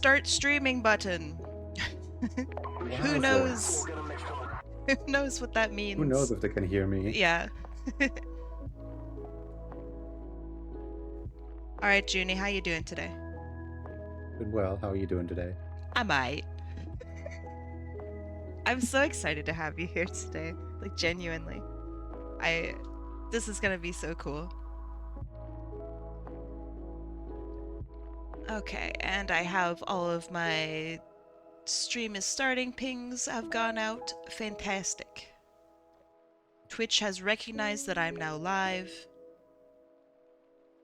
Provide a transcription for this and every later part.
start streaming button. Who knows? Who knows what that means? Who knows if they can hear me? Yeah. All right, Joony, how you doing today? Good. Well, how are you doing today? I might. I'm so excited to have you here today. Like, genuinely. This is gonna be so cool. Okay, and I have all of my stream is starting pings have gone out. Fantastic. Twitch has recognized that I'm now live.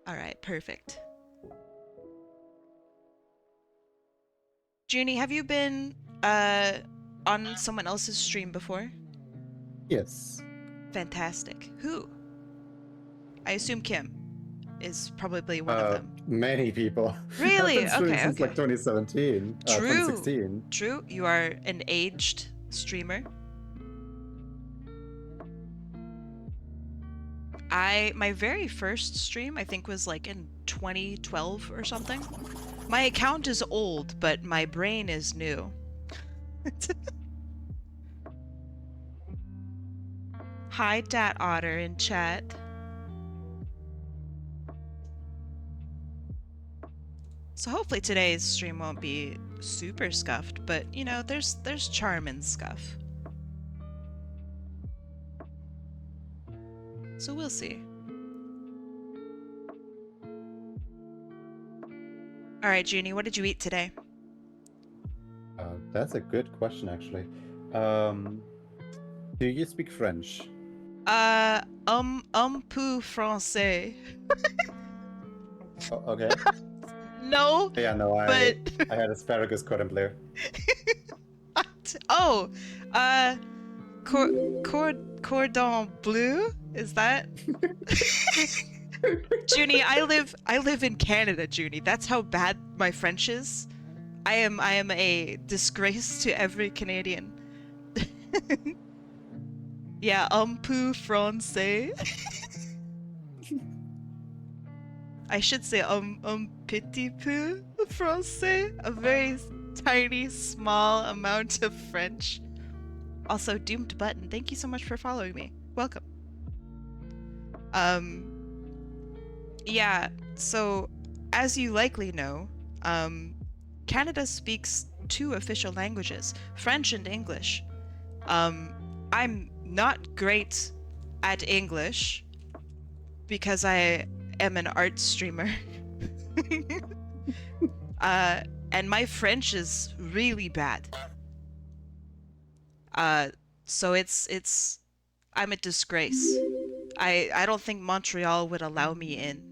Alright, perfect. Joony, have you been on someone else's stream before? Yes. Fantastic. Who? I assume Kim is probably one of them. Many people. Really? I've been streaming Okay, since like 2017. True. 2016. True. You are an aged streamer. My very first stream, I think, was like in 2012 or something. My account is old, but my brain is new. Hi, Dat Otter in chat. So hopefully today's stream won't be super scuffed, but you know, there's charm in scuff. So we'll see. All right, Joony, what did you eat today? That's a good question, actually. Do you speak French? Un peu français. Oh, okay. No. Yeah, no, but... I had asparagus cordon bleu. Oh, cordon bleu? Is that? Joony, I live in Canada, Joony. That's how bad my French is. I am a disgrace to every Canadian. Yeah, un peu français. I should say un petit peu français. A very tiny, small amount of French. Also, Doomed Button, thank you so much for following me. Welcome. Yeah, so as you likely know, Canada speaks two official languages, French and English. I'm not great at English because I am an art streamer. And my French is really bad. So it's I'm a disgrace. I don't think Montreal would allow me in.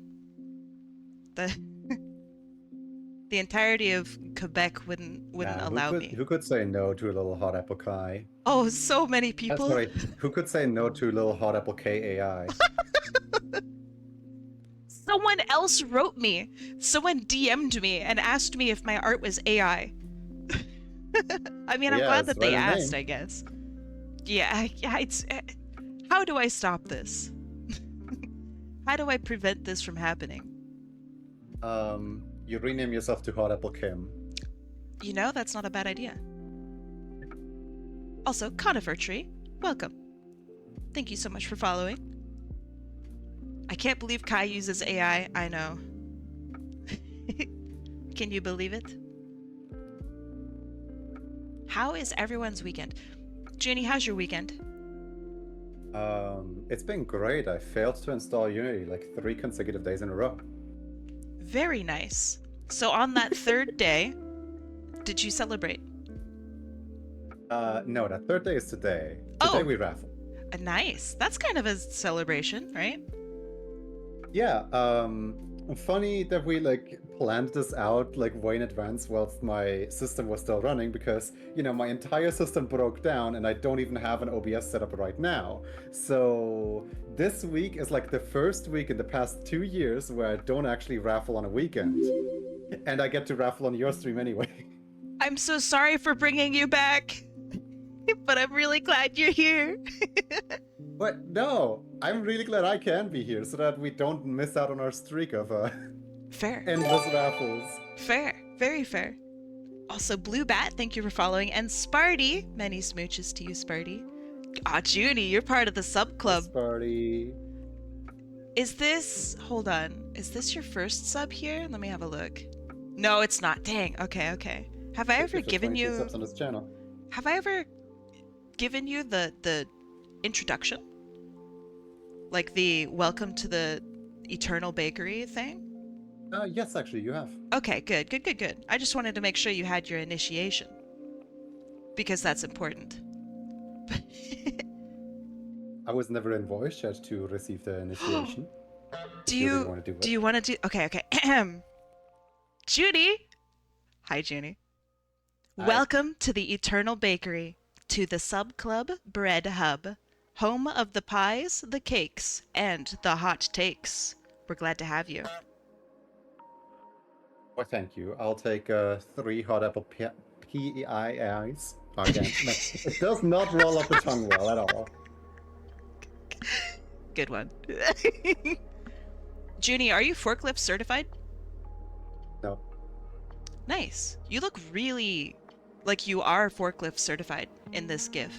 The entirety of Quebec wouldn't allow me. Who could say no to a little HotAppleKai? Oh, so many people. Sorry, who could say no to a little HotAppleKai AI? Someone else wrote me. Someone DM'd me and asked me if my art was AI. I mean, I'm glad that they asked, I guess. Yeah, it's... How do I stop this? How do I prevent this from happening? You rename yourself to HotAppleKim. You know, that's not a bad idea. Also, Conifer Tree, welcome. Thank you so much for following. I can't believe Kai uses AI, I know. Can you believe it? How is everyone's weekend? Joony, how's your weekend? It's been great. I failed to install Unity like 3 consecutive days in a row. Very nice. So on that third day, did you celebrate? No, that third day is today. Today we raffle. Nice. That's kind of a celebration, right? Yeah, funny that we like planned this out like way in advance whilst my system was still running because, you know, my entire system broke down and I don't even have an OBS set up right now. So this week is like the first week in the past 2 years where I don't actually raffle on a weekend. And I get to raffle on your stream anyway. I'm so sorry for bringing you back, but I'm really glad you're here. But no, I'm really glad I can be here so that we don't miss out on our streak of fair endless raffles. Fair, very fair. Also, Blue Bat, thank you for following. And Sparty, many smooches to you, Sparty. Ah, Joony, you're part of the sub club. Sparty. Is this... Hold on. Is this your first sub here? Let me have a look. No, it's not. Dang. Okay, okay. Have I ever given you... subs on this channel. Have I ever given you the introduction? Like the welcome to the Eternal Bakery thing? Yes, actually, you have. Okay, good, good, good, good. I just wanted to make sure you had your initiation. Because that's important. I was never in voice chat to receive the initiation. Do you want to do... Okay, okay. Judy! Hi, Joony. Hi. Welcome to the Eternal Bakery, to the Sub Club Bread Hub, home of the pies, the cakes, and the hot takes. We're glad to have you. Well, thank you. I'll take 3 hot apple PEIs. Again, no, it does not roll off the tongue well at all. Good one. Joony, are you forklift certified? No. Nice. You look really like you are forklift certified in this GIF.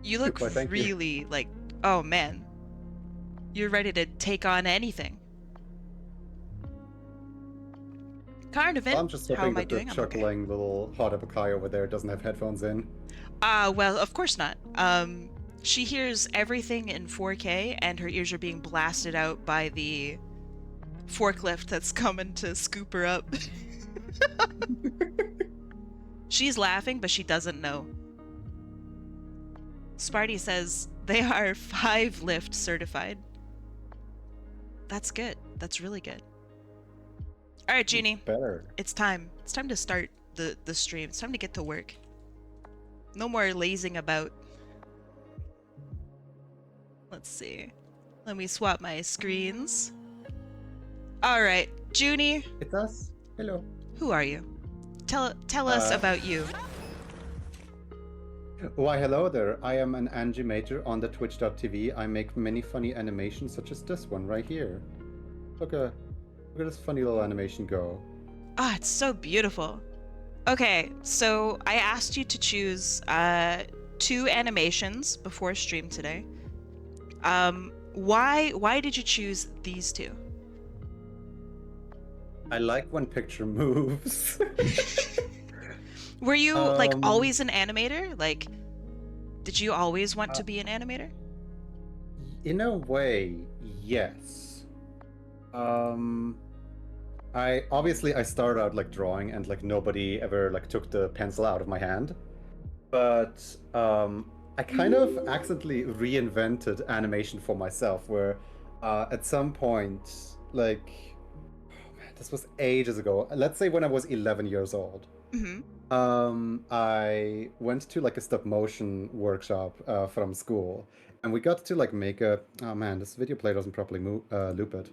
You look really like, oh man, you're ready to take on anything. Carnivan, I'm just hoping that the chuckling little HotAppleKai over there doesn't have headphones in. Well, of course not. She hears everything in 4K, and her ears are being blasted out by the forklift that's coming to scoop her up. She's laughing, but she doesn't know. Sparty says they are 5 lift certified. That's good. That's really good. All right, Joony. Better. It's time. It's time to start the stream. It's time to get to work. No more lazing about. Let's see. Let me swap my screens. All right, Joony. It's us. Hello. Who are you? Tell us about you. Why, hello there. I am an animator on the twitch.tv. I make many funny animations such as this one right here. Look at this funny little animation go. Ah, it's so beautiful. Okay, so I asked you to choose 2 animations before stream today. Why did you choose these 2? I like when picture moves. Were you like always an animator? Like, did you always want to be an animator? In a way, yes. I started out like drawing, and like nobody ever like took the pencil out of my hand. But I kind of accidentally reinvented animation for myself, where at some point, like, oh man, this was ages ago. Let's say when I was 11 years old. Mm-hmm. I went to like a stop motion workshop from school, and we got to like make a... Oh man, this video player doesn't properly loop it.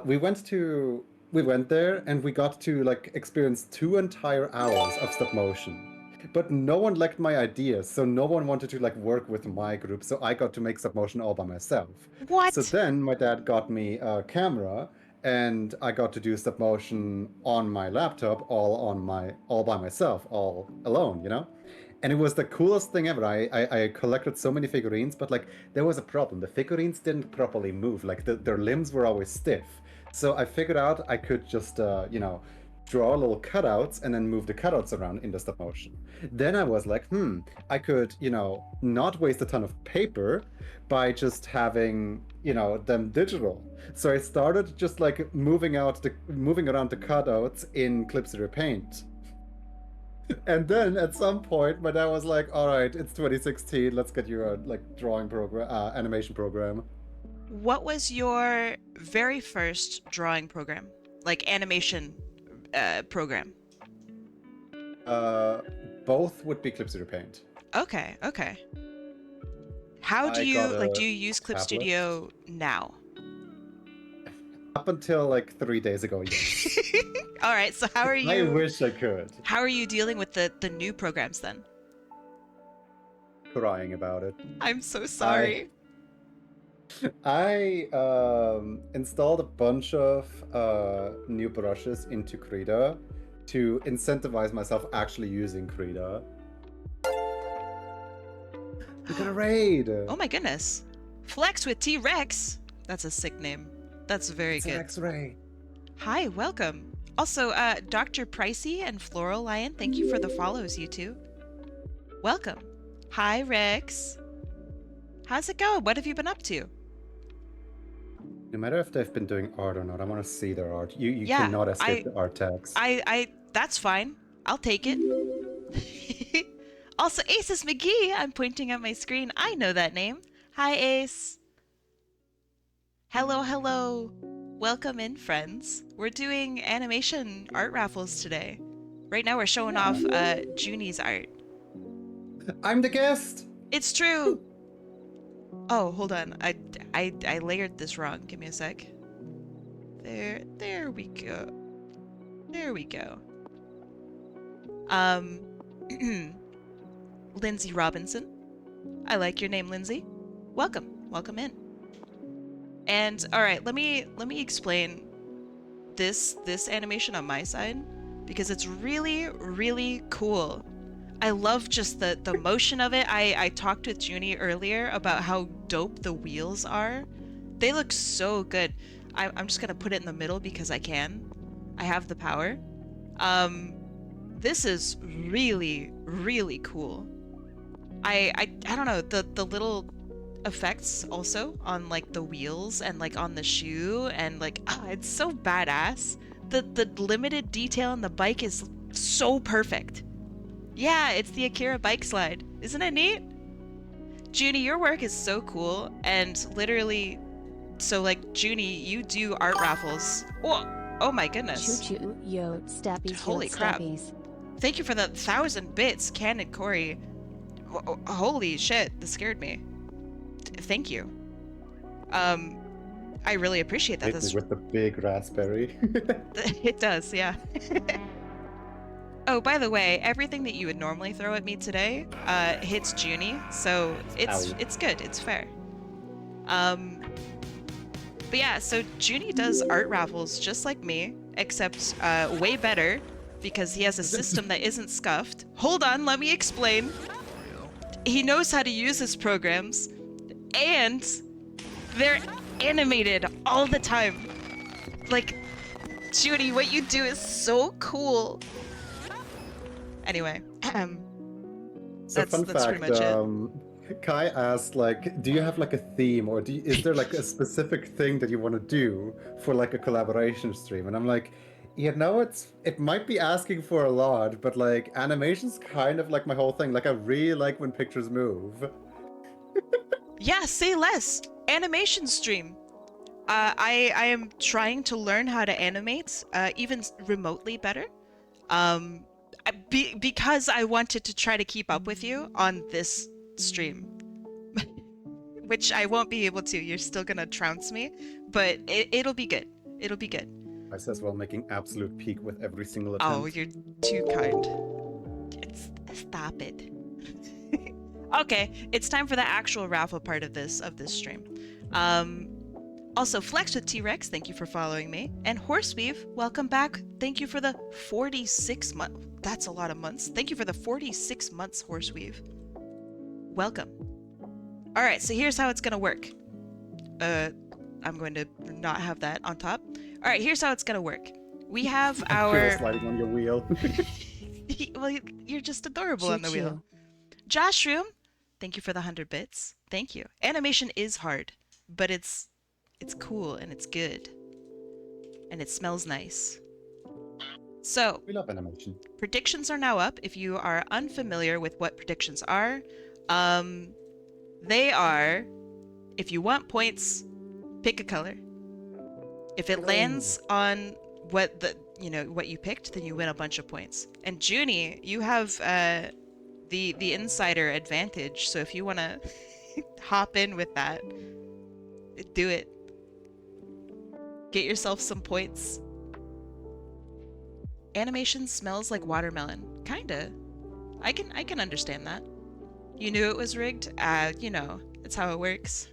We went there and we got to like experience 2 entire hours of stop motion. But no one liked my ideas, so no one wanted to like work with my group, so I got to make stop motion all by myself. What? So then my dad got me a camera, and I got to do stop motion on my laptop all by myself, all alone, you know? And it was the coolest thing ever. I collected so many figurines, but like there was a problem. The figurines didn't properly move. Like their limbs were always stiff. So I figured out I could just, draw little cutouts and then move the cutouts around in the stop motion. Then I was like, I could, not waste a ton of paper by just having, them digital. So I started just like moving around the cutouts in Clipsery Paint. And then at some point, my dad was like, all right, it's 2016, let's get you a drawing program, animation program. What was your very first drawing program? Like animation program? Both would be Clipsery Paint. Okay, okay. How do you use Clip Studio now? Up until like 3 days ago, yes. All right, so how are you... I wish I could. How are you dealing with the new programs then? Crying about it. I'm so sorry. I installed a bunch of new brushes into Krita to incentivize myself actually using Krita. We got a raid! Oh my goodness. Flex with T-Rex. That's a sick name. That's very it's good. An X-ray. Hi, welcome. Also, Dr. Pricey and Floral Lion, thank you for the follows, you two. Welcome. Hi, Rex. How's it going? What have you been up to? No matter if they've been doing art or not, I want to see their art. You cannot escape the art tags. That's fine. I'll take it. Also, Aces McGee. I'm pointing at my screen. I know that name. Hi, Ace. Hello, hello. Welcome in, friends. We're doing animation art raffles today. Right now, we're showing off Joony's art. I'm the guest. It's true. Oh, hold on. I layered this wrong. Give me a sec. There we go. There we go. Lindsay Robinson. I like your name, Lindsay. Welcome. Welcome in. And all right, let me explain this animation on my side because it's really, really cool. I love just the motion of it. I talked with Joony earlier about how dope the wheels are. They look so good. I'm just gonna put it in the middle because I can. I have the power. This is really, really cool. I don't know, the little effects also on like the wheels and like on the shoe and like it's so badass. The limited detail on the bike is so perfect. Yeah, it's the Akira bike slide. Isn't it neat? Joony, your work is so cool and literally so like Joony, you do art raffles. Oh my goodness. Choo-choo, yo, stappies, Holy yo, crap. stappies. Thank you for the 1,000 bits, Ken and Corey. Holy shit, this scared me. Thank you. I really appreciate that. With the big raspberry. It does, yeah. Oh, by the way, everything that you would normally throw at me today hits Joony, so it's good, it's fair. But yeah, so Joony does art raffles just like me, except way better because he has a system that isn't scuffed. Hold on, let me explain. He knows how to use his programs, and they're animated all the time. Like, Joony, what you do is so cool. Anyway, So that's fact, pretty much it. Kai asked, like, do you have like a theme, or is there like a specific thing that you want to do for like a collaboration stream? And I'm like, you know, it might be asking for a lot, but like animation's kind of like my whole thing. Like I really like when pictures move. Yeah, say less. Animation stream. I am trying to learn how to animate, even remotely better. Because I wanted to try to keep up with you on this stream. Which I won't be able to. You're still gonna trounce me, but it'll be good. It'll be good. I says while making absolute peak with every single attempt. Oh, you're too kind. Stop it. Okay, it's time for the actual raffle part of this stream. Also, Flex with T-Rex, thank you for following me. And Horseweave, welcome back. Thank you for the 46 months. That's a lot of months. Thank you for the 46 months, Horseweave. Welcome. All right, so here's how it's gonna work. I'm going to not have that on top. All right, here's how it's gonna work. We have our sliding on your wheel. Well, you're just adorable on the wheel. Josh Room, thank you for the 100 bits. Thank you. Animation is hard, but it's cool and it's good. And it smells nice. So, we love animation. Predictions are now up. If you are unfamiliar with what predictions are, they are, if you want points, pick a color. If it lands on what you picked, then you win a bunch of points. And Joony, you have the insider advantage. So if you want to hop in with that, do it. Get yourself some points. Animation smells like watermelon. Kinda. I can understand that. You knew it was rigged? You know, it's how it works.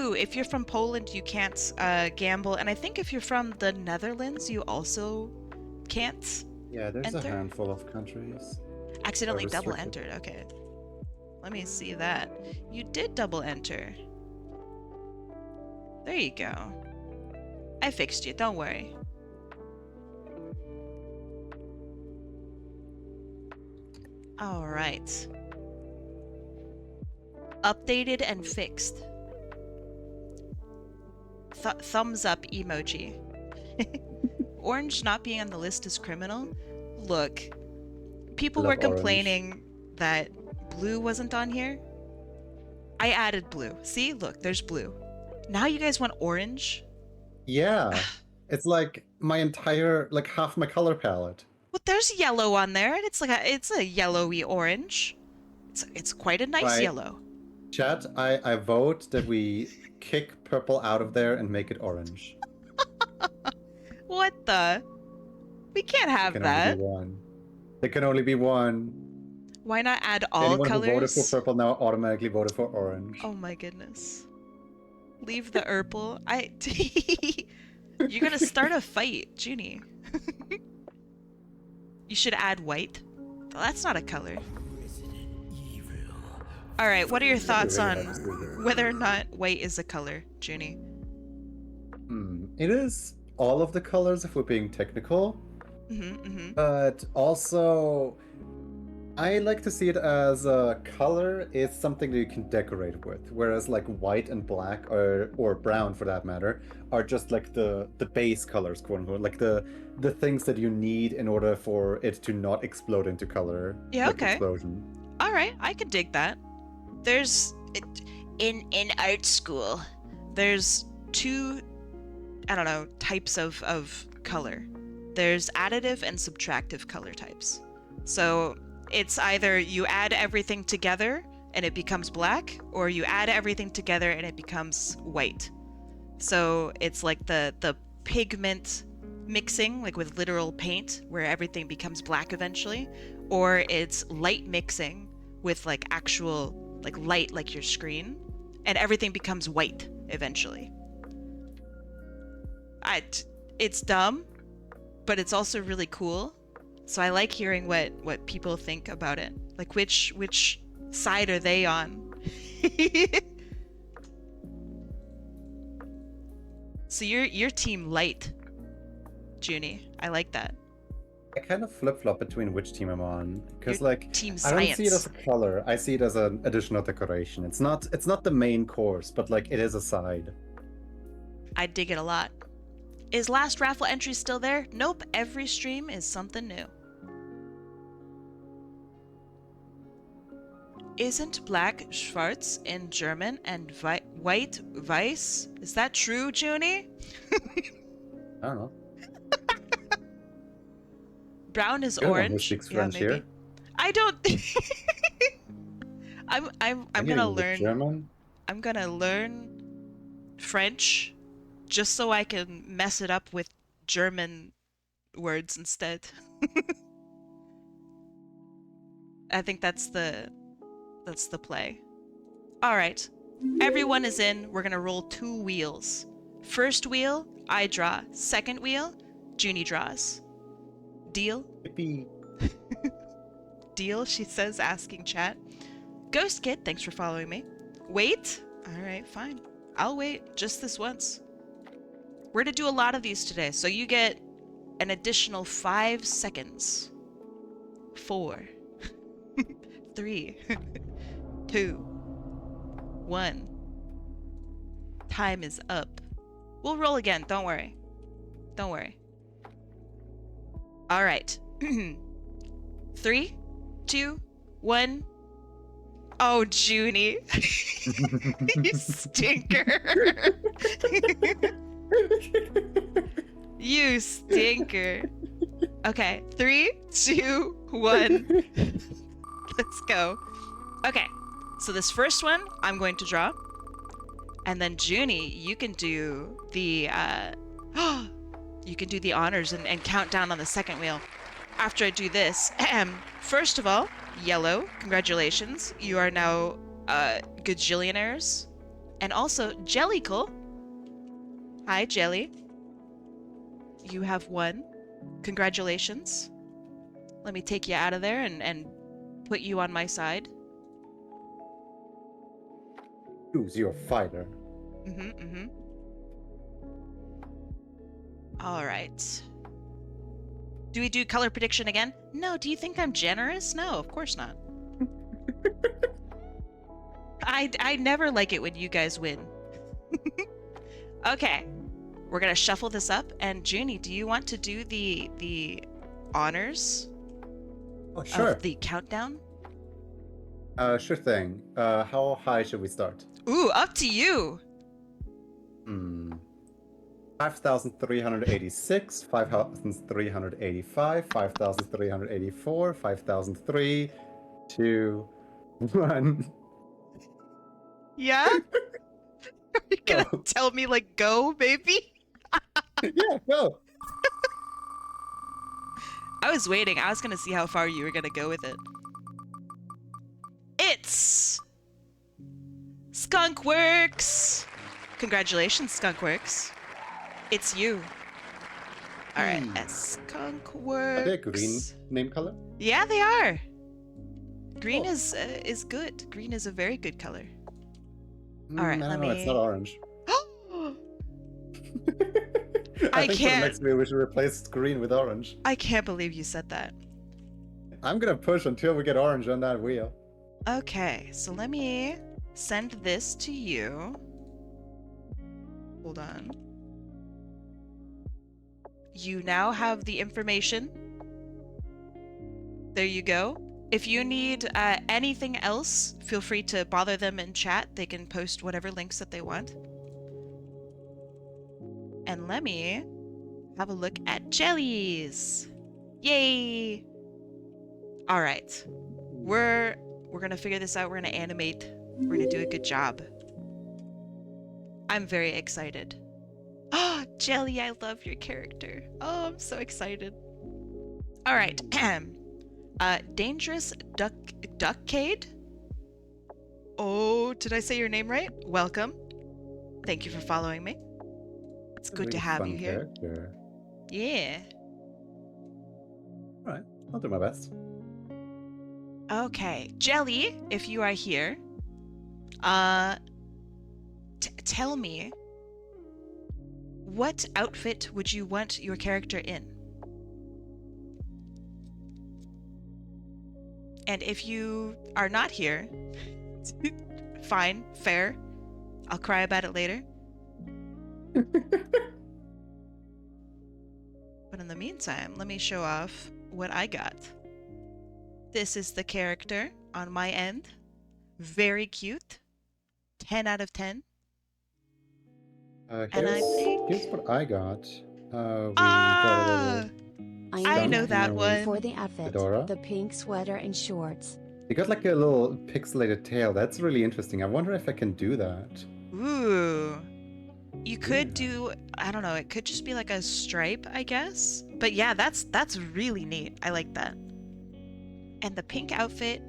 blue. If you're from Poland, you can't gamble. And I think if you're from the Netherlands, you also can't Yeah, there's enter. a handful of countries. Accidentally double entered. Okay. Let me see that. You did double enter. There you go. I fixed you. Don't worry. All right. Updated and fixed. Thumbs up emoji. Orange not being on the list is criminal. Look, people were complaining that blue wasn't on here. I added blue. See, look, there's blue. Now you guys want orange? Yeah. It's like my entire, like half my color palette. Well, there's yellow on there, and it's a yellowy orange. It's quite a nice yellow. Chat, I vote that we kick purple out of there and make it orange. What the? We can't have that. Only be one. There can only be one. Why not add all colors? Anyone who voted for purple now automatically voted for orange. Oh my goodness. Leave the purple. You're gonna start a fight, Joony. You should add white. That's not a color. Alright, what are your thoughts on whether or not white is a color, Joony? It is all of the colors if we're being technical. But also, I like to see it as a color is something that you can decorate with, whereas like white and black or brown for that matter are just like the base colors, quote unquote, like the things that you need in order for it to not explode into color. Yeah, like okay. Explosion. All right, I could dig that. There's in art school, there's two, I don't know, types of color. There's additive and subtractive color types. So it's either you add everything together and it becomes black, or you add everything together and it becomes white. So it's like the pigment mixing, like with literal paint, where everything becomes black eventually, or it's light mixing with like actual like light, like your screen, and everything becomes white eventually. It's dumb, but it's also really cool. So I like hearing what people think about it. Like which side are they on? So you're team light, Joony. I like that. I kind of flip-flop between which team I'm on, because like team I don't see it as a color. I see it as an additional decoration. It's not the main course, but like it is a side. I dig it a lot. Is last raffle entry still there? Nope. Every stream is something new. Isn't black schwarz in German and white weiß? Is that true, Joony? I don't know. Brown is orange. Yeah, maybe. Here? I don't. I'm gonna learn German. I'm gonna learn French, just so I can mess it up with German words instead. I think that's the play. All right, everyone is in. We're gonna roll 2 wheels. First wheel, I draw. Second wheel, Joony draws. Deal? Yippee. Deal, she says, asking chat. Ghost Kid, thanks for following me. Wait? Alright, fine. I'll wait just this once. We're gonna do a lot of these today, so you get an additional 5 seconds. 4, 3, 2, 1. Time is up. We'll roll again, don't worry. Don't worry. All right. 3, 2, 1. Oh, Joony. You stinker. You stinker. Okay, 3, 2, 1. Let's go. Okay, so this first one I'm going to draw. And then Joony, you can do the you can do the honors and count down on the second wheel. After I do this, first of all, yellow, congratulations. You are now gajillionaires. And also, Jellicle. Hi, Jelly. You have won. Congratulations. Let me take you out of there and put you on my side. Choose your fighter. All right. Do we do color prediction again? No, do you think I'm generous? No, of course not. I never like it when you guys win. Okay. We're going to shuffle this up, and Joony, do you want to do the honors of the countdown? Sure thing. How high should we start? Ooh, up to you. 5,386, 5,385, 5,384, 5,003, 2, 1. Yeah? Are you gonna tell me, like, go, baby? Yeah, go. I was waiting. I was gonna see how far you were gonna go with it. It's Skunkworks! Congratulations, Skunkworks. It's you. Alright, Skunkworks. Are they green name color? Yeah, they are. Green is good. Green is a very good color. Alright, let me... it's not orange. I think can't... for the next video we should replace green with orange. I can't believe you said that. I'm gonna push until we get orange on that wheel. Okay, so let me send this to you. Hold on. You now have the information. There you go. If you need anything else, feel free to bother them in chat. They can post whatever links that they want. And let me have a look at jellies. Yay! All right. We're going to figure this out. We're going to animate. We're going to do a good job. I'm very excited. Oh, Jelly, I love your character. Oh, I'm so excited. All right. Dangerous Duckcade. Oh, did I say your name right? Welcome. Thank you for following me. It's good to have you here. Character. Yeah. All right, I'll do my best. Okay, Jelly, if you are here, tell me, what outfit would you want your character in? And if you are not here, fine, fair. I'll cry about it later. But in the meantime, let me show off what I got. This is the character on my end. Very cute. 10 out of 10. And I think... Here's what I got. I know that one. For the outfit, Fedora. the pink sweater and shorts. You got like a little pixelated tail. That's really interesting. I wonder if I can do that. Ooh. You could do, I don't know, it could just be like a stripe, I guess. But yeah, that's really neat. I like that. And the pink outfit,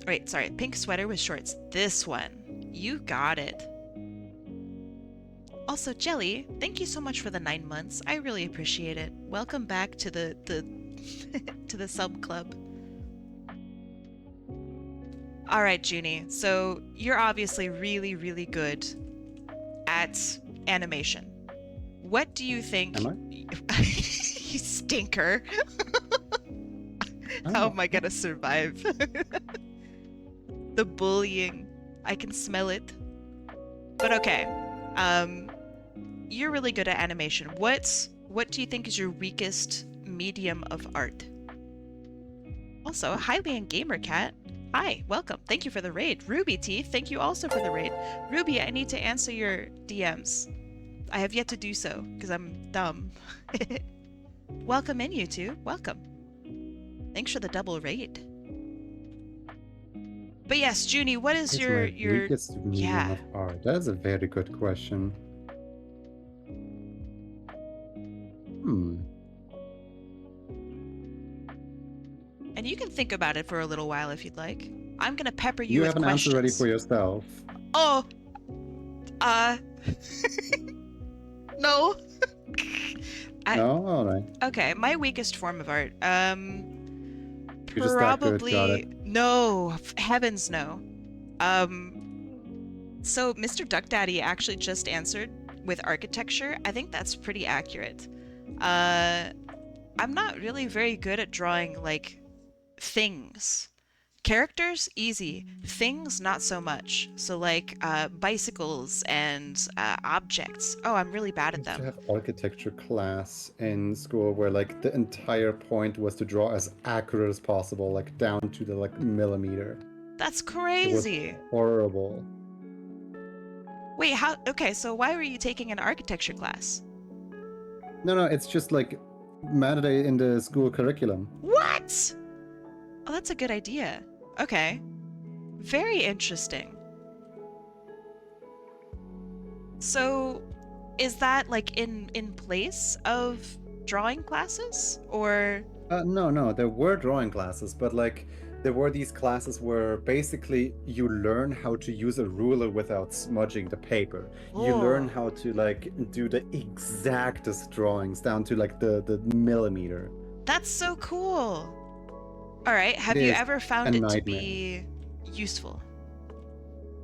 wait, sorry, pink sweater with shorts. This one. You got it. Also, Jelly, thank you so much for the 9 months. I really appreciate it. Welcome back to the to the sub club. All right, Joony. So you're obviously really, really good at animation. What do you think? Am I? You stinker. How am I gonna survive? The bullying. I can smell it. But okay. You're really good at animation. What do you think is your weakest medium of art? Also, Hylian Gamer Cat. Hi, welcome. Thank you for the raid. Ruby Teeth, thank you also for the raid. Ruby, I need to answer your DMs. I have yet to do so, because I'm dumb. Welcome in, you two. Welcome. Thanks for the double raid. But yes, Joony, what is your weakest medium of art? That is a very good question. And you can think about it for a little while if you'd like. I'm gonna pepper you You with have an questions. answer ready for yourself. Oh, No. No? Alright. Okay, my weakest form of art. You're just that good, got it. No, heavens no. So Mr. Duck Daddy actually just answered with architecture. I think that's pretty accurate. I'm not really very good at drawing like things. Characters, easy. Things, not so much. So like bicycles and objects. Oh, I'm really bad at I used to them. have architecture class in school where like the entire point was to draw as accurate as possible, like down to the like millimeter. That's It was crazy. horrible. Wait, how? Okay, so why were you taking an architecture class? No, it's just like mandate in the school curriculum. What? Oh, that's a good idea. Okay. Very interesting. So, is that like in place of drawing classes or? No, there were drawing classes, but like there were these classes where basically you learn how to use a ruler without smudging the paper. You learn how to like do the exactest drawings down to like the millimeter. That's so cool. All right, have you ever found it to be useful?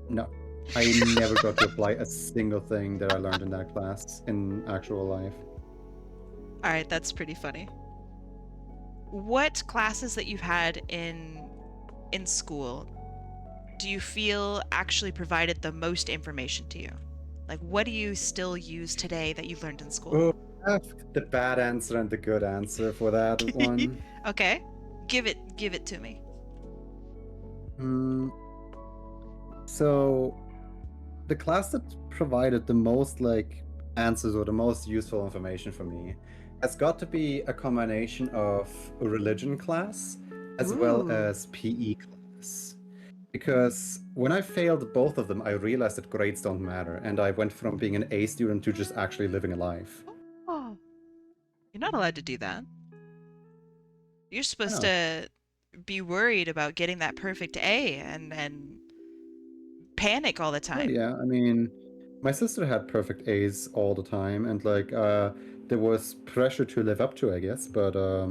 No. I never got to apply a single thing that I learned in that class in actual life. All right, that's pretty funny. What classes that you've had in school do you feel actually provided the most information to you? Like, what do you still use today that you learned in school? Oh, I have the bad answer and the good answer for that one. Okay, give it to me. So, the class that provided the most like answers or the most useful information for me has got to be a combination of a religion class as well as PE class. Because when I failed both of them, I realized that grades don't matter, and I went from being an A student to just actually living a life. Oh, you're not allowed to do that. You're supposed to be worried about getting that perfect A and panic all the time. Oh, yeah, I mean, my sister had perfect A's all the time, and like there was pressure to live up to, I guess. But I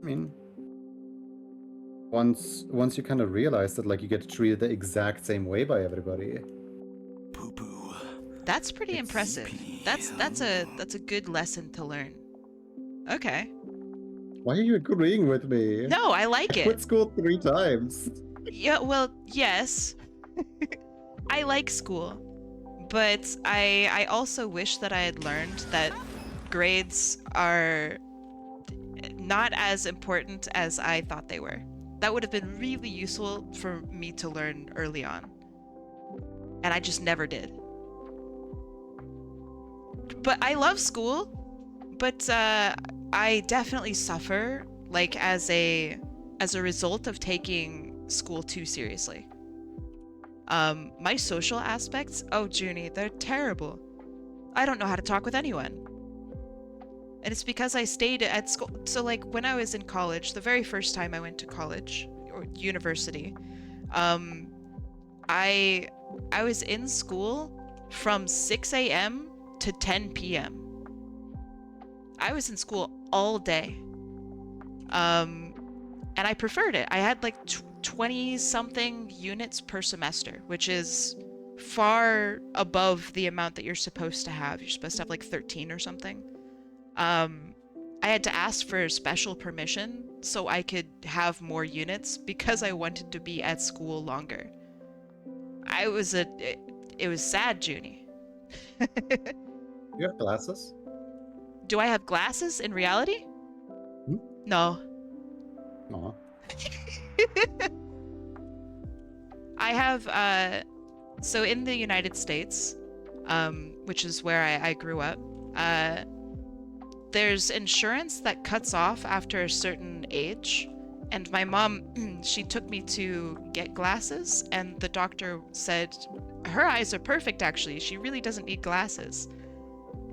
mean, once you kind of realize that like you get treated the exact same way by everybody. Poo-poo. That's pretty impressive. That's a good lesson to learn. Okay. Why are you agreeing with me? No, I like I it. quit school 3 times. Yeah, well, yes. I like school. But I also wish that I had learned that grades are not as important as I thought they were. That would have been really useful for me to learn early on. And I just never did. But I love school, but I definitely suffer like as a result of taking school too seriously. My social aspects, oh Joony, they're terrible. I don't know how to talk with anyone. And it's because I stayed at school. So like when I was in college, the very first time I went to college or university, I was in school from 6 a.m. to 10 p.m. I was in school all day. And I preferred it. I had like 20 something units per semester, which is far above the amount that you're supposed to have. You're supposed to have like 13 or something. I had to ask for special permission so I could have more units because I wanted to be at school longer. It was sad, Joony. You have glasses? Do I have glasses in reality? No. Aw. I have, so in the United States, which is where I grew up, there's insurance that cuts off after a certain age. And my mom, she took me to get glasses, and the doctor said, her eyes are perfect, actually. She really doesn't need glasses.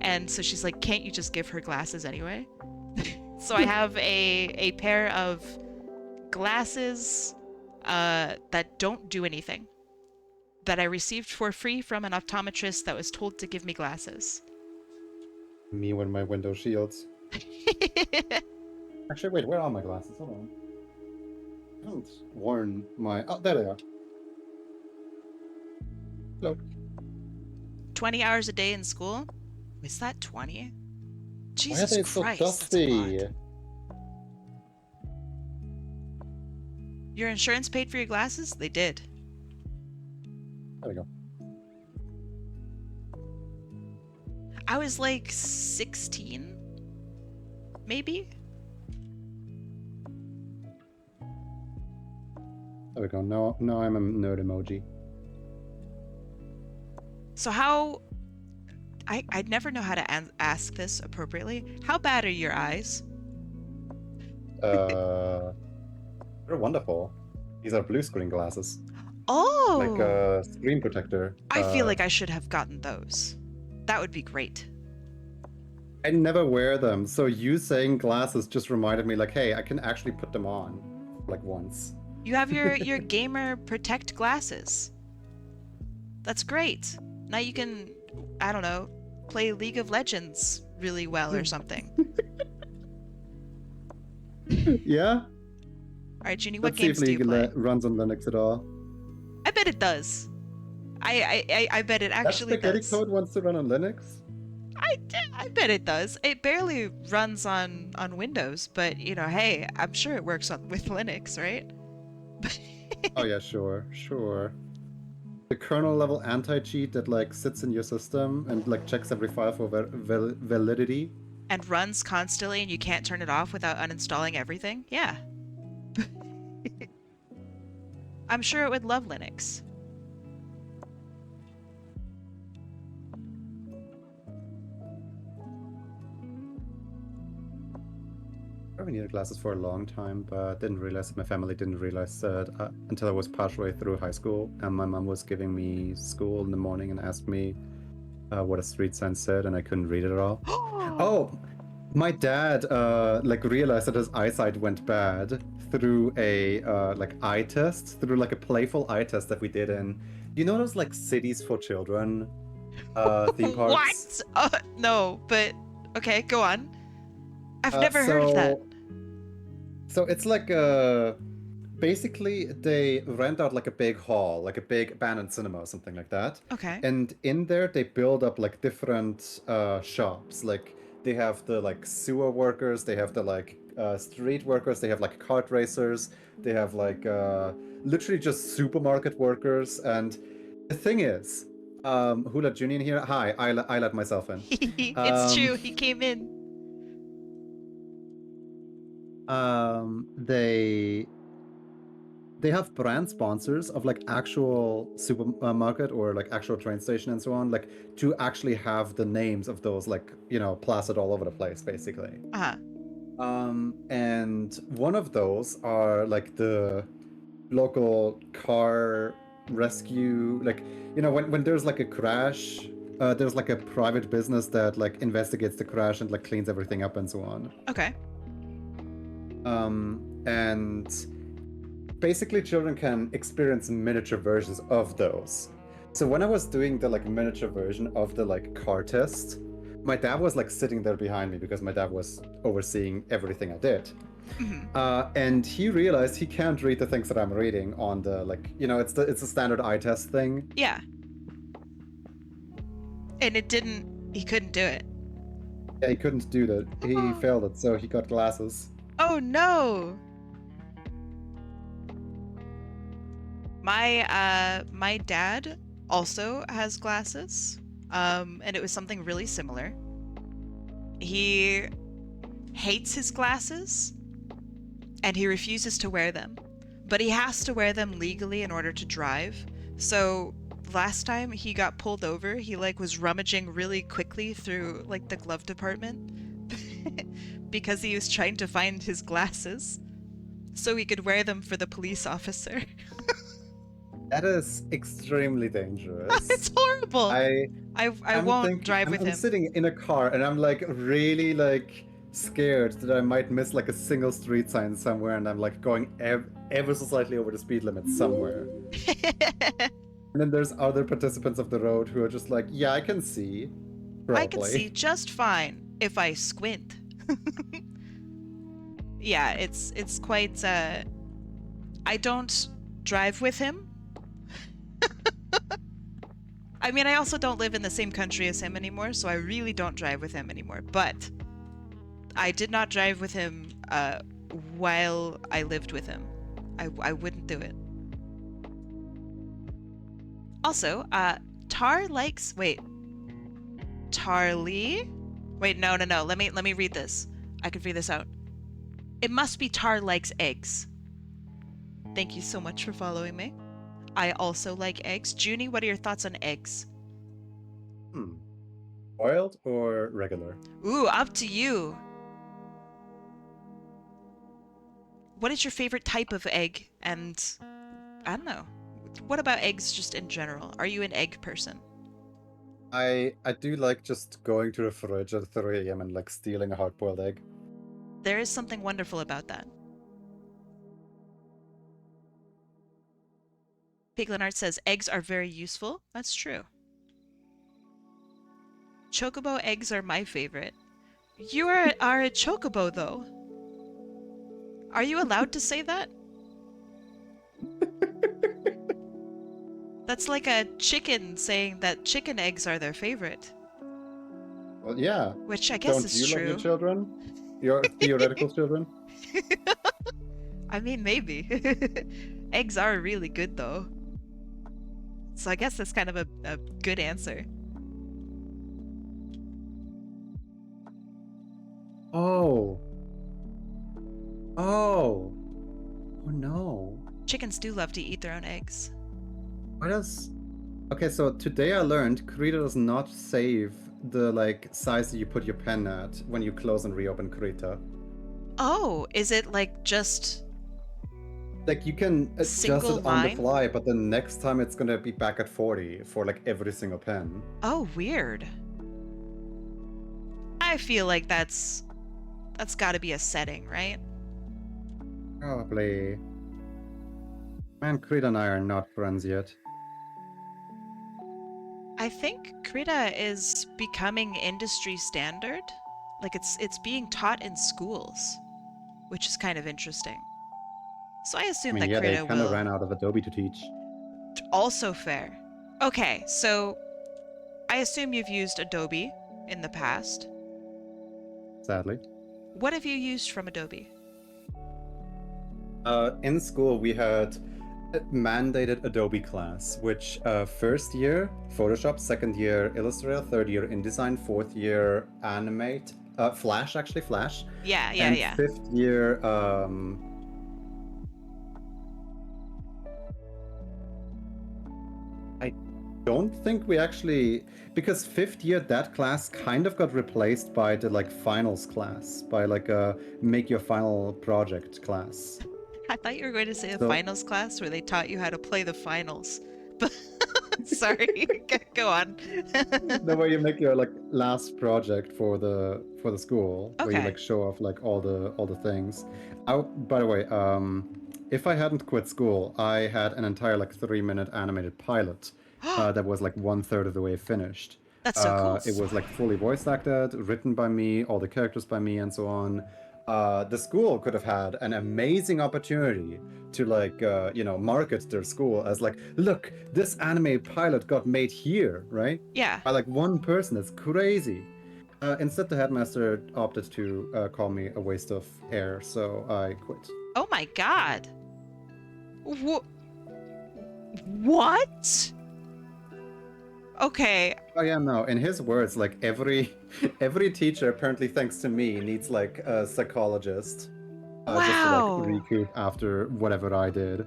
And so she's like, can't you just give her glasses anyway? So I have a pair of glasses that don't do anything. that I received for free from an optometrist that was told to give me glasses. Me with my window shields. Actually, wait, where are my glasses? Hold on. I haven't worn my... Oh, there they are. Hello. 20 hours a day in school? Is that 20? Jesus Why are they Christ, so that's a dusty? lot. Your insurance paid for your glasses? They did. There we go. I was like 16? Maybe? There we go. No, I'm a nerd emoji. So how... I'd never know how to ask this appropriately. How bad are your eyes? They're wonderful. These are blue screen glasses. Oh! Like a screen protector. I feel like I should have gotten those. That would be great. I never wear them, so you saying glasses just reminded me, like, hey, I can actually put them on, like, once. You have your gamer protect glasses. That's great. Now you can, I don't know, play League of Legends really well or something. Yeah? All right, Joony, what Let's see games if do you play? runs on Linux at all. I bet it does. I bet it actually That spaghetti does. code wants to run on Linux? I bet it does. It barely runs on Windows, but you know, hey, I'm sure it works with Linux, right? Oh yeah, sure. The kernel level anti-cheat that like sits in your system and like checks every file for validity. And runs constantly and you can't turn it off without uninstalling everything? Yeah. I'm sure it would love Linux. I needed glasses for a long time, but didn't realize that my family didn't realize that until I was partially through high school, and my mom was giving me school in the morning and asked me what a street sign said, and I couldn't read it at all. Oh, my dad like realized that his eyesight went bad through a like eye test, through like a playful eye test that we did in, you know, those like cities for children theme parks. What? No, but okay, go on. I've never heard of that. So it's like basically they rent out like a big hall, like a big abandoned cinema or something like that. Okay. And in there they build up like different shops. Like they have the like sewer workers, they have the like street workers, they have like kart racers, they have like literally just supermarket workers. And the thing is, who let Joony in here? Hi, I let myself in. It's true, he came in. They have brand sponsors of like actual supermarket or like actual train station and so on, like to actually have the names of those, like, you know, plastered all over the place basically. And one of those are like the local car rescue, like, you know, when there's like a crash, there's like a private business that like investigates the crash and like cleans everything up and so on. Okay. And basically children can experience miniature versions of those. So when I was doing the like miniature version of the like car test, my dad was like sitting there behind me because my dad was overseeing everything I did. And he realized he can't read the things that I'm reading on the, like, you know, it's a standard eye test thing. Yeah. And he couldn't do it. Yeah, he couldn't do that. He failed it, so he got glasses. Oh no! My dad also has glasses, and it was something really similar. He hates his glasses, and he refuses to wear them, but he has to wear them legally in order to drive. So last time he got pulled over, he like was rummaging really quickly through like the glove department because he was trying to find his glasses so he could wear them for the police officer. That is extremely dangerous. It's horrible. I won't drive with him. I'm sitting in a car and I'm like really like scared that I might miss like a single street sign somewhere, and I'm like going ever so slightly over the speed limit somewhere. And then there's other participants of the road who are just like, yeah, I can see. Probably. I can see just fine if I squint. Yeah, it's quite I don't drive with him. I mean, I also don't live in the same country as him anymore, so I really don't drive with him anymore. But I did not drive with him while I lived with him. I wouldn't do it. Also, Tar likes... Wait. Tarly? Wait, no. Let me read this. I can figure this out. It must be Tar likes eggs. Thank you so much for following me. I also like eggs. Joony, what are your thoughts on eggs? Boiled or regular? Ooh, up to you. What is your favorite type of egg? And I don't know. What about eggs just in general? Are you an egg person? I do like just going to the fridge at 3 a.m. and like stealing a hard-boiled egg. There is something wonderful about that. Piglinart says eggs are very useful. That's true. Chocobo eggs are my favorite. You are a chocobo, though. Are you allowed to say that? That's like a chicken saying that chicken eggs are their favorite. Well, yeah. Which I guess is true. Don't you love your children? Your theoretical children? I mean, maybe. Eggs are really good, though. So I guess that's kind of a good answer. Oh. Oh. Oh no. Chickens do love to eat their own eggs. Why does... Okay, so today I learned Krita does not save the like size that you put your pen at when you close and reopen Krita. Oh, is it like just... Like you can adjust single it on the line? fly, but then next time it's gonna be back at 40 for like every single pen. Oh, weird. I feel like that's gotta be a setting, right? Probably. Man, Krita and I are not friends yet. I think Krita is becoming industry standard. Like it's being taught in schools, which is kind of interesting. So I assume that Yeah, they Krita kind of will... ran out of Adobe to teach. Also fair. Okay, so I assume you've used Adobe in the past. Sadly. What have you used from Adobe? In school, we had a mandated Adobe class, which first year Photoshop, second year Illustrator, third year InDesign, fourth year Animate, Flash, actually Flash. Yeah. Fifth year I don't think we actually, because fifth year that class kind of got replaced by the like finals class, by like a make your final project class. I thought you were going to say a finals class where they taught you how to play the finals. But sorry, go on. The way you make your like last project for the school, Okay. where you like show off like all the things. By the way, if I hadn't quit school, I had an entire like 3-minute animated pilot that was like 1/3 of the way finished. That's so cool. It was like fully voice acted, written by me, all the characters by me, and so on. The school could have had an amazing opportunity to like market their school as like, look, this anime pilot got made here, right? Yeah. By like one person. It's crazy. Instead, the headmaster opted to call me a waste of air, so I quit. Oh my god. What? Okay. Oh yeah, no. In his words, like every teacher apparently, thanks to me, needs like a psychologist. Wow. Just to like recoup after whatever I did.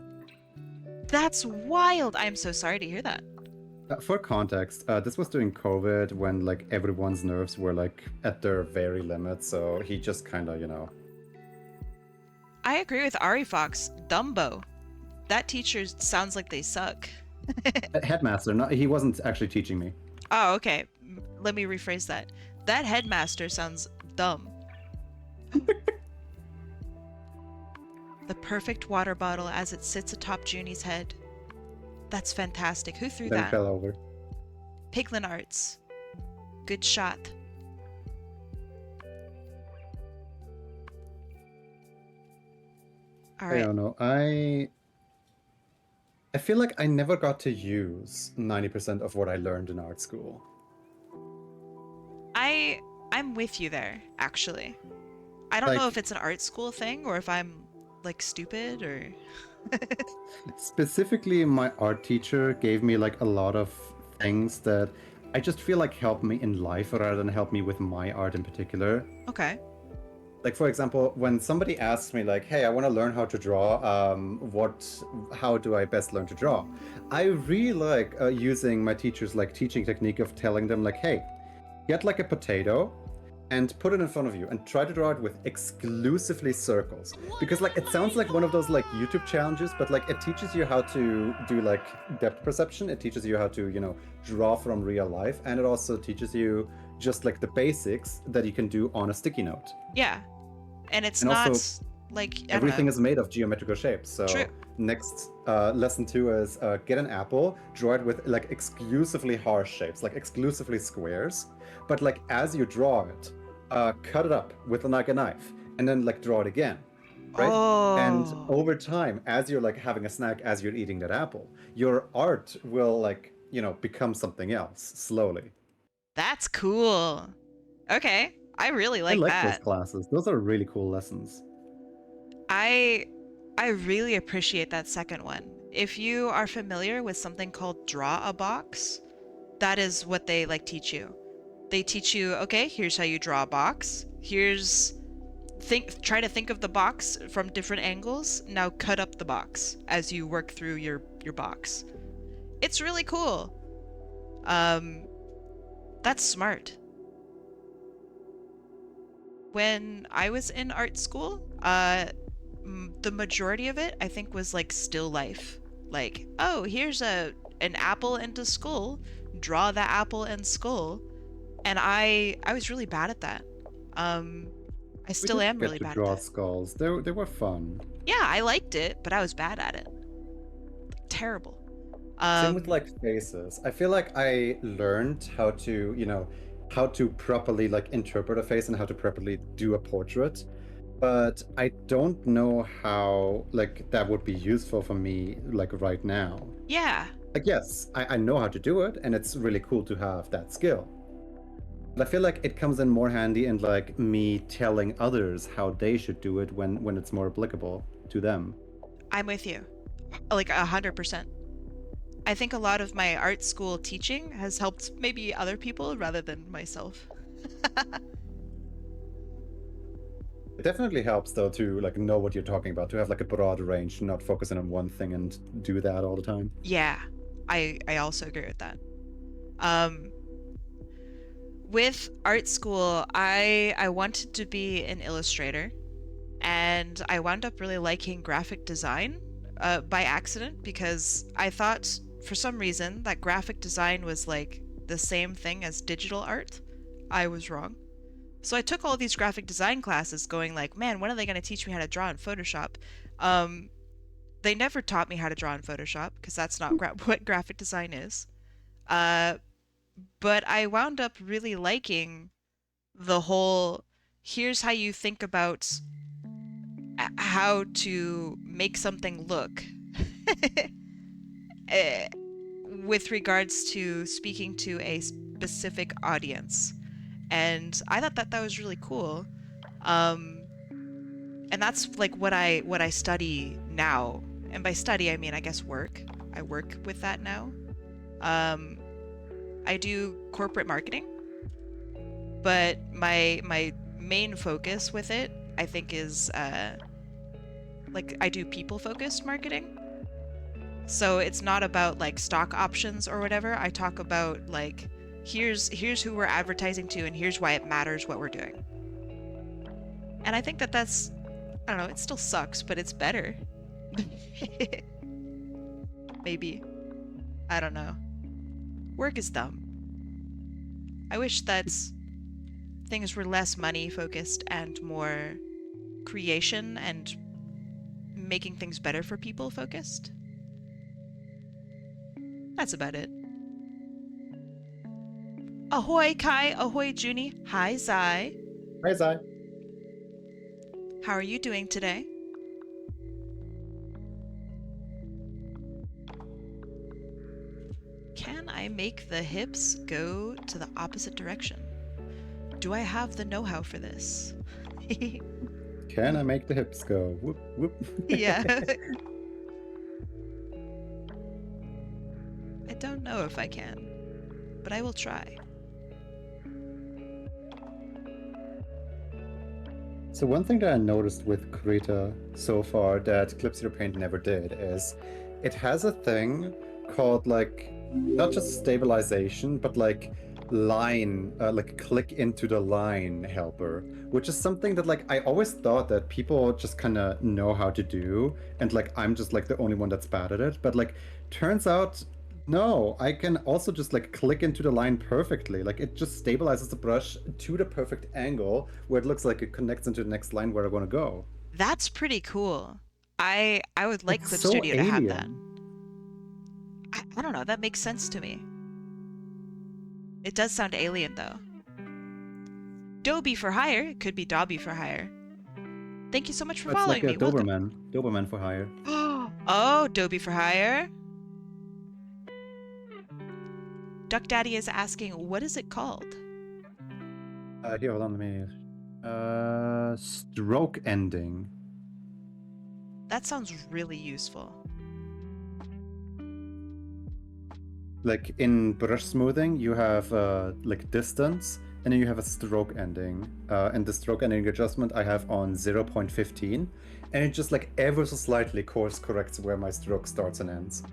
That's wild. I'm so sorry to hear that. For context, this was during COVID when like everyone's nerves were like at their very limit, so he just kind of, I agree with Ari Fox. Dumbo. That teacher sounds like they suck. Headmaster, no, he wasn't actually teaching me. Oh, okay. Let me rephrase that. That headmaster sounds dumb. The perfect water bottle as it sits atop Joony's head. That's fantastic. Who threw Then that? fell over. Piglin Arts. Good shot. All I right. don't know. I feel like I never got to use 90% of what I learned in art school. I'm with you there, actually. I don't know if it's an art school thing or if I'm like stupid or specifically my art teacher gave me like a lot of things that I just feel like helped me in life rather than help me with my art in particular. Okay. Like for example, when somebody asks me like, "Hey, I want to learn how to draw. How do I best learn to draw?" I really like using my teacher's like teaching technique of telling them like, "Hey, get like a potato and put it in front of you and try to draw it with exclusively circles." Because like it sounds like one of those like YouTube challenges, but like it teaches you how to do like depth perception. It teaches you how to, you know, draw from real life, and it also teaches you just like the basics that you can do on a sticky note. Yeah. And it's And not also, like everything is made of geometrical shapes. So True. next lesson 2 is get an apple, draw it with like exclusively harsh shapes, like exclusively squares. But like as you draw it, cut it up with like a knife, and then like draw it again, right? Oh. And over time, as you're like having a snack, as you're eating that apple, your art will like, you know, become something else slowly. That's cool. Okay. I really I like like that. those classes. Those are really cool lessons. I really appreciate that second one. If you are familiar with something called draw a box, that is what they like teach you. They teach you, okay, here's how you draw a box. Try to think of the box from different angles. Now cut up the box as you work through your box. It's really cool. That's smart. When I was in art school, the majority of it I think was like still life. Like, oh, here's an apple and a skull. Draw the apple and skull. And I was really bad at that. I still am really bad at draw that. skulls. They were fun. Yeah, I liked it, but I was bad at it. Terrible. Same with like faces. I feel like I learned how to, you know, how to properly like interpret a face and how to properly do a portrait, but I don't know how like that would be useful for me like right now. Yeah. Like yes, I know how to do it, and it's really cool to have that skill. But I feel like it comes in more handy in like me telling others how they should do it when it's more applicable to them. I'm with you. Like 100%. I think a lot of my art school teaching has helped maybe other people rather than myself. It definitely helps though to like know what you're talking about, to have like a broad range, not focusing on one thing and do that all the time. Yeah, I also agree with that. With art school, I wanted to be an illustrator, and I wound up really liking graphic design by accident, because I thought for some reason that graphic design was like the same thing as digital art. I was wrong. So I took all these graphic design classes going like, man, when are they going to teach me how to draw in Photoshop? They never taught me how to draw in Photoshop, because that's not what graphic design is. But I wound up really liking the whole, here's how you think about how to make something look. With regards to speaking to a specific audience. And I thought that was really cool. And that's like what I study now. And by study, I mean, I guess work. I work with that now. I do corporate marketing, but my main focus with it, I think, is like I do people-focused marketing. So it's not about like stock options or whatever. I talk about like, here's who we're advertising to, and here's why it matters what we're doing. And I think that's, I don't know, it still sucks, but it's better. Maybe. I don't know. Work is dumb. I wish that things were less money focused and more creation and making things better for people focused. That's about it. Ahoy, Kai. Ahoy, Joony. Hi, Zai. Hi, Zai. How are you doing today? Can I make the hips go to the opposite direction? Do I have the know-how for this? Can I make the hips go? Whoop, whoop. Yeah. I don't know if I can, but I will try. So one thing that I noticed with Krita so far that Clip Zero Paint never did is it has a thing called like not just stabilization, but like line, like click into the line helper, which is something that like I always thought that people just kind of know how to do, and like I'm just like the only one that's bad at it. But like turns out no, I can also just like click into the line perfectly. Like it just stabilizes the brush to the perfect angle where it looks like it connects into the next line where I want to go. That's pretty cool. I would like It's Clip so Studio to have that. alien. I don't know, that makes sense to me. It does sound alien though. Dobie for hire. It could be Dobby for hire. Thank you so much for It's following like a me. Welcome. Doberman. Doberman for hire. Oh, Dobie for hire. Duck Daddy is asking, what is it called? Here, hold on, let me... stroke ending. That sounds really useful. Like in brush smoothing, you have like distance, and then you have a stroke ending. And the stroke ending adjustment I have on 0.15, and it just like ever so slightly course corrects where my stroke starts and ends.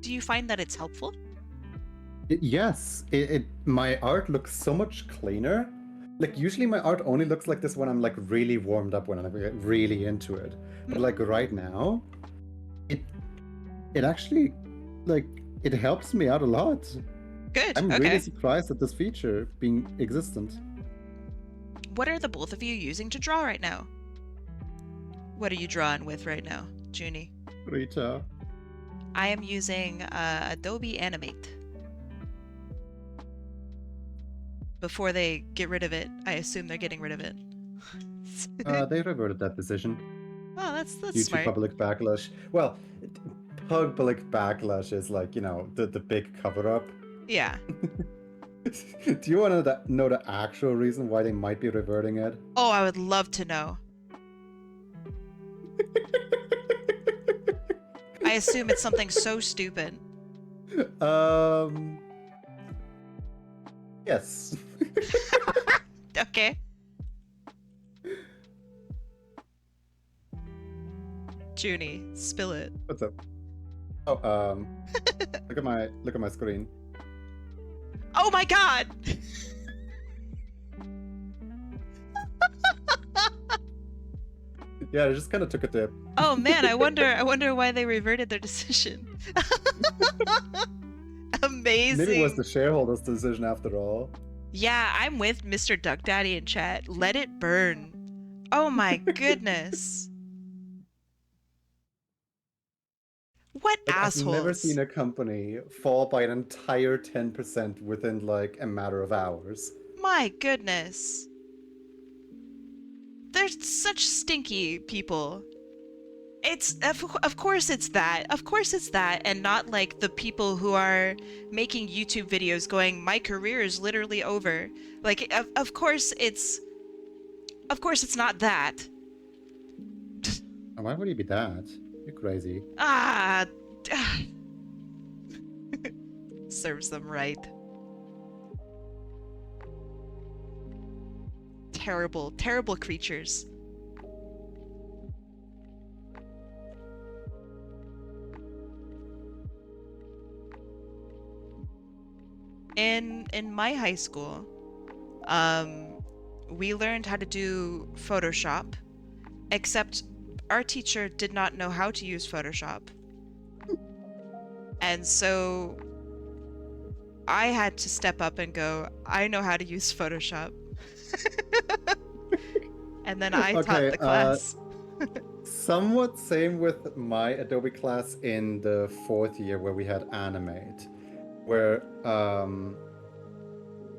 Do you find that it's helpful? Yes, my art looks so much cleaner. Like usually my art only looks like this when I'm like really warmed up, when I'm like, really into it. But like right now, it actually like it helps me out a lot. Good. I'm okay. really surprised at this feature being existent. What are the both of you using to draw right now? What are you drawing with right now, Joony? Rita. I am using Adobe Animate. Before they get rid of it, I assume they're getting rid of it. They reverted that decision. Oh, that's Due to smart. public backlash. Well, public backlash is like, you know, the big cover-up. Yeah. Do you want to know the actual reason why they might be reverting it? Oh, I would love to know. I assume it's something so stupid. Yes. Okay. Joony, spill it. What's up? Oh, look at my screen. Oh my god! Yeah, I just kind of took a dip. Oh man, I wonder why they reverted their decision. Amazing. Maybe it was the shareholders' decision after all. Yeah, I'm with Mr. Duck Daddy in chat. Let it burn. Oh my goodness. What Like, assholes. I've never seen a company fall by an entire 10% within like a matter of hours. My goodness. They're such stinky people. It's of course it's that. Of course it's that, and not like the people who are making YouTube videos going, my career is literally over. Like of course it's not that. Why would you be that? You're crazy. Ah. Serves them right. Terrible, terrible creatures. In my high school, we learned how to do Photoshop, except our teacher did not know how to use Photoshop. And so I had to step up and go, I know how to use Photoshop. And then I taught the class. somewhat same with my Adobe class in the 4th year where we had Animate, where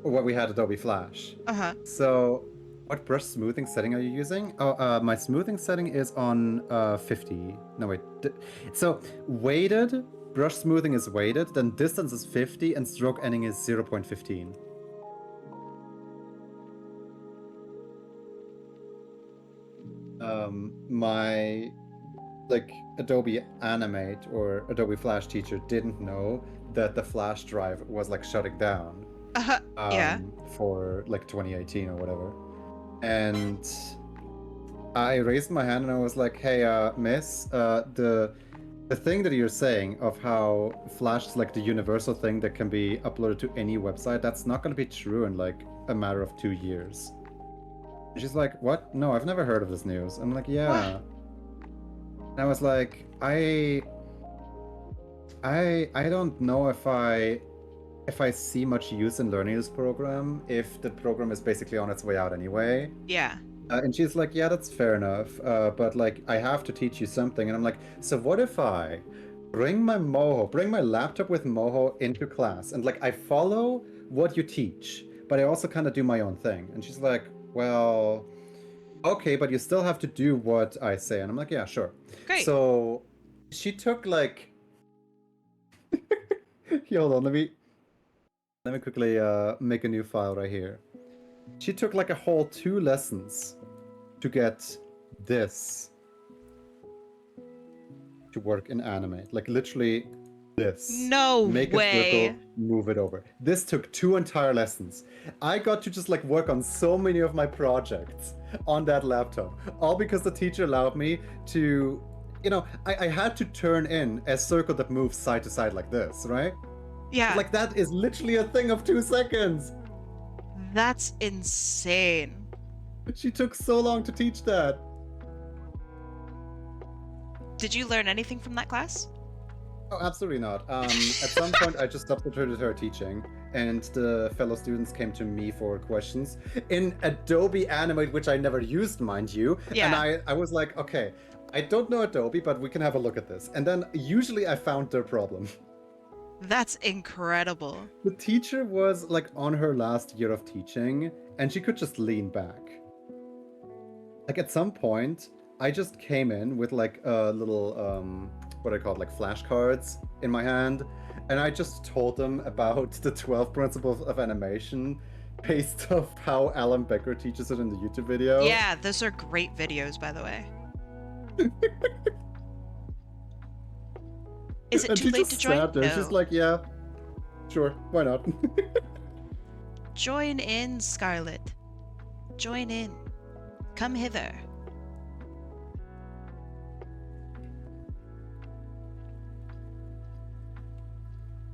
we had Adobe Flash. So what brush smoothing setting are you using? Oh, my smoothing setting is on 50. No, wait. So weighted, brush smoothing is weighted, then distance is 50, and stroke ending is 0.15. My Adobe Animate or Adobe Flash teacher didn't know that the flash drive was shutting down for 2018 or whatever. And I raised my hand and I was like, hey, miss, the thing that you're saying of how Flash is the universal thing that can be uploaded to any website, that's not going to be true in a matter of 2 years. And she's like, what? No, I've never heard of this news. I'm like, yeah. What? And I was like, I don't know if I see much use in learning this program if the program is basically on its way out anyway. Yeah. And she's like, yeah, that's fair enough. But I have to teach you something. And I'm like, so what if I bring my laptop with Moho into class and I follow what you teach, but I also kind of do my own thing. And she's like, well, okay, but you still have to do what I say. And I'm like, yeah, sure. Great. So she took hold on, let me quickly make a new file right here. She took a whole 2 lessons to get this to work in Animate. Literally this. No Make way. a circle, move it over. This took 2 entire lessons. I got to just work on so many of my projects on that laptop. All because the teacher allowed me to, I had to turn in a circle that moves side to side like this, right? Yeah. That is literally a thing of 2 seconds. That's insane. She took so long to teach that. Did you learn anything from that class? Oh, absolutely not. At some point, I just substituted her teaching, and the fellow students came to me for questions in Adobe Animate, which I never used, mind you. Yeah. And I was like, okay, I don't know Adobe, but we can have a look at this. And then usually I found their problem. That's incredible. The teacher was on her last year of teaching, and she could just lean back. At some point, I just came in with a little what I call flashcards in my hand, and I just told them about the 12 principles of animation based off how Alan Becker teaches it in the YouTube video. Yeah, those are great videos, by the way. Is it too late to join? No. She's like, yeah, sure, why not? Join in, Scarlet. Join in. Come hither.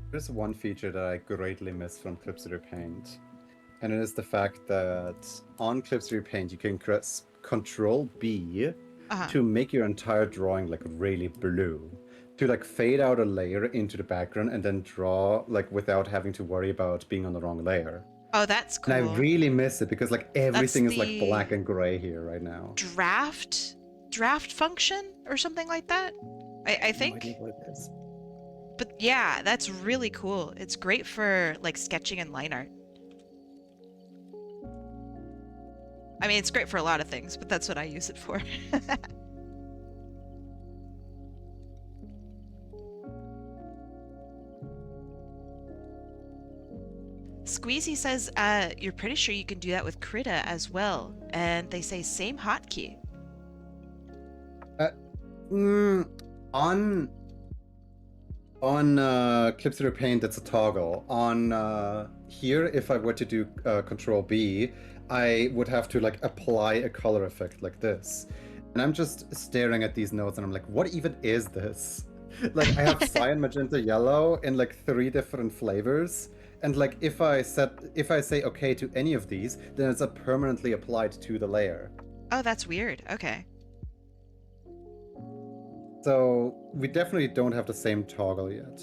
There's one feature that I greatly miss from Clip-Studio Paint, and it is the fact that on Clip-Studio Paint you can press Control B to make your entire drawing really blue, to fade out a layer into the background and then draw without having to worry about being on the wrong layer. Oh, that's cool. And I really miss it because everything is black and gray here right now. Draft function or something like that. I think. No idea what it is. But yeah, that's really cool. It's great for sketching and line art. I mean, it's great for a lot of things, but that's what I use it for. Squeezy says, you're pretty sure you can do that with Krita as well. And they say same hotkey. On Clip-Studio Paint, it's a toggle. On here, if I were to do Control B, I would have to apply a color effect like this. And I'm just staring at these notes and I'm like, what even is this? I have cyan, magenta, yellow in 3 different flavors. And if I say okay to any of these, then it's permanently applied to the layer. Oh, that's weird. Okay. So we definitely don't have the same toggle yet.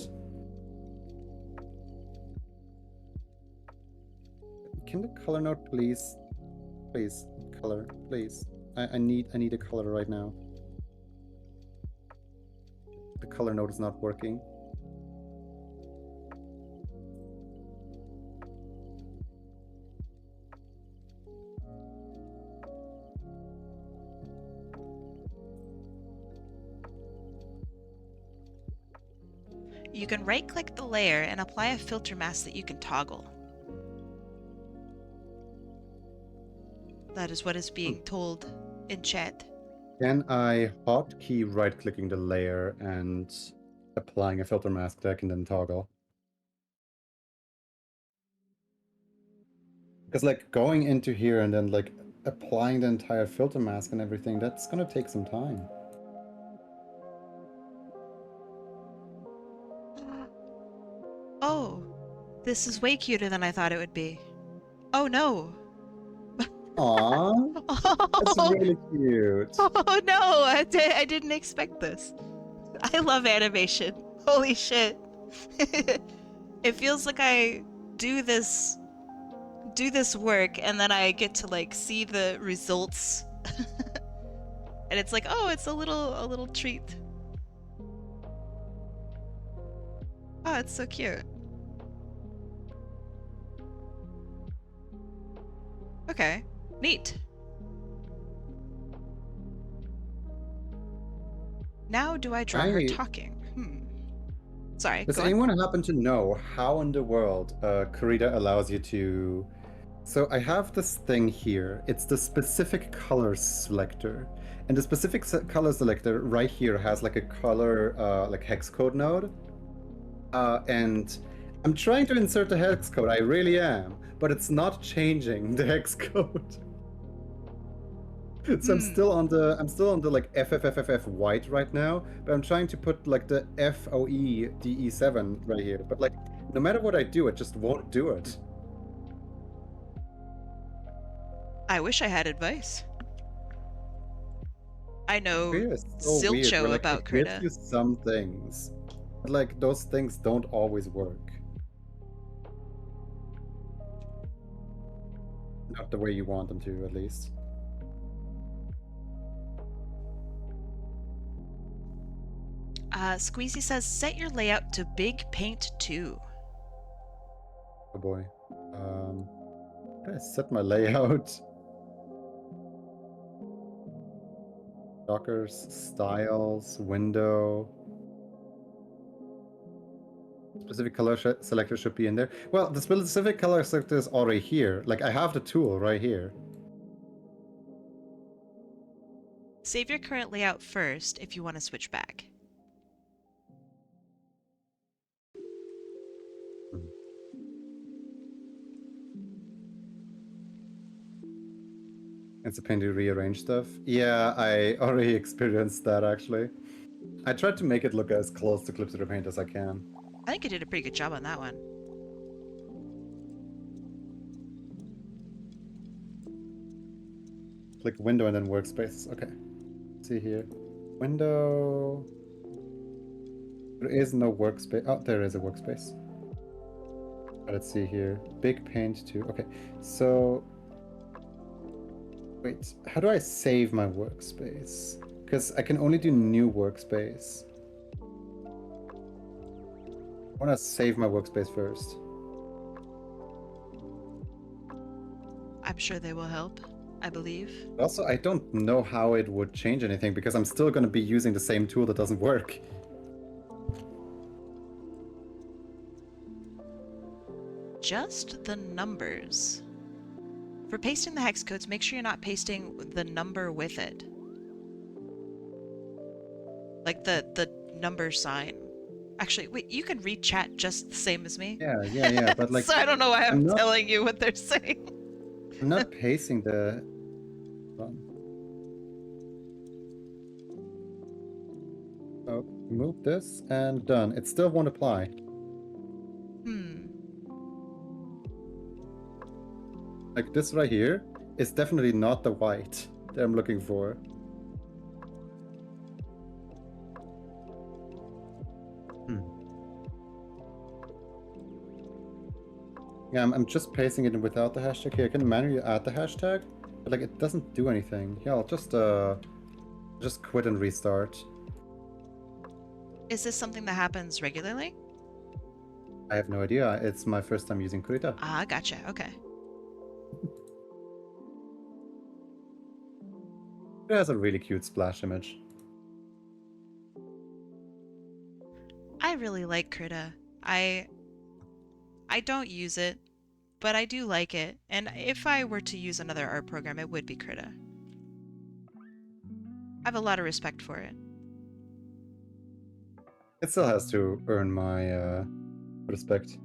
Can the color node please color, please? I need a color right now. the color node is not working. You can right-click the layer and apply a filter mask that you can toggle. That is what is being told in chat. Can I hotkey right-clicking the layer and applying a filter mask that I can then toggle? Because like going into here and then like applying the entire filter mask and everything, that's gonna take some time. Oh, this is way cuter than I thought it would be. Oh no. Aww, that's really cute. Oh no, I didn't expect this. I love animation. Holy shit. It feels like I do this work and then I get to like see the results. And it's like, oh, it's a little treat. Oh, it's so cute. Okay, neat. Now do I draw her talking? Sorry, Does anyone happen to know how in the world Karita allows you to... So I have this thing here. It's the specific color selector. And the specific color selector right here has like a color like hex code node. And I'm trying to insert the hex code, I really am, but it's not changing the hex code. So I'm still on the like FFFFF white right now, but I'm trying to put like the FOE DE7 right here. But like no matter what I do, it just won't do it. I wish I had advice. I know so Zilcho like, about it Krita. gives you some things, but like those things don't always work. Not the way you want them to, at least. Squeezy says, set your layout to big paint 2. Oh boy. How do I set my layout? Dockers, styles, window. Specific color selector should be in there. Well, the specific color selector is already here. Like, I have the tool right here. Save your current layout first if you want to switch back. It's a pain to rearrange stuff. Yeah, I already experienced that, actually. I tried to make it look as close to Clips to the Paint as I can. I think you did a pretty good job on that one. Click window and then workspace. Okay. See here. Window. There is no workspace. Oh, there is a workspace. Let's see here. Big paint 2. Okay. So... Wait, how do I save my workspace? Because I can only do new workspace. I want to save my workspace first. I'm sure they will help, I believe. Also, I don't know how it would change anything because I'm still going to be using the same tool that doesn't work. Just the numbers. For pasting the hex codes, make sure you're not pasting the number with it. Like the number sign. Actually, wait, you can read chat just the same as me. Yeah, but like... So I don't know why I'm telling you what they're saying. I'm not pasting the... Oh, move this and done. It still won't apply. Like this right here is definitely not the white that I'm looking for. Yeah, I'm just pasting it in without the hashtag here. I can manually add the hashtag, but like it doesn't do anything. Yeah, I'll just quit and restart. Is this something that happens regularly? I have no idea. It's my first time using Krita. Ah, gotcha. Okay. It has a really cute splash image. I really like Krita. I don't use it, but I do like it. And if I were to use another art program, it would be Krita. I have a lot of respect for it. It still has to earn my respect.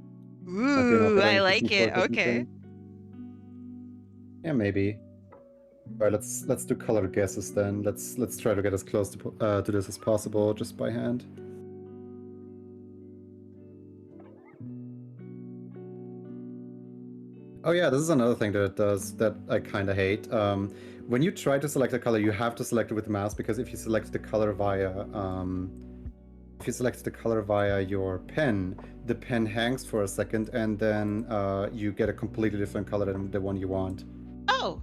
Ooh, I like it. Okay. Yeah, maybe. All right, let's do color guesses then. Let's try to get as close to this as possible, just by hand. Oh yeah, this is another thing that it does that I kind of hate. When you try to select a color, you have to select it with the mouse, because if you select the color via your pen, the pen hangs for a second, and then you get a completely different color than the one you want. Oh,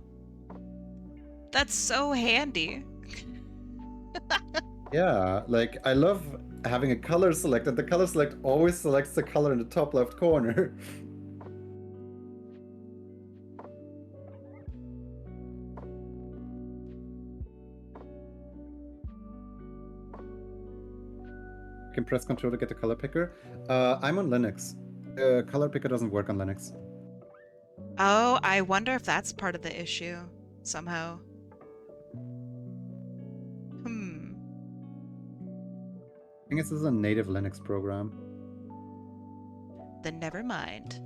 that's so handy. Yeah, like I love having a color select, and the color select always selects the color in the top left corner. Can press Control to get the color picker. I'm on Linux. Color picker doesn't work on Linux. Oh, I wonder if that's part of the issue somehow. I think this is a native Linux program. Then never mind.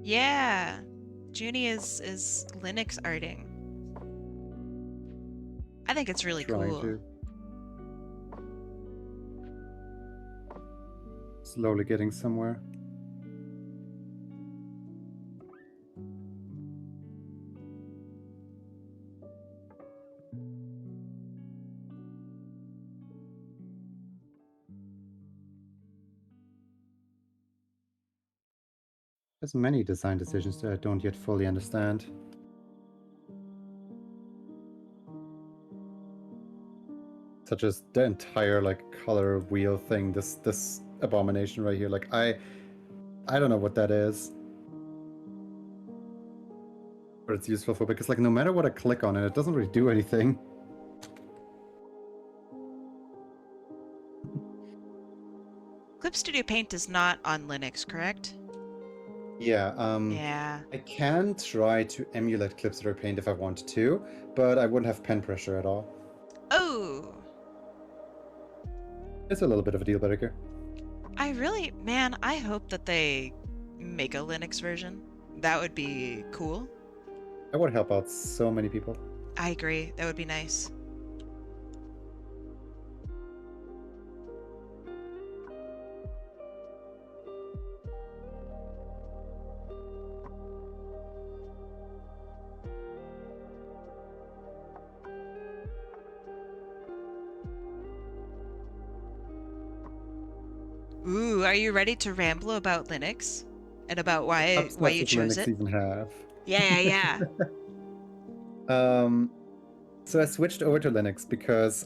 Yeah, Joony is Linux arting. I think it's really cool. Slowly getting somewhere. There's many design decisions that I don't yet fully understand. Such as the entire like color wheel thing, this abomination right here. Like I don't know what that is. But it's useful for, because like no matter what I click on it doesn't really do anything. Clip Studio Paint is not on Linux, correct? Yeah, Yeah. I can try to emulate Clip Studio Paint if I wanted to, but I wouldn't have pen pressure at all. Oh. It's a little bit of a deal breaker. Man, I hope that they make a Linux version. That would be cool. That would help out so many people. I agree. That would be nice. Ooh, are you ready to ramble about Linux and about why you chose Linux it? even have? Yeah. So I switched over to Linux because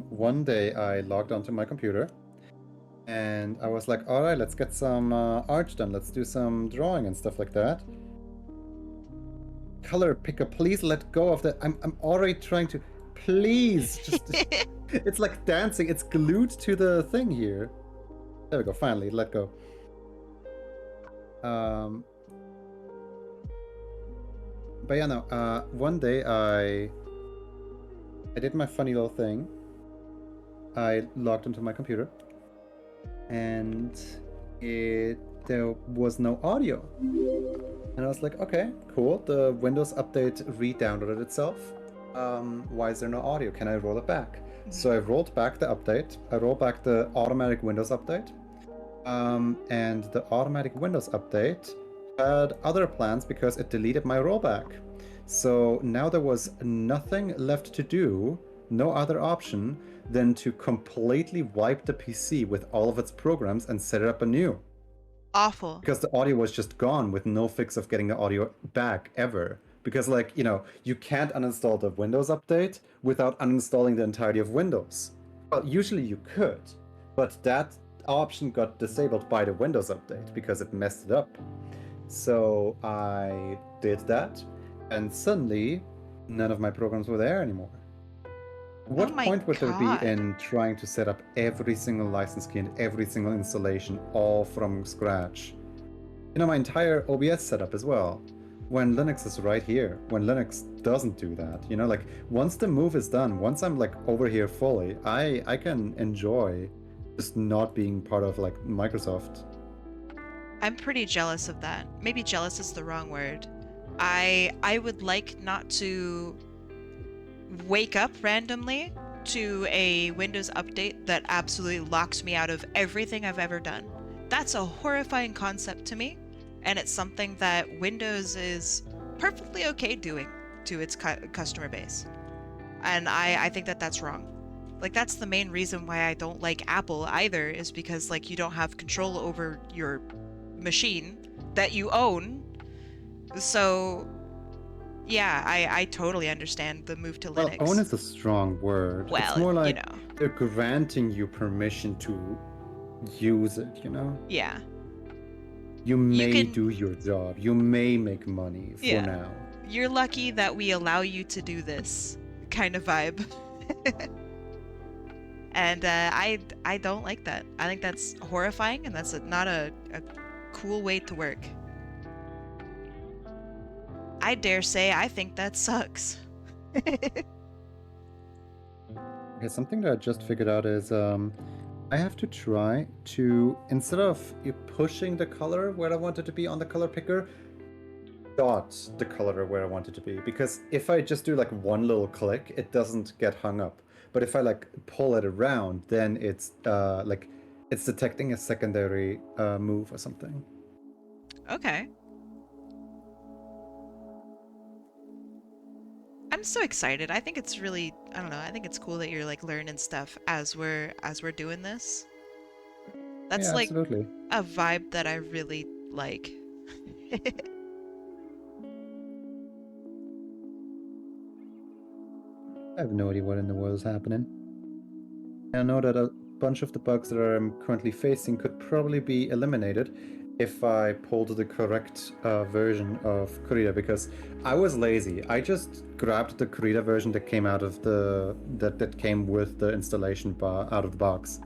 one day I logged onto my computer and I was like, all right, let's get some art done. Let's do some drawing and stuff like that. Color picker, please let go of that. I'm already trying to. Please, just it's like dancing. It's glued to the thing here. There we go. Finally, let go. But yeah, no. One day I did my funny little thing. I logged into my computer, and it there was no audio. And I was like, okay, cool. The Windows update re-downloaded itself. Why is there no audio? Can I roll it back? So I rolled back the update. I rolled back the automatic Windows update. And the automatic Windows update had other plans because it deleted my rollback. So now there was nothing left to do, no other option than to completely wipe the PC with all of its programs and set it up anew. Awful. Because the audio was just gone with no fix of getting the audio back ever. Because, like, you know, you can't uninstall the Windows update without uninstalling the entirety of Windows. Well, usually you could, but that option got disabled by the Windows update because it messed it up. So I did that, and suddenly none of my programs were there anymore. What point would there be in trying to set up every single license key and every single installation all from scratch? You know, my entire OBS setup as well. When Linux is right here, when Linux doesn't do that, you know, like once the move is done, once I'm like over here fully, I can enjoy just not being part of like Microsoft. I'm pretty jealous of that. Maybe jealous is the wrong word. I would like not to wake up randomly to a Windows update that absolutely locks me out of everything I've ever done. That's a horrifying concept to me, and it's something that Windows is perfectly okay doing to its customer base. And I think that that's wrong. Like, that's the main reason why I don't like Apple either, is because, like, you don't have control over your machine that you own. So yeah, I totally understand the move to Linux. Well, own is a strong word. Well, it's more like, you know, they're granting you permission to use it, you know? Yeah. You may do your job. You may make money for now. You're lucky that we allow you to do this kind of vibe. And I don't like that. I think that's horrifying, and that's not a cool way to work. I dare say I think that sucks. Okay, something that I just figured out is I have to try to, instead of pushing the color where I want it to be on the color picker, dot the color where I want it to be. Because if I just do like one little click, it doesn't get hung up. But if I like pull it around, then it's like it's detecting a secondary move or something. Okay. I'm so excited. I think it's really, I don't know, I think it's cool that you're like learning stuff as we're doing this. That's like absolutely. a vibe that I really like. I have no idea what in the world is happening. I know that a bunch of the bugs that I'm currently facing could probably be eliminated if I pulled the correct version of Krita, because I was lazy. I just grabbed the Krita version that came out of that came with the installation bar out of the box.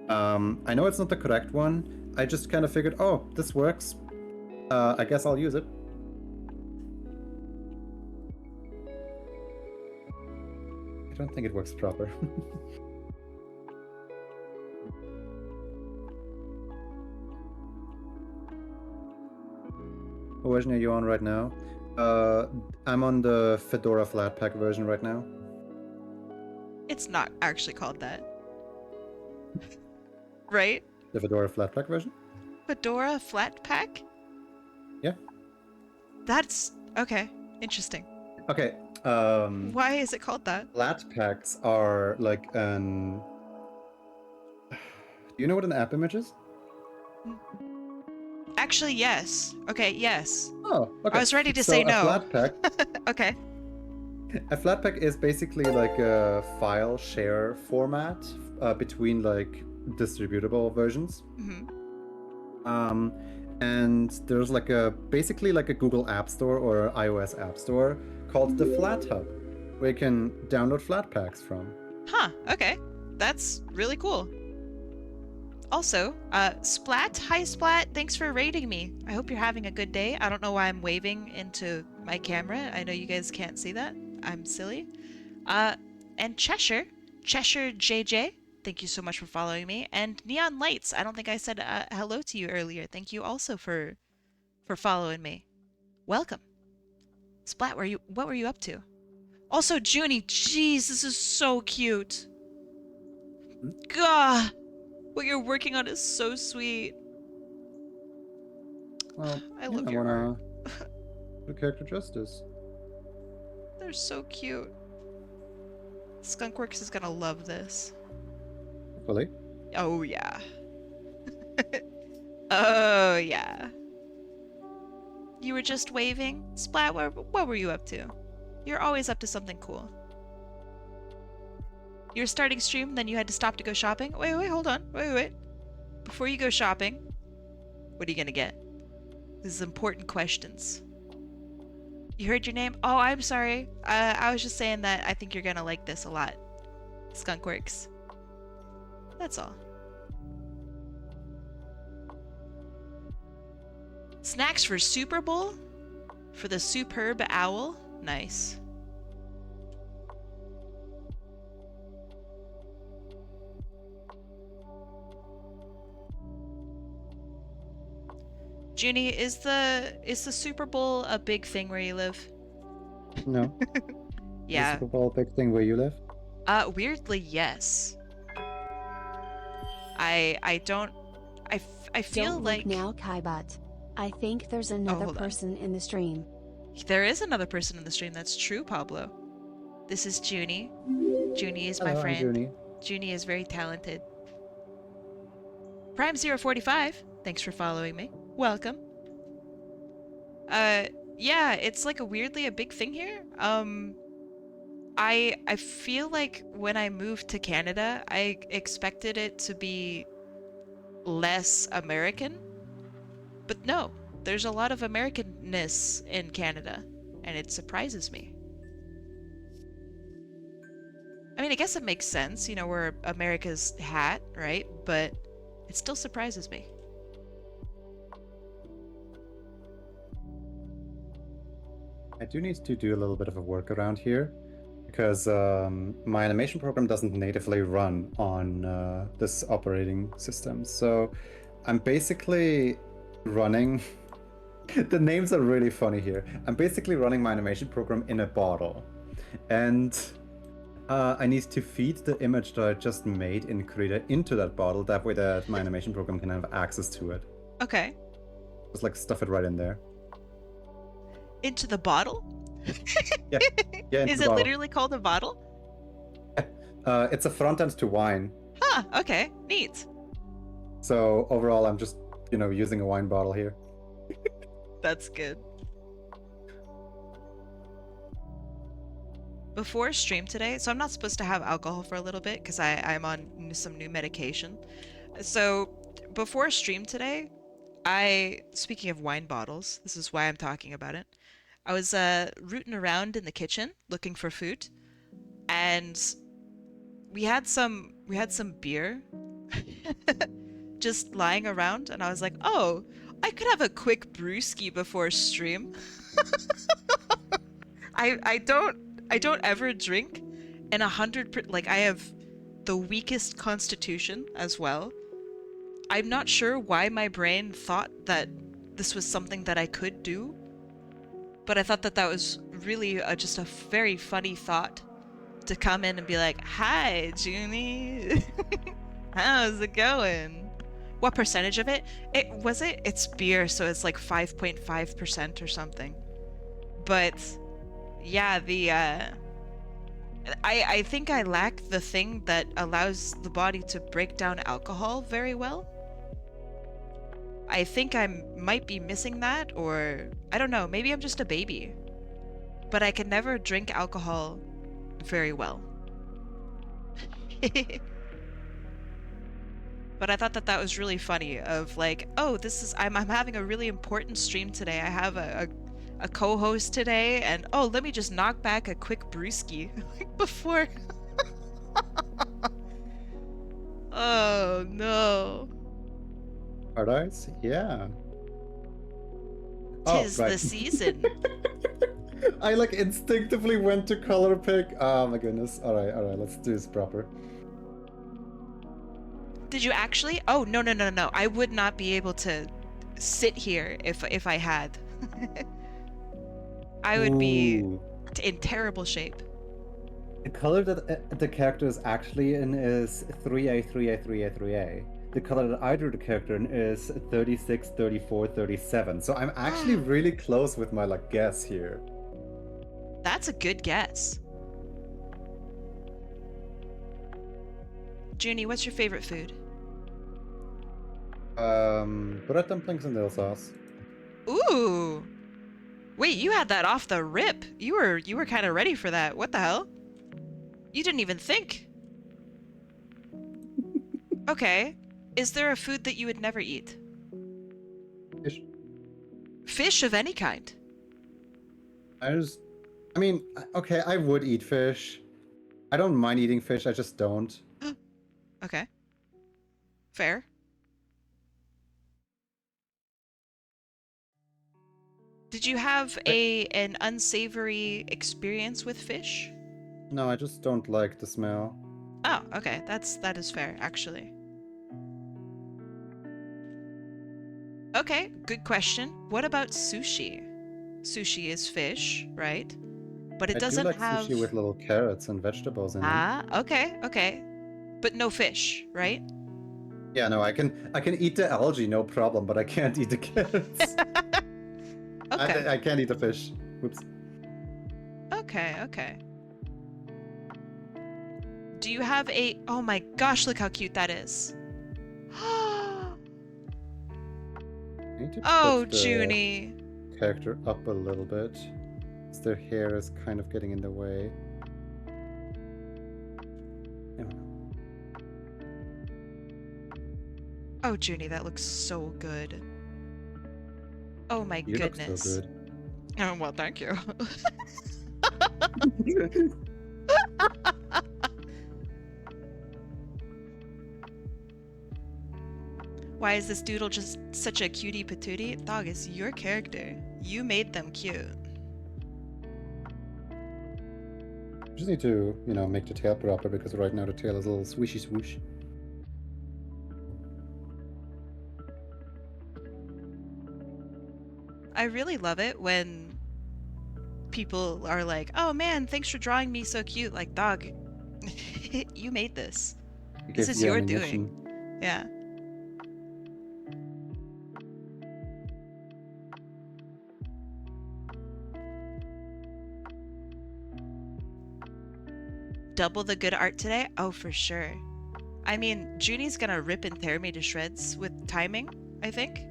I know it's not the correct one. I just kind of figured, oh, this works. I guess I'll use it. I don't think it works proper. What version are you on right now? I'm on the Fedora Flatpak version right now. It's not actually called that. Right? The Fedora Flatpak version? Fedora Flatpak? Yeah. That's okay. Interesting. Okay. Why is it called that? Flatpaks are like an... Do you know what an app image is? Actually, yes. Okay, yes. Oh, okay. I was ready to say no. A Flatpak... Okay. A Flatpak is basically like a file share format between like distributable versions. Mm-hmm. And there's like basically like a Google App Store or iOS App Store called the Flat Hub, where you can download Flatpaks from. Huh, okay. That's really cool. Also, Splat, hi Splat, thanks for raiding me. I hope you're having a good day. I don't know why I'm waving into my camera. I know you guys can't see that. I'm silly. And Cheshire JJ, Thank you so much for following me. And Neon Lights, I don't think I said hello to you earlier. Thank you also for following me. Welcome. Splat, what were you up to? Also, Joony, jeez, this is so cute. God, what you're working on is so sweet. Well, I love your art. The character justice. They're so cute. Skunkworks is gonna love this. Really? Oh yeah. Oh yeah. You were just waving? Splat, what were you up to? You're always up to something cool. You were starting stream, then you had to stop to go shopping? Wait, hold on. Wait. Before you go shopping, what are you gonna get? This is important questions. You heard your name? Oh, I'm sorry. I was just saying that I think you're gonna like this a lot. Skunkworks. That's all. Snacks for Super Bowl? For the superb owl? Nice. Joony, is the Super Bowl a big thing where you live? No. Yeah. Is the Super Bowl a big thing where you live? Weirdly, yes. I feel Don't like look now, Kaibot. I think there's another hold on. person in the stream. There is another person in the stream. That's true, Pablo. This is Joony. Joony is my Hello, I'm friend. Joony. Joony is very talented. Prime045, thanks for following me. Welcome. Yeah, it's like weirdly a big thing here. I feel like when I moved to Canada, I expected it to be less American. But no, there's a lot of Americanness in Canada, and it surprises me. I mean, I guess it makes sense, you know, we're America's hat, right? But it still surprises me. I do need to do a little bit of a workaround here, because my animation program doesn't natively run on this operating system. So I'm basically running... The names are really funny here. I'm basically running my animation program in a bottle. And I need to feed the image that I just made in Krita into that bottle. That way that my animation program can have access to it. Okay. Just like stuff it right in there. Into the bottle? Yeah. Is it literally called a bottle? It's a front end to wine. Huh, okay. Neat. So overall, I'm just, using a wine bottle here. That's good. Before stream today, so I'm not supposed to have alcohol for a little bit because I'm on some new medication. So before stream today, speaking of wine bottles, this is why I'm talking about it. I was rooting around in the kitchen looking for food, and we had some beer just lying around, and I was like, oh, I could have a quick brewski before stream. I don't ever drink, and 100%, like, I have the weakest constitution as well. I'm not sure why my brain thought that this was something that I could do, but I thought that was really just a very funny thought to come in and be like, hi, Joony. How's it going? What percentage of it? It's beer, so it's like 5.5% or something. But yeah, I think I lack the thing that allows the body to break down alcohol very well. I think I might be missing that, or I don't know, maybe I'm just a baby. But I can never drink alcohol very well. But I thought that was really funny, of like, oh, I'm having a really important stream today. I have a co-host today, and oh, let me just knock back a quick brewski before. Oh no. Hard eyes? Yeah. Tis the season. I instinctively went to color pick. Oh my goodness. Alright, let's do this proper. Did you actually? Oh, no, no, no, no. I would not be able to sit here if I had. I would be in terrible shape. The color that the character is actually in is 3A, 3A, 3A, 3A. The color that I drew the character in is 36, 34, 37. So I'm actually really close with my like guess here. That's a good guess. Joony, what's your favorite food? Bread dumplings and dill sauce. Ooh. Wait, you had that off the rip. You were kind of ready for that. What the hell? You didn't even think. Okay. Is there a food that you would never eat? Fish. Fish of any kind? I mean, okay, I would eat fish. I don't mind eating fish, I just don't. Okay. Fair. Did you have an unsavory experience with fish? No, I just don't like the smell. Oh, okay. That is fair, actually. Okay, good question. What about sushi? Sushi is fish, right? But it doesn't I do like have sushi with little carrots and vegetables in it. Okay, okay. But no fish, right? Yeah, no, I can eat the algae, no problem, but I can't eat the carrots. Okay. I can't eat the fish. Whoops. Okay, okay. Do you have a... Oh my gosh, look how cute that is. I need to Oh, put the Joony. character up a little bit. Because their hair is kind of getting in the way. Oh, Joony, that looks so good. Oh my You goodness. look so good. Oh, well, thank you. Why is this doodle just such a cutie patootie? Dog, it's your character. You made them cute. Just need to, you know, make the tail proper because right now the tail is a little swishy swoosh. I really love it when people are like, oh man, thanks for drawing me so cute. Like, dog, you made this. This is your doing. Yeah. Double the good art today? Oh, for sure. I mean, Joony's gonna rip and tear me to shreds with timing, I think.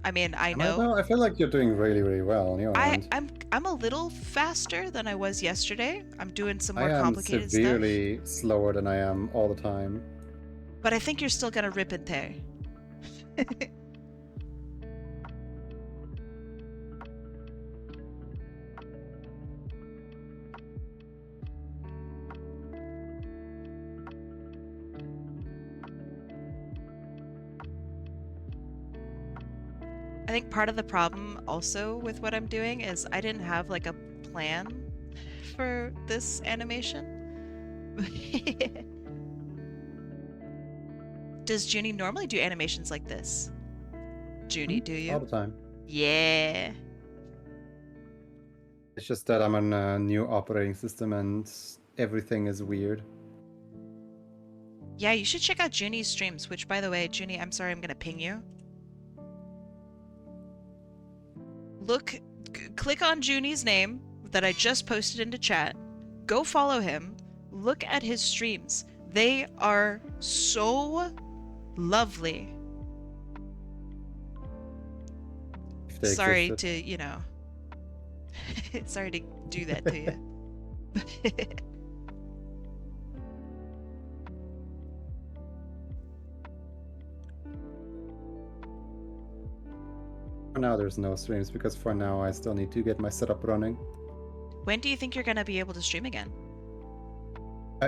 I mean, I know. I feel like you're doing really, really well on your end. I'm a little faster than I was yesterday. I'm doing some more complicated stuff. I am severely slower than I am all the time. But I think you're still gonna rip and tear. I think part of the problem also with what I'm doing is I didn't have like a plan for this animation. Does Joony normally do animations like this? Joony, do you? All the time. Yeah. It's just that I'm on a new operating system and everything is weird. Yeah, you should check out Joony's streams, which by the way, Joony, I'm sorry, I'm gonna ping you. Click on Joony's name that I just posted into chat. Go follow him. Look at his streams. They are so lovely. Sorry to, you know, sorry to do that to you. For now, there's no streams because for now I still need to get my setup running. When do you think you're gonna be able to stream again?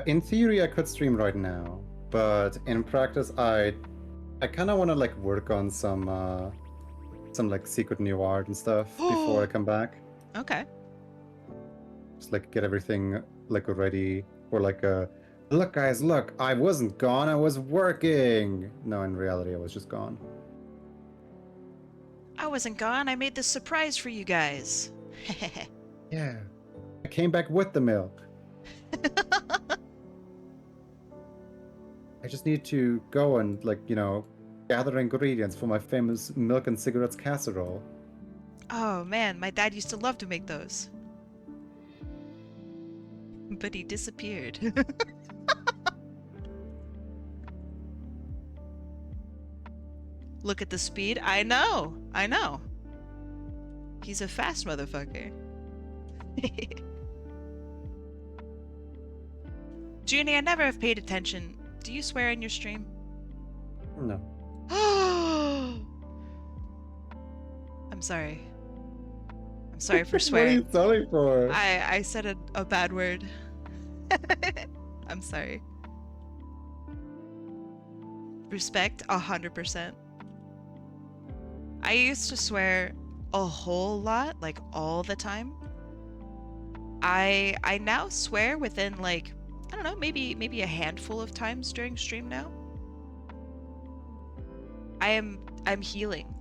In theory, I could stream right now, but in practice, I kind of want to like work on some like secret new art and stuff before I come back. Okay. Just like get everything like ready for like a Look, guys, look. I wasn't gone. I was working. No, in reality, I was just gone. I wasn't gone. I made this surprise for you guys. Yeah. I came back with the milk. I just need to go and, like, you know, gather ingredients for my famous milk and cigarettes casserole. Oh man, my dad used to love to make those. But he disappeared. Look at the speed. I know. He's a fast motherfucker. Joony, I never have paid attention. Do you swear in your stream? No. I'm sorry. I'm sorry for swearing. What are you sorry for? I said a bad word. I'm sorry. Respect 100%. I used to swear a whole lot, like all the time. I now swear within, like, I don't know, maybe a handful of times during stream now. I'm healing.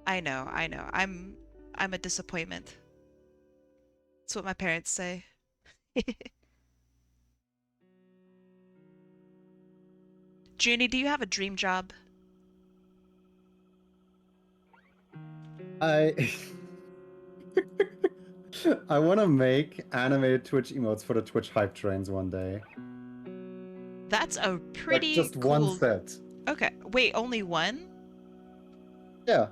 I know. I'm a disappointment. That's what my parents say. Joony, do you have a dream job? I want to make animated Twitch emotes for the Twitch hype trains one day. That's a pretty like just cool... one set. Okay. Wait, only one? Yeah.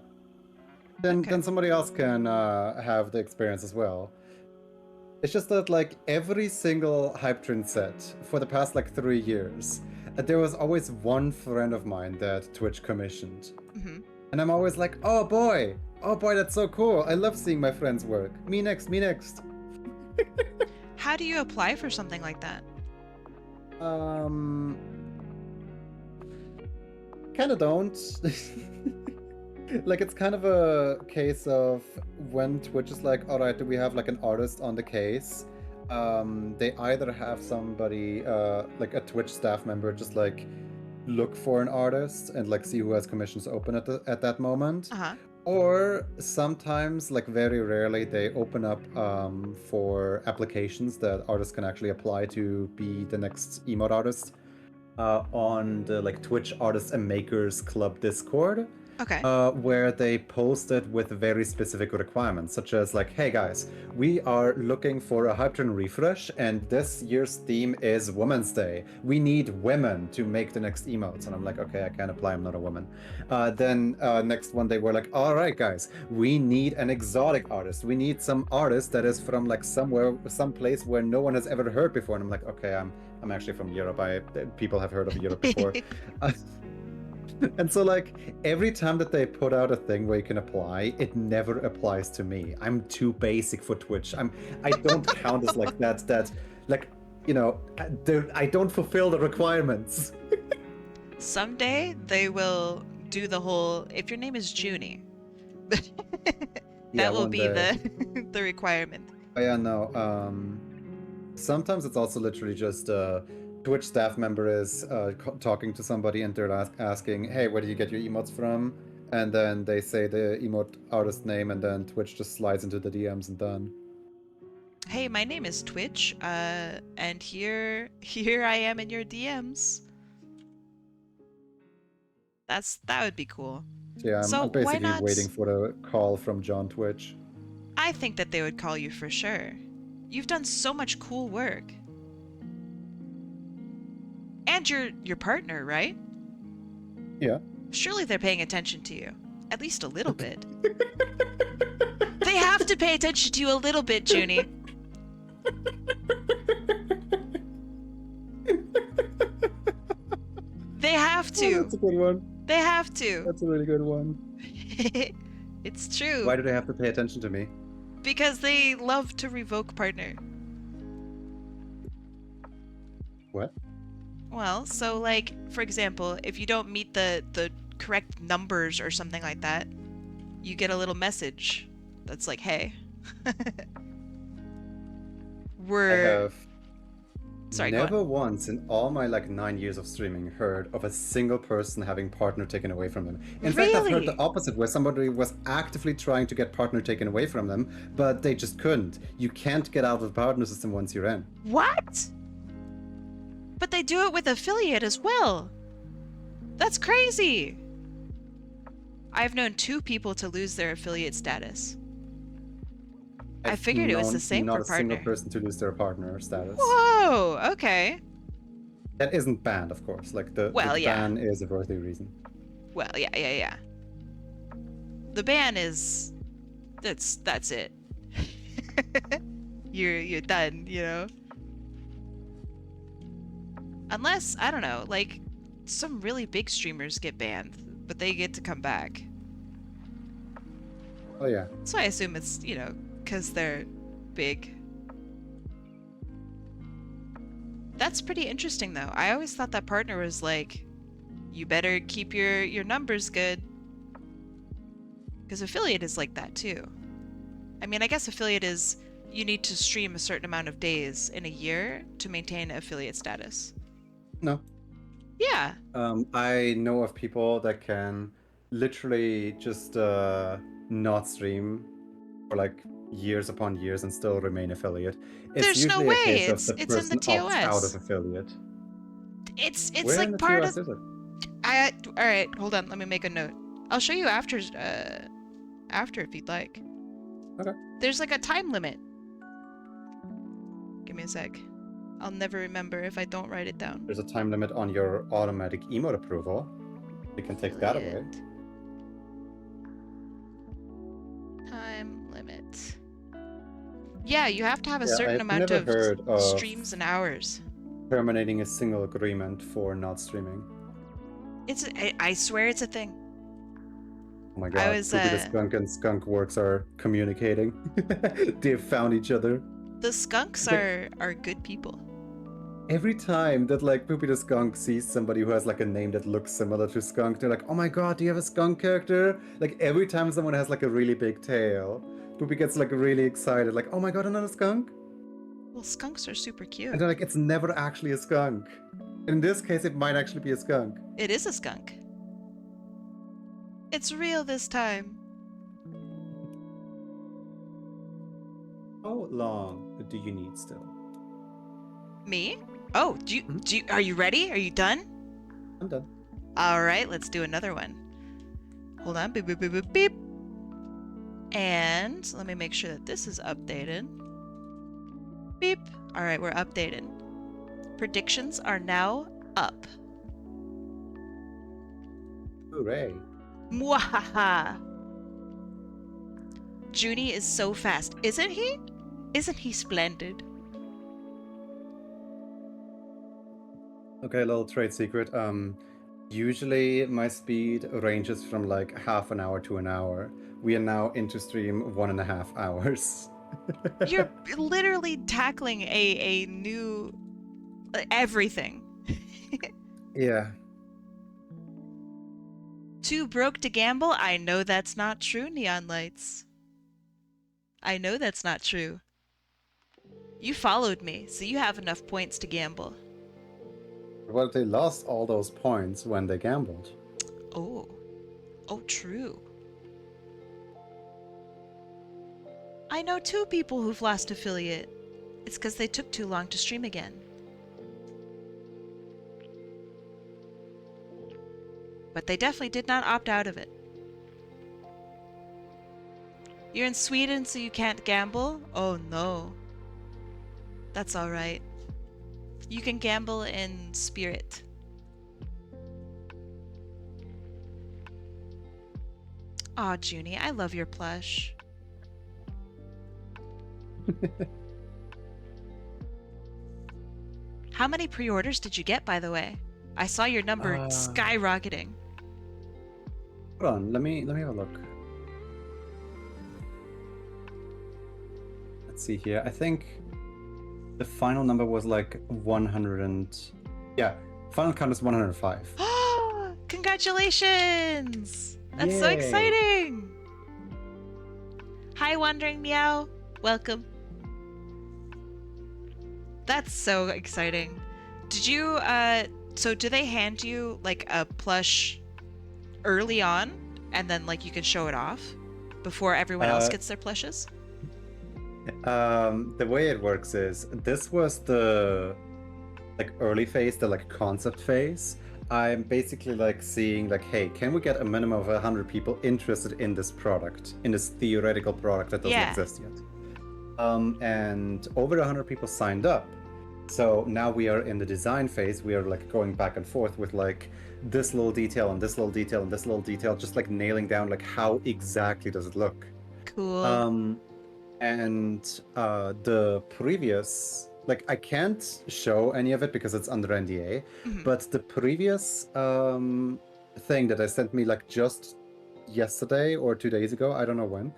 Then Okay. then somebody else can have the experience as well. It's just that, like, every single hype train set for the past, like, 3 years, there was always one friend of mine that Twitch commissioned. Mm-hmm. And I'm always like, oh boy, that's so cool. I love seeing my friends work. Me next. How do you apply for something like that? Kinda don't. Like, it's kind of a case of when Twitch is like, alright, do we have, like, an artist on the case? They either have somebody, like a Twitch staff member, just, like, look for an artist and, like, see who has commissions open at that moment. Uh-huh. Or sometimes, like, very rarely, they open up for applications that artists can actually apply to be the next emote artist on the, like, Twitch Artists and Makers Club Discord. Okay. Where they posted with very specific requirements, such as, like, hey guys, we are looking for a hype train refresh, and this year's theme is Women's Day. We need women to make the next emotes. And I'm like, okay, I can't apply, I'm not a woman. Then next one, they were like, all right, guys, we need an exotic artist. We need some artist that is from, like, someplace where no one has ever heard before. And I'm like, okay, I'm actually from Europe. People have heard of Europe before. And so, like, every time that they put out a thing where you can apply, it never applies to me. I'm too basic for Twitch. I don't count as, like, that, like, you know, I don't fulfill the requirements. Someday they will do the whole, if your name is Joony, that will be the the requirement. Oh, yeah, no. Sometimes it's also literally just Twitch staff member is talking to somebody and they're asking, hey, where do you get your emotes from? And then they say the emote artist name, and then Twitch just slides into the DMs and done. Hey, my name is Twitch, and here I am in your DMs. That would be cool. Yeah, I'm basically waiting for the call from John Twitch. I think that they would call you for sure. You've done so much cool work. And your partner, right? Yeah. Surely they're paying attention to you. At least a little bit. They have to pay attention to you a little bit, Joony. They have to. Oh, that's a good one. They have to. That's a really good one. It's true. Why do they have to pay attention to me? Because they love to revoke partner. What? Well, so, like, for example, if you don't meet the correct numbers or something like that, you get a little message that's like, hey. I have Sorry, go never on. once in all my 9 years of streaming heard of a single person having partner taken away from them. In fact, I've heard the Really? opposite, where somebody was actively trying to get partner taken away from them, but they just couldn't. You can't get out of the partner system once you're in. What? But they do it with affiliate as well. That's crazy. I've known 2 people to lose their affiliate status. I figured it was the same not for a single partner. person to lose their partner status. Whoa, okay. That isn't banned, of course. The ban is a worthy reason. Well, yeah. The ban is that's it. You're done, you know. Unless, I don't know, like some really big streamers get banned, but they get to come back. Oh yeah. So I assume it's, you know, because they're big. That's pretty interesting, though. I always thought that partner was like, you better keep your numbers good. Because affiliate is like that, too. I mean, I guess affiliate is you need to stream a certain amount of days in a year to maintain affiliate status. No. Yeah. I know of people that can literally just not stream for years upon years and still remain affiliate. It's There's no usually way. a case of the It's in the person opts out TOS. of affiliate. It's Where like in the part TOS of. is it? All right. Hold on. Let me make a note. I'll show you after if you'd like. Okay. There's like a time limit. Give me a sec. I'll never remember if I don't write it down. There's a time limit on your automatic emote approval. You can take that away. Time limit. Yeah, you have to have a Yeah, certain I've amount never heard of of streams and hours. terminating a single agreement for not streaming. I swear it's a thing. Oh my god, was, Poopy the Skunk and Skunkworks are communicating. They've found each other. The skunks are good people. Every time that Poopy the Skunk sees somebody who has a name that looks similar to Skunk, they're like, oh my god, do you have a skunk character? Every time someone has a really big tail, Poopy gets really excited, like, oh my god, another skunk? Well, skunks are super cute. And they're like, it's never actually a skunk. In this case, it might actually be a skunk. It is a skunk. It's real this time. How long do you need still? Me? Oh, are you ready? Are you done? I'm done. All right, let's do another one. Hold on. Beep, beep, beep, beep, beep. And let me make sure that this is updated. Beep. All right, we're updated. Predictions are now up. Hooray. Mwahaha. Joony is so fast, isn't he? Isn't he splendid? Okay, a little trade secret. Usually my speed ranges from half an hour to an hour. We are now into stream 1.5 hours. You're literally tackling a new everything. Yeah. Too broke to gamble? I know that's not true, Neon Lights. I know that's not true. You followed me, so you have enough points to gamble. Well, they lost all those points when they gambled. Oh. Oh, true. I know 2 people who've lost affiliate. It's because they took too long to stream again. But they definitely did not opt out of it. You're in Sweden, so you can't gamble? Oh no. That's alright. You can gamble in spirit. Aw, Joony, I love your plush. How many pre-orders did you get, by the way? I saw your number skyrocketing. Hold on, let me have a look. Let's see here. I think the final number was 100 and... Yeah, final count is 105. Congratulations! That's so Yay. exciting! Hi, Wandering Meow. Welcome. That's so exciting. Did you, so do they hand you, like, a plush early on, and then, like, you can show it off before everyone else gets their plushes? The way it works is, this was the, like, early phase, the, like, concept phase. I'm basically, like, seeing, like, hey, can we get a minimum of 100 people interested in this product, in this theoretical product that doesn't exist yet? And over 100 people signed up. So now we are in the design phase. We are like going back and forth with like this little detail and this little detail and this little detail, just like nailing down like how exactly does it look. Cool. And the previous, like I can't show any of it because it's under NDA, but the previous thing that I sent me like just yesterday or 2 days ago, I don't know when,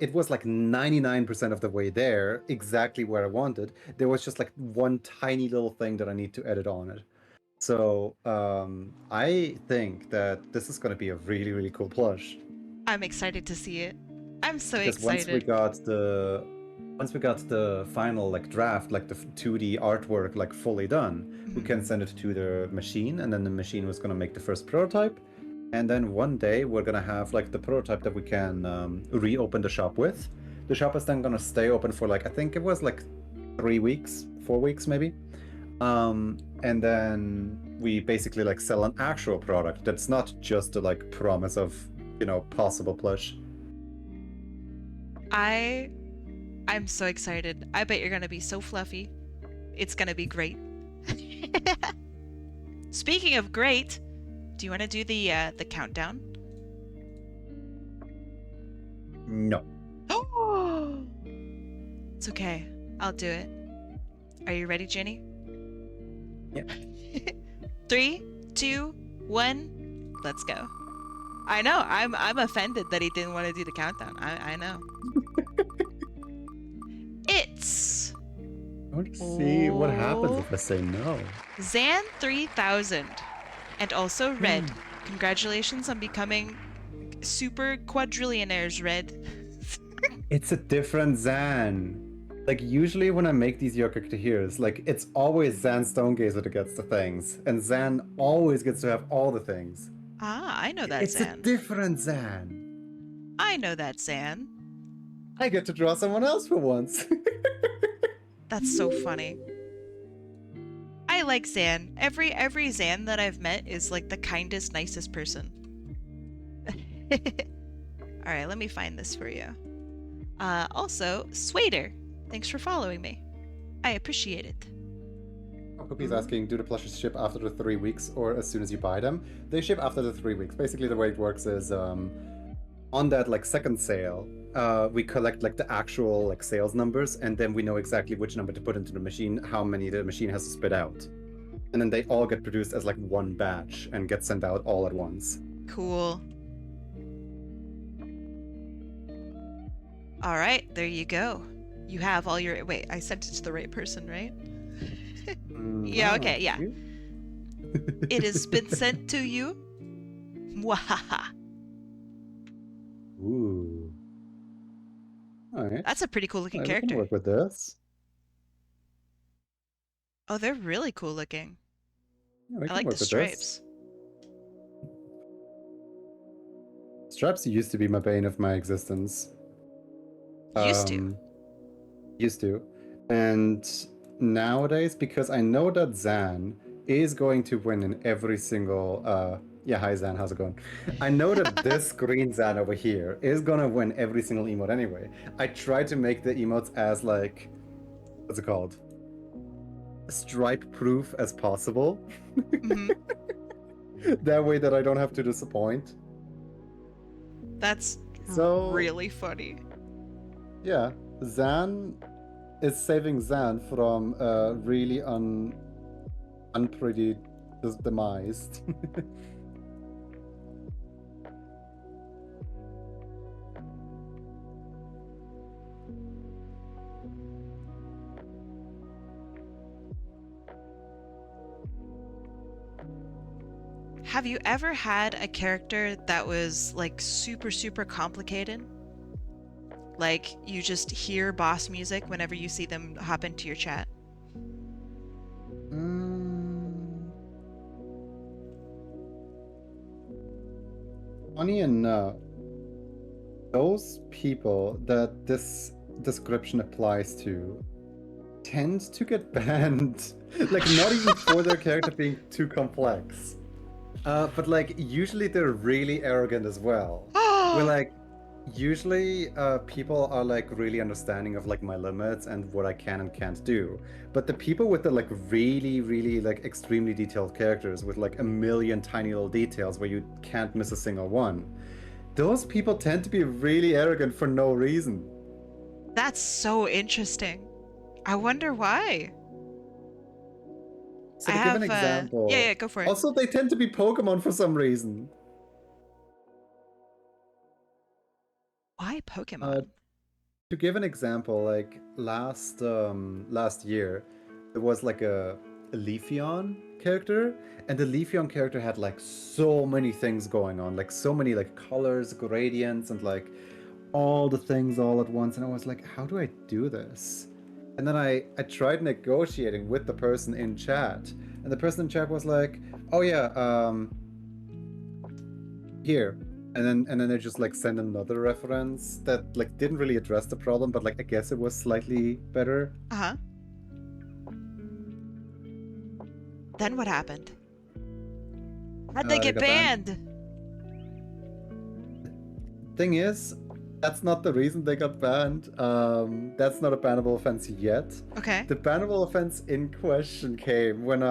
it was like 99% of the way there, exactly where I wanted. There was just like one tiny little thing that I need to edit on it. So I think that this is going to be a really, really cool plush. I'm excited to see it. I'm so because excited. Once we got the final like draft, like the 2D artwork like fully done, we can send it to the machine, and then the machine was going to make the first prototype. And then one day we're gonna have like the prototype that we can reopen the shop with. The shop is then gonna stay open for like, I think it was like 3 weeks, 4 weeks maybe. And then we basically like sell an actual product that's not just a like promise of, you know, possible plush. I'm so excited. I bet you're gonna be so fluffy. It's gonna be great. Speaking of great, do you want to do the countdown? No. Oh, it's okay. I'll do it. Are you ready, Jenny? Yeah. 3, 2, 1, let's go. I know. I'm offended that he didn't want to do the countdown. I know. It's. I want to see what happens if I say no. Zan 3000. And also Red. Congratulations on becoming super quadrillionaires, Red. It's a different Zan. Like usually when I make these Yokai Heroes, like it's always Zan Stonegazer that gets the things. And Zan always gets to have all the things. Ah, I know that it's Zan. It's a different Zan. I know that Zan. I get to draw someone else for once. That's so funny. I like Zan. Every Zan that I've met is like the kindest, nicest person. Alright, let me find this for you. Also, Swader, thanks for following me. I appreciate it. Cookie's asking, do the plushes ship after the 3 weeks or as soon as you buy them? They ship after the 3 weeks. Basically the way it works is on that like second sale, we collect like the actual like sales numbers, and then we know exactly which number to put into the machine, how many the machine has to spit out. And then they all get produced as like one batch and get sent out all at once. Cool. All right, there you go. You have all your... Wait, I sent it to the right person, right? Yeah, okay, yeah. It has been sent to you. Mwahaha. Ooh. Alright. That's a pretty cool looking We character. can work with this. Oh, they're really cool looking. Yeah, I like the stripes. Stripes used to be my bane of my existence. Used to. And nowadays, because I know that Zan is going to win in every single... yeah, hi Zan, how's it going? I know that this green Zan over here is gonna win every single emote anyway. I try to make the emotes as like... What's it called? Stripe-proof as possible. That way that I don't have to disappoint. That's really funny. Yeah, Zan is saving Zan from really unpretty demise. Have you ever had a character that was like super complicated? Like, you just hear boss music whenever you see them hop into your chat? Funny enough, those people that this description applies to tend to get banned. Like, not even for their character being too complex. But like, usually they're really arrogant as well. Where like, usually people are like really understanding of like my limits and what I can and can't do. But the people with the like really like extremely detailed characters with like a million tiny little details where you can't miss a single one, those people tend to be really arrogant for no reason. That's so interesting. I wonder why. So to give an example, yeah, go for it. Also, they tend to be Pokemon for some reason. Why Pokemon? To give an example, like last year, there was like a Leafeon character, and the Leafeon character had like so many things going on, like so many like colors, gradients, and like all the things all at once. And I was like, how do I do this? And then I tried negotiating with the person in chat, and the person in chat was like, oh yeah, here. And then they just like send another reference that like didn't really address the problem, but like I guess it was slightly better. Uh-huh. Then what happened? How'd they get banned? Thing is, that's not the reason they got banned. That's not a bannable offense yet. Okay. The bannable offense in question came when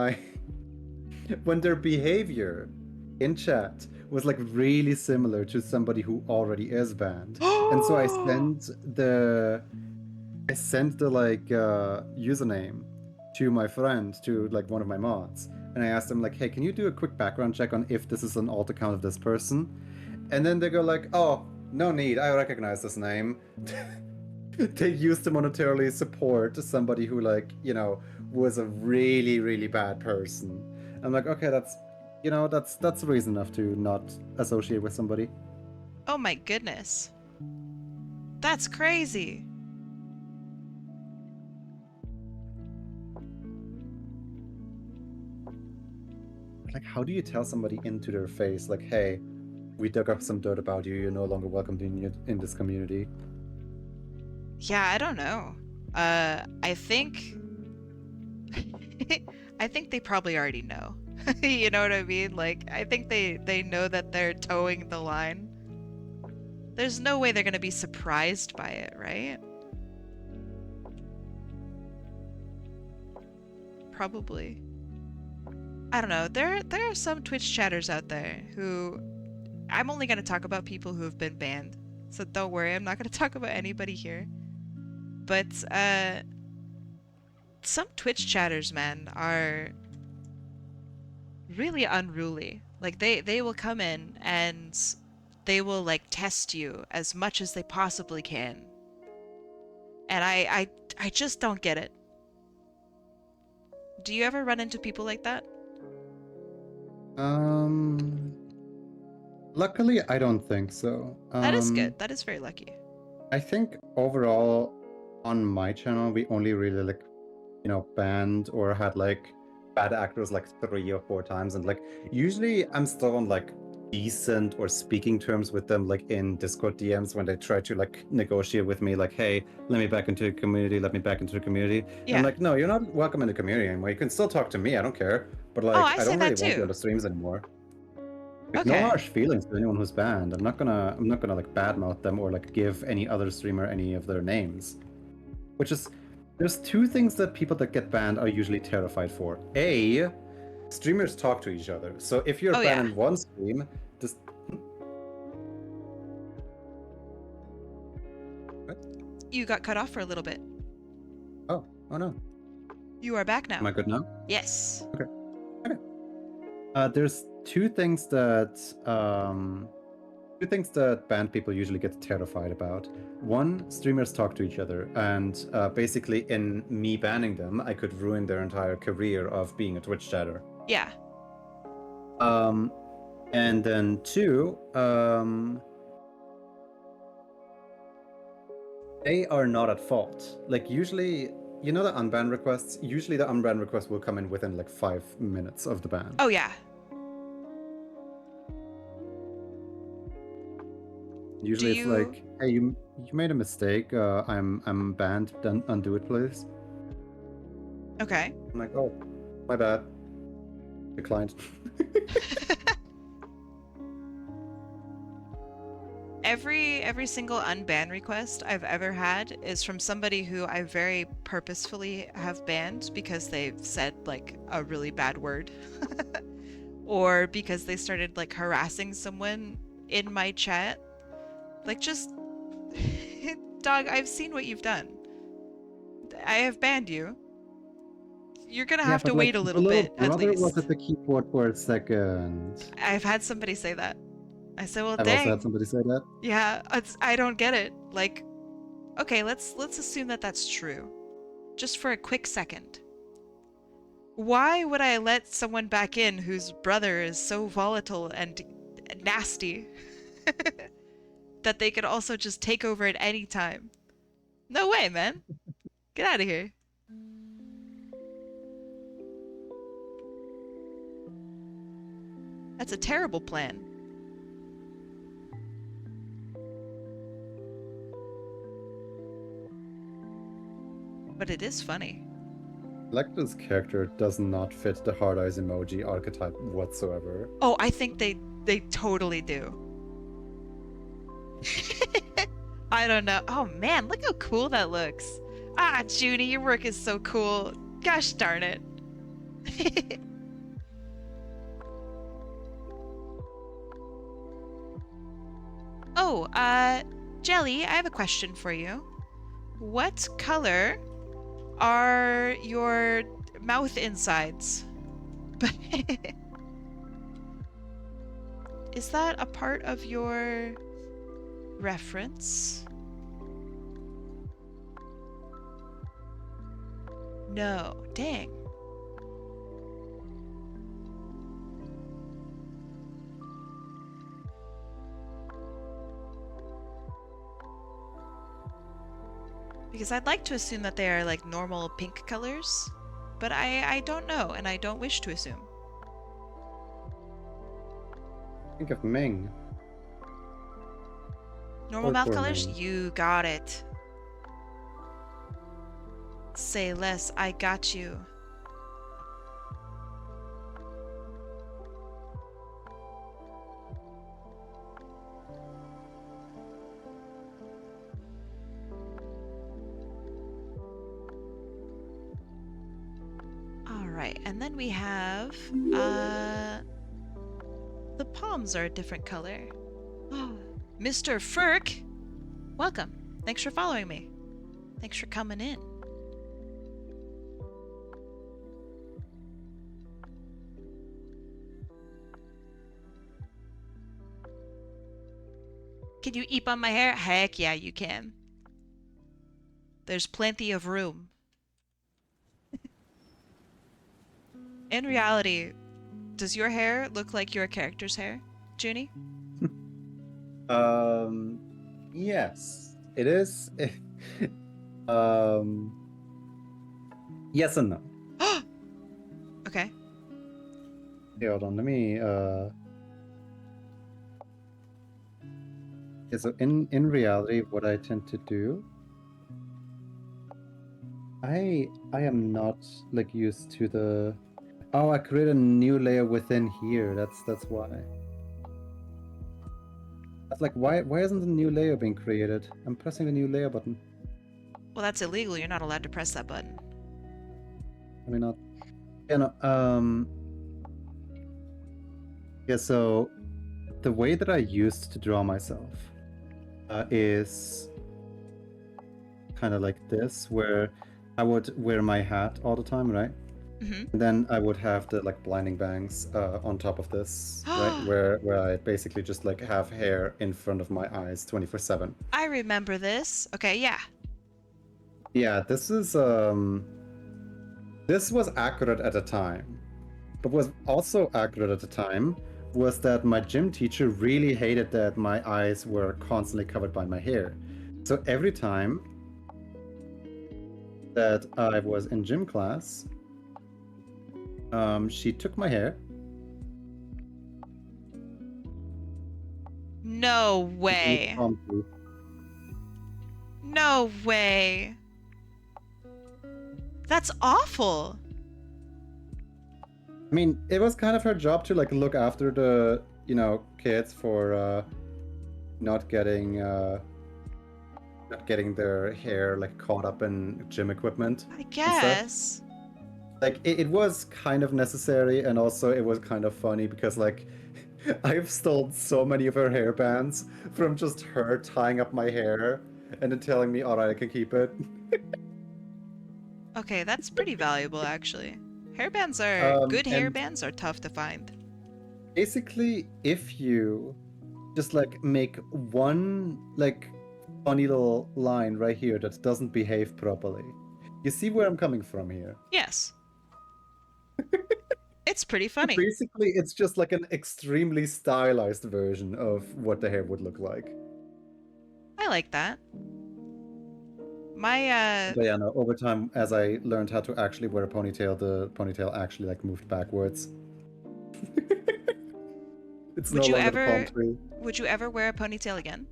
when their behavior in chat was like really similar to somebody who already is banned. And so I sent the like username to my friend, to like one of my mods, and I asked him like, hey, can you do a quick background check on if this is an alt account of this person? And then they go like, oh, no need, I recognize this name. They used to monetarily support somebody who like, you know, was a really bad person. I'm like, okay, that's reason enough to not associate with somebody. Oh my goodness. That's crazy. Like, how do you tell somebody into their face, like, hey, we dug up some dirt about you, you're no longer welcome in this community? Yeah, I don't know. I think I think they probably already know. You know what I mean? Like, I think they know that they're towing the line. There's no way they're gonna be surprised by it, right? Probably. I don't know. There are some Twitch chatters out there who... I'm only gonna talk about people who have been banned. So don't worry, I'm not gonna talk about anybody here. But, some Twitch chatters, man, are really unruly. Like, they will come in and they will like test you as much as they possibly can. And I just don't get it. Do you ever run into people like that? Luckily, I don't think so. That is good. That is very lucky. I think overall on my channel, we only really like, you know, banned or had like bad actors like 3 or 4 times, and like usually I'm still on like decent or speaking terms with them, like in Discord DMs when they try to like negotiate with me, like, hey, let me back into the community, let me back into the community. Yeah. I'm like, no, you're not welcome in the community anymore. You can still talk to me, I don't care. But like, I don't really want you on the streams anymore. Like, no harsh feelings to anyone who's banned. I'm not gonna like badmouth them or like give any other streamer any of their names. Which is, there's 2 things that people that get banned are usually terrified for. A, streamers talk to each other. So if you're banned in one stream, just... What? You got cut off for a little bit. Oh no. You are back now. Am I good now? Yes. Okay. There's 2 things that banned people usually get terrified about. One, streamers talk to each other, and basically in me banning them, I could ruin their entire career of being a Twitch chatter. Yeah. And then 2, They are not at fault. Like usually, you know the unban requests? Usually the unban request will come in within like 5 minutes of the ban. Oh yeah. Usually it's like, hey, you made a mistake. I'm banned. Undo it, please. Okay. I'm like, oh, my bad. Declined. Every single unban request I've ever had is from somebody who I very purposefully have banned because they've said like a really bad word or because they started like harassing someone in my chat. Like just dog, I've seen what you've done. I have banned you. You're gonna have to wait a little bit at least. Was at the keyboard for a second. I've had somebody say that. I said, well, I've dang. also had somebody say that. Yeah, I don't get it. Like, okay, let's assume that that's true. Just for a quick second. Why would I let someone back in whose brother is so volatile and nasty that they could also just take over at any time? No way, man. Get out of here. That's a terrible plan. But it is funny. Lecter's character does not fit the hard eyes emoji archetype whatsoever. Oh, I think they totally do. I don't know. Oh man, look how cool that looks. Ah, Joony, your work is so cool. Gosh darn it. Oh, Jelly, I have a question for you. What color are your mouth insides? Is that a part of your reference? No, dang. Because I'd like to assume that they are like normal pink colors, but I don't know, and I don't wish to assume. Think of Ming. Normal mouth colors? Ming. You got it. Say less, I got you. Alright, and then we have, the palms are a different color. Mr. Furk! Welcome. Thanks for following me. Thanks for coming in. Can you eep on my hair? Heck yeah, you can. There's plenty of room. In reality, does your hair look like your character's hair, Joony? Yes, it is. Yes and no. Okay. Okay, hold on, let me, yeah, so in reality, what I tend to do, I am not like used to the. Oh, I create a new layer within here. That's why. That's like why isn't the new layer being created? I'm pressing the new layer button. Well, that's illegal. You're not allowed to press that button. I mean, not. Yeah, no. Yeah. So, the way that I used to draw myself is kind of like this, where I would wear my hat all the time, right? Mm-hmm. And then I would have the like blinding bangs on top of this, right? Where I basically just like have hair in front of my eyes 24/7. I remember this. Okay, yeah. Yeah, this is this was accurate at the time, but was also accurate at the time was that my gym teacher really hated that my eyes were constantly covered by my hair. So every time that I was in gym class, she took my hair. No way. No way. That's awful. I mean, it was kind of her job to like look after the, kids for not getting their hair like caught up in gym equipment. I guess. Like it was kind of necessary, and also it was kind of funny because like I've stolen so many of her hair bands from just her tying up my hair and then telling me, all right, I can keep it. Okay, that's pretty valuable actually. Hairbands are good hairbands are tough to find. Basically, if you just like make one like funny little line right here that doesn't behave properly, you see where I'm coming from here? Yes. It's pretty funny. Basically, it's just like an extremely stylized version of what the hair would look like. I like that. My But yeah, no, over time, as I learned how to actually wear a ponytail, the ponytail actually like moved backwards. It's no longer the palm tree. Would you ever wear a ponytail again?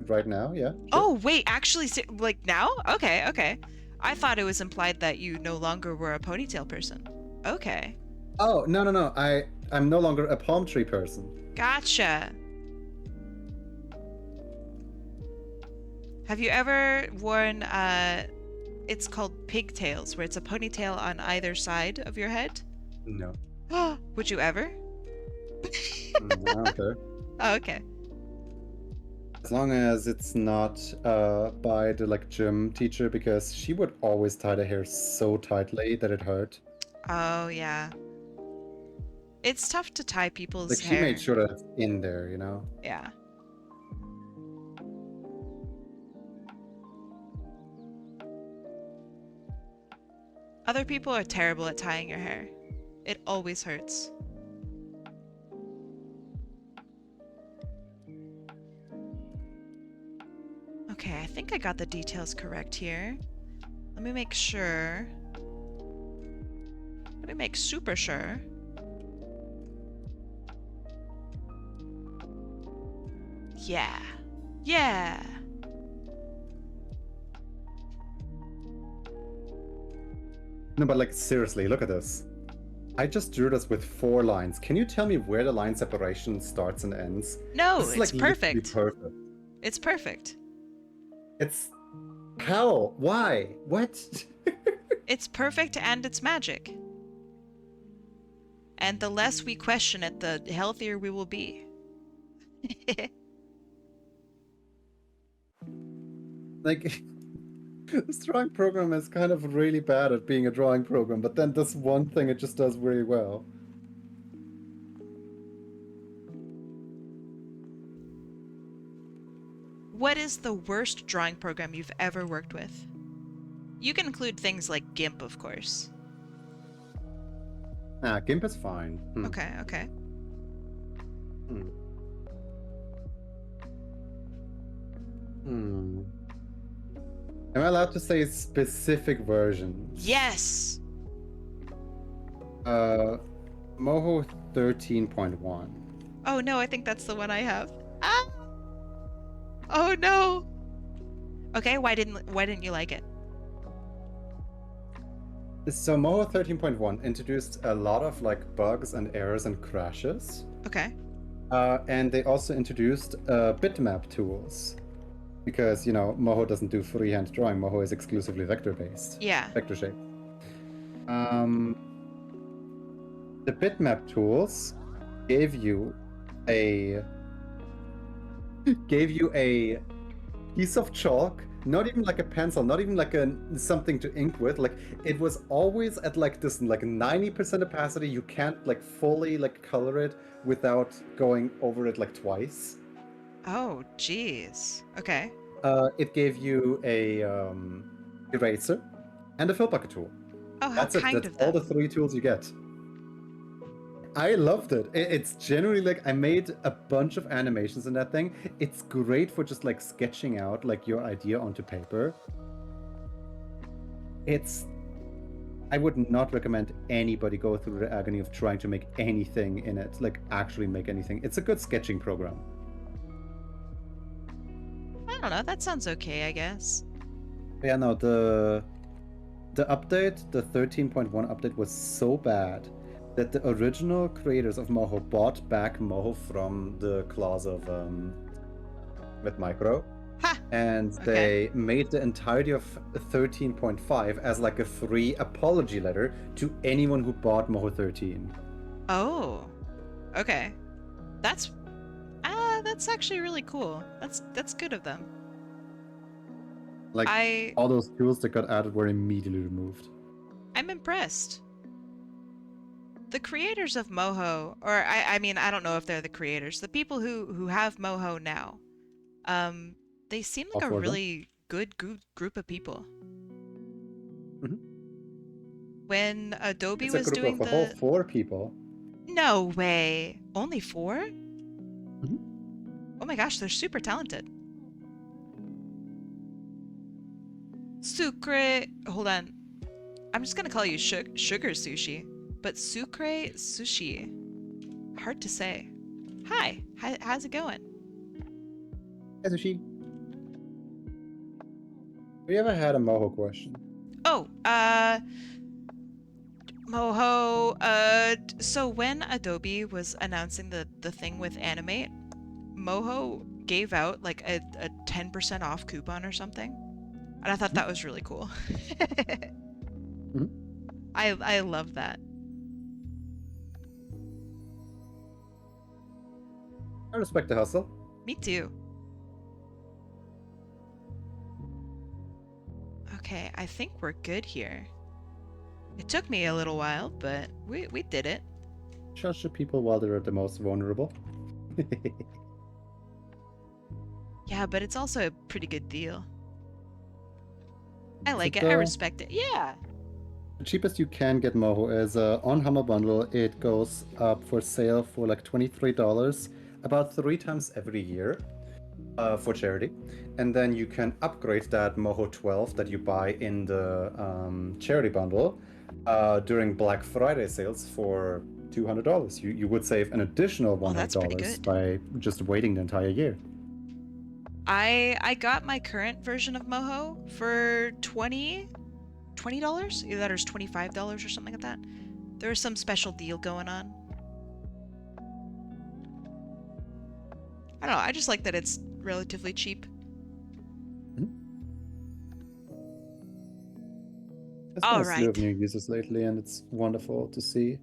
Right now, yeah. Sure. Oh, wait, actually, like now? Okay, okay. I thought it was implied that you no longer were a ponytail person. Okay. Oh, no. I'm no longer a palm tree person. Gotcha. Have you ever worn, it's called pigtails, where it's a ponytail on either side of your head? No. Would you ever? I don't care. Oh, okay. As long as it's not by the like gym teacher, because she would always tie the hair so tightly that it hurt. Oh, yeah. It's tough to tie people's like hair. She made sure that it's in there, Yeah. Other people are terrible at tying your hair. It always hurts. Okay, I think I got the details correct here. Let me make sure. Let me make super sure. Yeah. Yeah. No, but like seriously, look at this. I just drew this with 4 lines. Can you tell me where the line separation starts and ends? No, this is, it's like, perfect. Perfect. It's perfect. It's... How? Why? What? It's perfect and it's magic. And the less we question it, the healthier we will be. Like... This drawing program is kind of really bad at being a drawing program, but then this one thing it just does really well. What is the worst drawing program you've ever worked with? You can include things like GIMP, of course. Ah, GIMP is fine. Okay, okay. Am I allowed to say specific versions? Yes! Moho 13.1. Oh no, I think that's the one I have. Ah! Oh no! Okay, why didn't you like it? So Moho 13.1 introduced a lot of like bugs and errors and crashes. Okay. And they also introduced bitmap tools. Because, Moho doesn't do freehand drawing. Moho is exclusively vector-based. Yeah. Vector shape. The bitmap tools gave you a piece of chalk, not even like a pencil, not even like something to ink with. Like it was always at like this like 90% opacity. You can't like fully like color it without going over it like twice. Oh, jeez. Okay. It gave you a eraser and a fill bucket tool. Oh, how That's it. kind That's of all them. the 3 tools you get. I loved it. It's generally like I made a bunch of animations in that thing. It's great for just like sketching out like your idea onto paper. I would not recommend anybody go through the agony of trying to make anything in it, like actually make anything. It's a good sketching program. I don't know. That sounds okay, I guess. Yeah, no, the update, the 13.1 update was so bad that the original creators of Moho bought back Moho from the claws of with Micro. Ha! And they made the entirety of 13.5 as like a free apology letter to anyone who bought Moho 13. Oh. Okay. That's actually really cool. That's good of them. Like all those tools that got added were immediately removed. I'm impressed. The creators of Moho, or I mean, I don't know if they're the creators. The people who have Moho now, they seem like a really good group of people. Mm-hmm. When Adobe it's was a group doing of a whole 4 people. No way. Only 4? Mm-hmm. Oh my gosh, they're super talented. Sucre. Hold on. I'm just gonna call you Sugar Sushi. But Sucre Sushi. Hard to say. Hi. How's it going? Hi, Sushi. Have you ever had a Moho question? Oh, Moho, so when Adobe was announcing the thing with Animate, Moho gave out like a 10% off coupon or something. And I thought that was really cool. Mm-hmm. I love that. I respect the hustle. Me too. Okay, I think we're good here. It took me a little while, but we did it. Judge the people while they're the most vulnerable. Yeah, but it's also a pretty good deal. I like it. I respect it. Yeah. The cheapest you can get Moho is on Humble Bundle. It goes up for sale for like $23 about 3 times every year for charity. And then you can upgrade that Moho 12 that you buy in the charity bundle during Black Friday sales for $200. You would save an additional $100 by just waiting the entire year. I got my current version of Moho for $20. Either that or it's $25 or something like that. There was some special deal going on. I don't know. I just like that it's relatively cheap. There's been a slew of new users lately, and it's wonderful to see.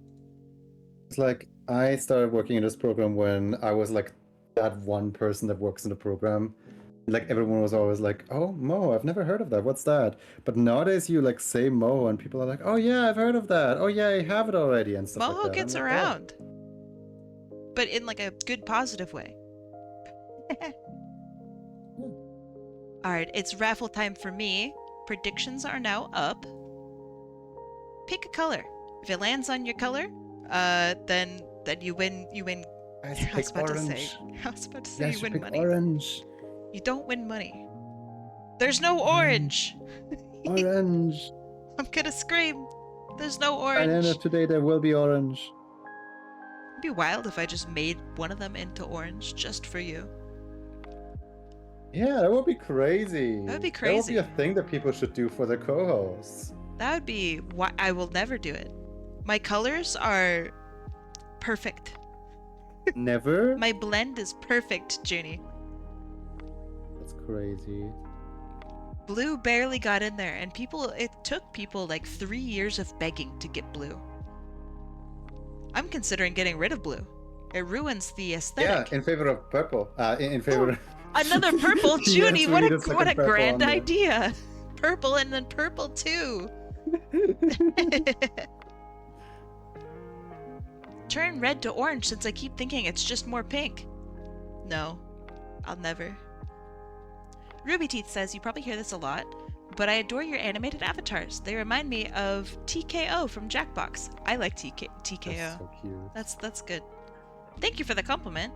It's like I started working in this program when I was like that one person that works in the program. Like everyone was always like, "Oh, Moho, I've never heard of that. What's that?" But nowadays you like say Moho, and people are like, "Oh yeah, I've heard of that. Oh yeah, I have it already," and stuff like that. Moho gets around, but in like a good, positive way. All right, it's raffle time for me. Predictions are now up. Pick a color. If it lands on your color, then you win. You win. I was about to say you win money. Orange. You don't win money. There's no orange. Orange. I'm gonna scream. There's no orange. By the end of today, there will be orange. It'd be wild if I just made one of them into orange just for you. Yeah, that would be crazy. That would be crazy. That would be a thing that people should do for their co-hosts. That would be why I will never do it. My colors are perfect. Never? My blend is perfect, Joony. That's crazy. Blue barely got in there, and it took people like 3 years of begging to get blue. I'm considering getting rid of blue. It ruins the aesthetic. Yeah, in favor of purple. In favor of... Another purple, Joony! Yes, what a grand idea! Purple and then purple too! Turn red to orange since I keep thinking it's just more pink. No, I'll never. Ruby Teeth says, you probably hear this a lot, but I adore your animated avatars. They remind me of TKO from Jackbox. I like TKO. That's so cute. That's good. Thank you for the compliment.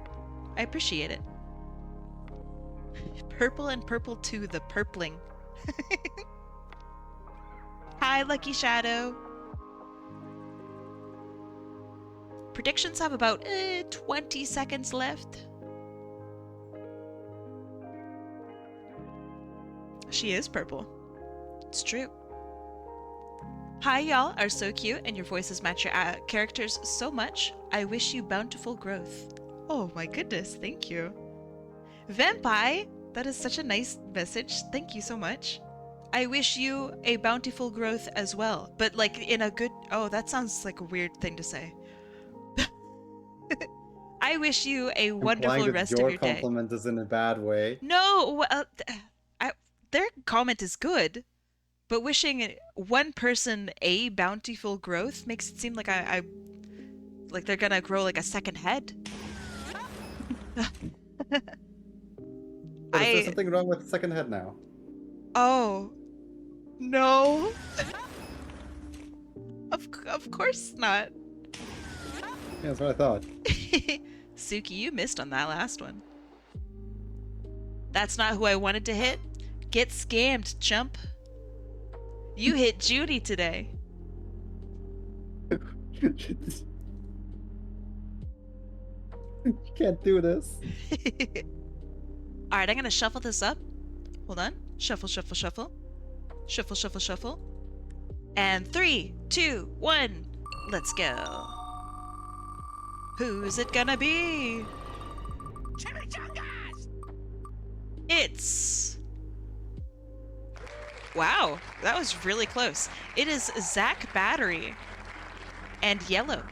I appreciate it. Purple and purple too, the purpling. Hi, Lucky Shadow. Predictions have about 20 seconds left. She is purple. It's true. Hi, y'all are so cute, and your voices match your characters so much. I wish you bountiful growth. Oh my goodness, thank you. Vampire, that is such a nice message. Thank you so much. I wish you a bountiful growth as well, but like in a good... Oh, that sounds like a weird thing to say. I wish you a wonderful rest of your day. Your compliment is in a bad way. No, their comment is good, but wishing one person a bountiful growth makes it seem like I like they're gonna grow like a second head. Is there something wrong with the second head now? Oh, no. Of course not. Yeah, that's what I thought. Suki, you missed on that last one. That's not who I wanted to hit. Get scammed, chump. You hit Judy today. You can't do this. Alright, I'm gonna shuffle this up. Hold on. Shuffle, shuffle, shuffle. Shuffle, shuffle, shuffle. And 3, 2, 1. Let's go. Who's it gonna be? It's... Wow, that was really close. It is zacbattery. And yellow.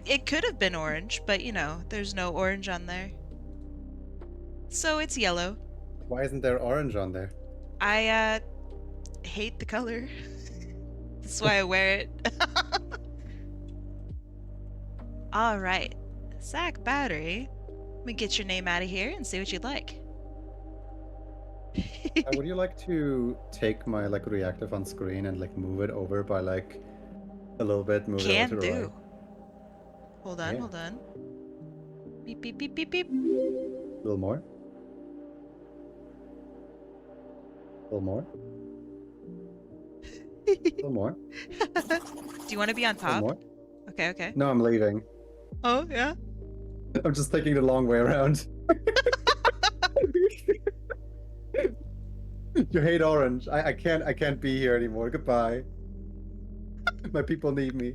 It could have been orange, but you know, there's no orange on there. So it's yellow. Why isn't there orange on there? I hate the color. That's why I wear it. Alright. Zacbattery. Let me get your name out of here and see what you'd like. Would you like to take my like reactive on screen and like move it over by like a little bit? Move it over to the right. Hold on, hold on. Beep, beep, beep, beep, beep. A little more. A little more. A little more. Do you want to be on top? More. Okay, okay. No, I'm leaving. Oh, yeah? I'm just taking the long way around. You hate orange. I can't be here anymore. Goodbye. My people need me.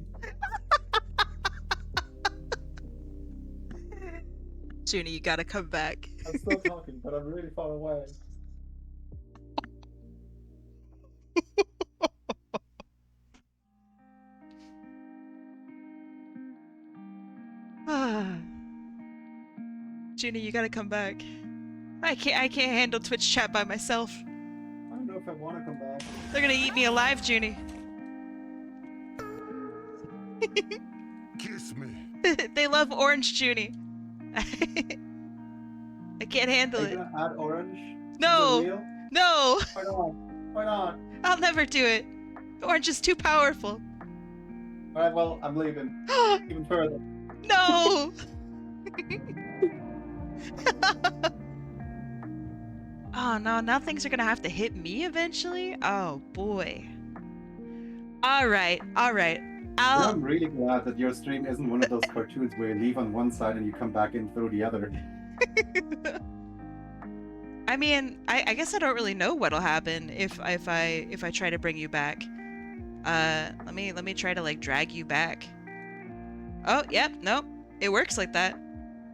Joony, you gotta come back. I'm still talking, but I'm really far away. Joony, you gotta come back. I can't handle Twitch chat by myself. I don't know if I want to come back. They're gonna eat me alive, Joony. Kiss me. They love orange, Joony. I can't handle it. Are you gonna add orange? No! No! Why not? Why not? I'll never do it. Orange is too powerful. Alright, well, I'm leaving. Even further. No! Oh no, now things are gonna have to hit me eventually? Oh boy. Alright, alright. I'm really glad that your stream isn't one of those cartoons where you leave on one side and you come back in through the other. I mean, I guess I don't really know what'll happen if I try to bring you back. Let me try to like drag you back. Oh, yep, nope. It works like that.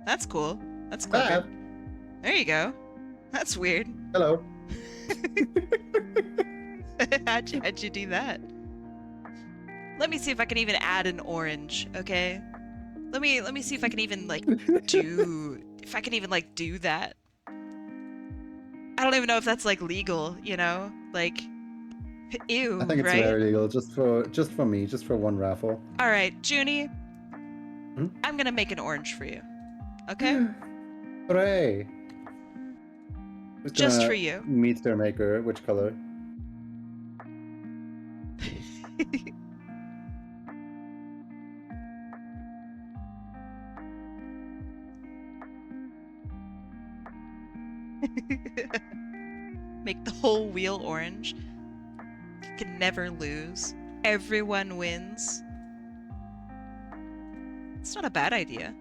That's cool. That's clever. There you go. That's weird. Hello. How'd you do that? Let me see if I can even add an orange, okay? Let me see if I can even like do that. I don't even know if that's like legal, you know? Like ew, I think it's right? very legal, just for me, just for one raffle. Alright, Joony. Hmm? I'm gonna make an orange for you. Okay? Hooray! Just for you. Meet their maker. Which color? Make the whole wheel orange. You can never lose. Everyone wins. It's not a bad idea.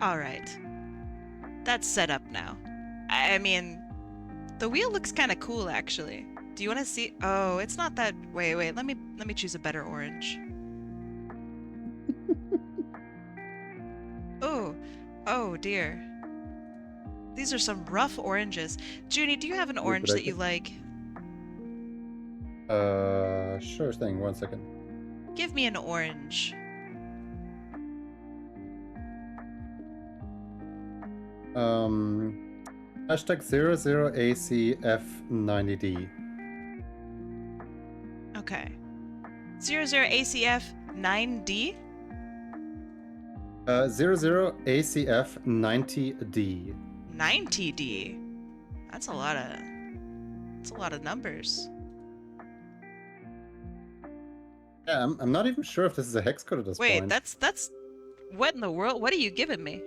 Alright. That's set up now. I mean, the wheel looks kind of cool, actually. Do you want to see? Oh, it's not that. Wait. Let me choose a better orange. Oh dear. These are some rough oranges. Joony, do you have an orange that you like? Sure thing. 1 second. Give me an orange. Hashtag 00ACF90D. Okay. 00ACF9D? 00ACF90D. 90D. That's a lot of numbers. Yeah, I'm not even sure if this is a hex code at this point. Wait, that's what in the world? What are you giving me?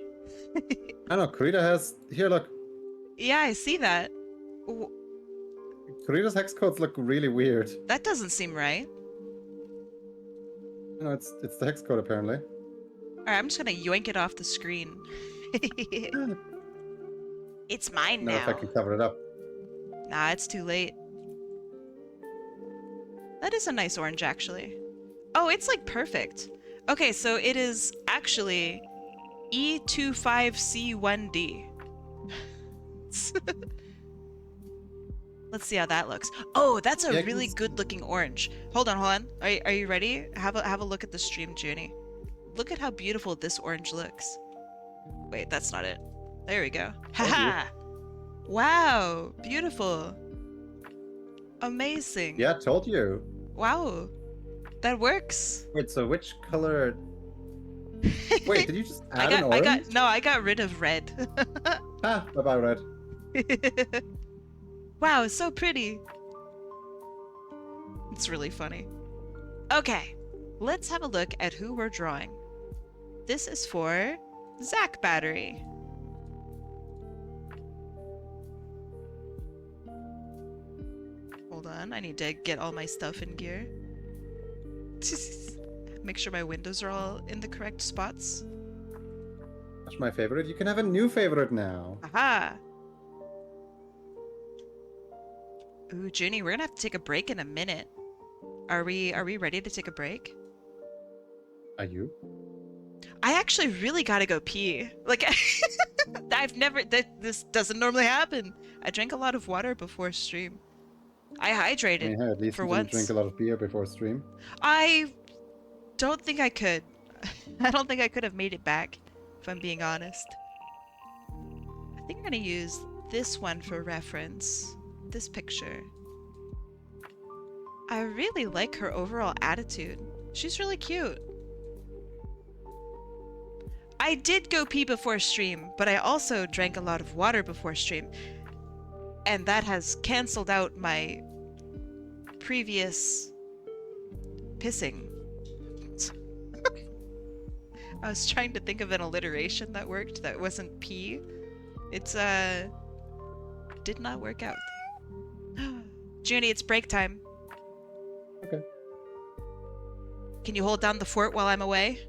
I know, Kurita has... Here, look. Yeah, I see that. Kurita's hex codes look really weird. That doesn't seem right. You know, it's the hex code, apparently. Alright, I'm just gonna yoink it off the screen. It's mine now. If I can cover it up. Nah, it's too late. That is a nice orange, actually. Oh, it's like perfect. Okay, so it is actually E25C1D. Let's see how that looks. Oh, that's a really good looking orange. Hold on. Are you ready? Have a look at the stream, Joony. Look at how beautiful this orange looks. Wait, that's not it. There we go. Haha! Wow, beautiful. Amazing. Yeah, told you. Wow. That works. Wait, so which color... Wait, did you just add an orange? I got rid of red. Bye-bye, red. Wow, so pretty. It's really funny. Okay, let's have a look at who we're drawing. This is for zacbattery. Hold on, I need to get all my stuff in gear. Make sure my windows are all in the correct spots. That's my favorite. You can have a new favorite now. Aha! Ooh, Joony, we're gonna have to take a break in a minute. Are we ready to take a break? Are you? I actually really gotta go pee. Like, this doesn't normally happen. I drank a lot of water before stream. I hydrated Yeah, at least for you once. didn't drink a lot of beer before stream. I don't think I could. I don't think I could have made it back, if I'm being honest. I think I'm gonna use this one for reference. This picture. I really like her overall attitude. She's really cute. I did go pee before stream, but I also drank a lot of water before stream. And that has canceled out my previous pissing. I was trying to think of an alliteration that worked that wasn't pee. It's did not work out. Joony, it's break time. Okay. Can you hold down the fort while I'm away?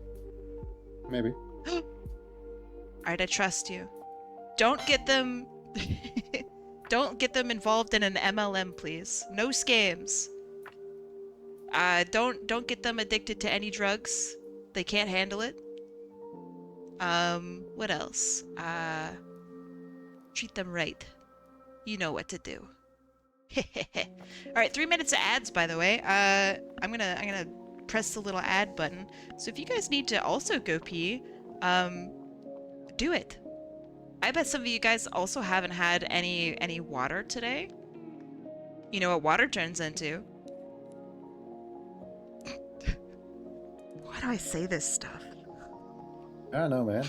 Maybe. Alright, I trust you. Don't get them... Don't get them involved in an MLM, please. No scams. Don't get them addicted to any drugs. They can't handle it. What else? Treat them right. You know what to do. Alright, 3 minutes of ads, by the way. I'm gonna press the little ad button. So if you guys need to also go pee, do it. I bet some of you guys also haven't had any water today. You know what water turns into. Why do I say this stuff? I don't know, man.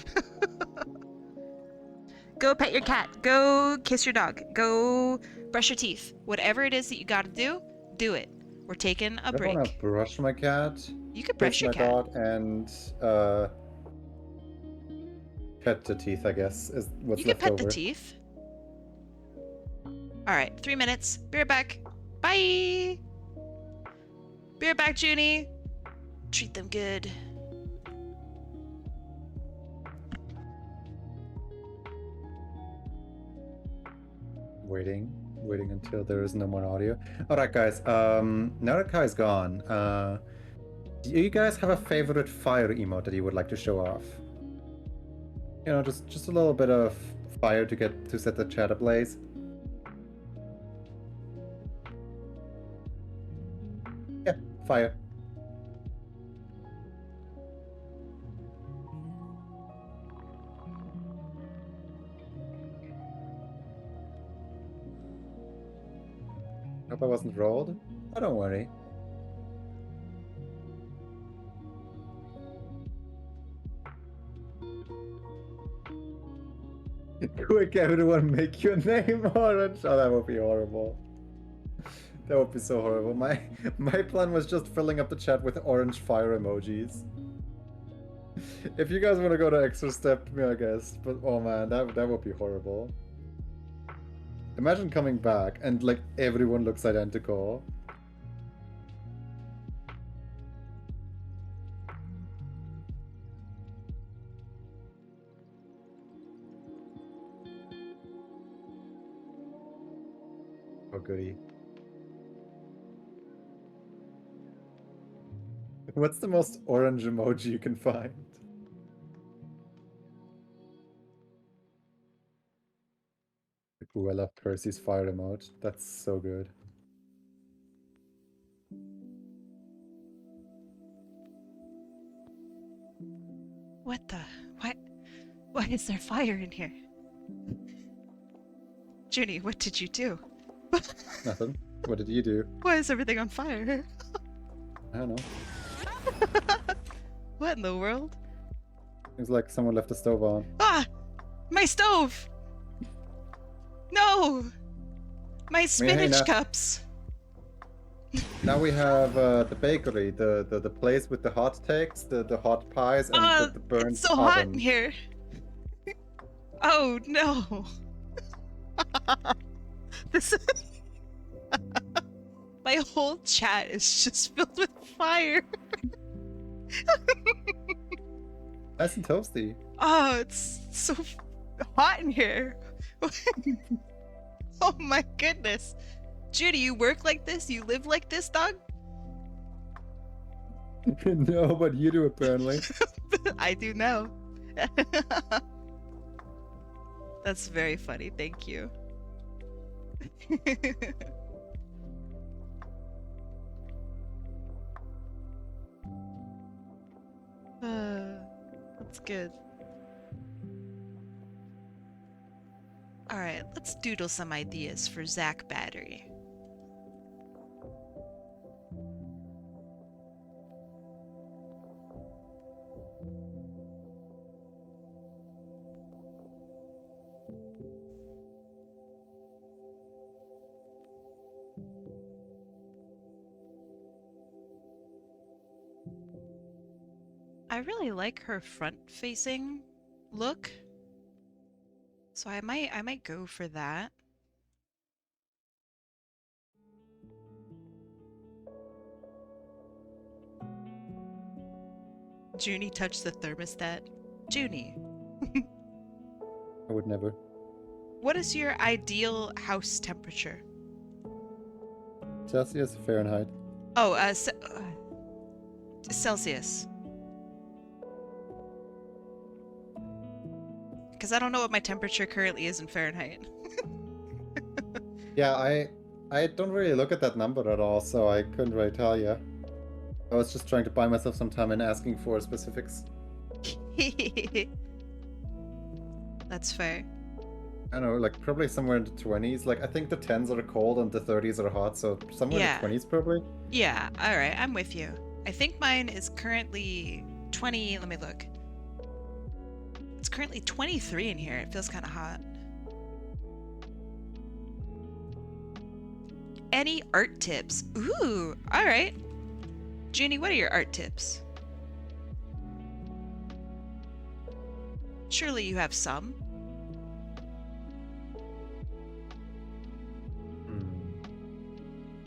Go pet your cat. Go kiss your dog. Go brush your teeth. Whatever it is that you gotta do, do it. We're taking a I break. want to brush my cat. You could brush your my cat. dog, and pet the teeth, I guess, is what's You left could pet over. the teeth. Alright, 3 minutes. Be right back. Bye! Be right back, Joony. Treat them good. Waiting until there is no more audio. Alright, guys, now that Kai's gone, do you guys have a favorite fire emote that you would like to show off? You know, just a little bit of fire to set the chat ablaze. Yeah, fire. Hope I wasn't rolled. Oh, don't worry. Quick, everyone, make your name orange. Oh, that would be horrible. That would be so horrible. My plan was just filling up the chat with orange fire emojis. If you guys want to go the extra step, I guess. But oh man, that would be horrible. Imagine coming back and like everyone looks identical. Oh goody. What's the most orange emoji you can find? Ooh, I love Percy's fire emote. That's so good. What the? Why is there fire in here? Joony, what did you do? Nothing. What did you do? Why is everything on fire? I don't know. What in the world? It was like someone left the stove on. Ah! My stove! No! My spinach cups! Now we have the bakery, the place with the hot takes, the hot pies, and the burnt it's so oven. hot in here. Oh no. This my whole chat is just filled with fire. Nice and toasty. Oh, it's so hot in here. Oh my goodness. Judy, you work like this? You live like this, dog? No, but you do apparently. I do now. That's very funny, thank you. That's good. Alright, let's doodle some ideas for zacbattery. I really like her front-facing look, so I might go for that. Joony touched the thermostat. Joony, I would never. what is your ideal house temperature? Celsius, Fahrenheit. Oh, Celsius. Because I don't know what my temperature currently is in Fahrenheit. Yeah, I don't really look at that number at all, so I couldn't really tell you. I was just trying to buy myself some time and asking for specifics. That's fair. I don't know, like probably somewhere in the 20s. Like I think the 10s are cold and the 30s are hot, so somewhere in the 20s probably. Yeah, alright, I'm with you. I think mine is currently 20, let me look. It's currently 23 in here. It feels kind of hot. Any art tips? Ooh, all right. Joony, what are your art tips? Surely you have some.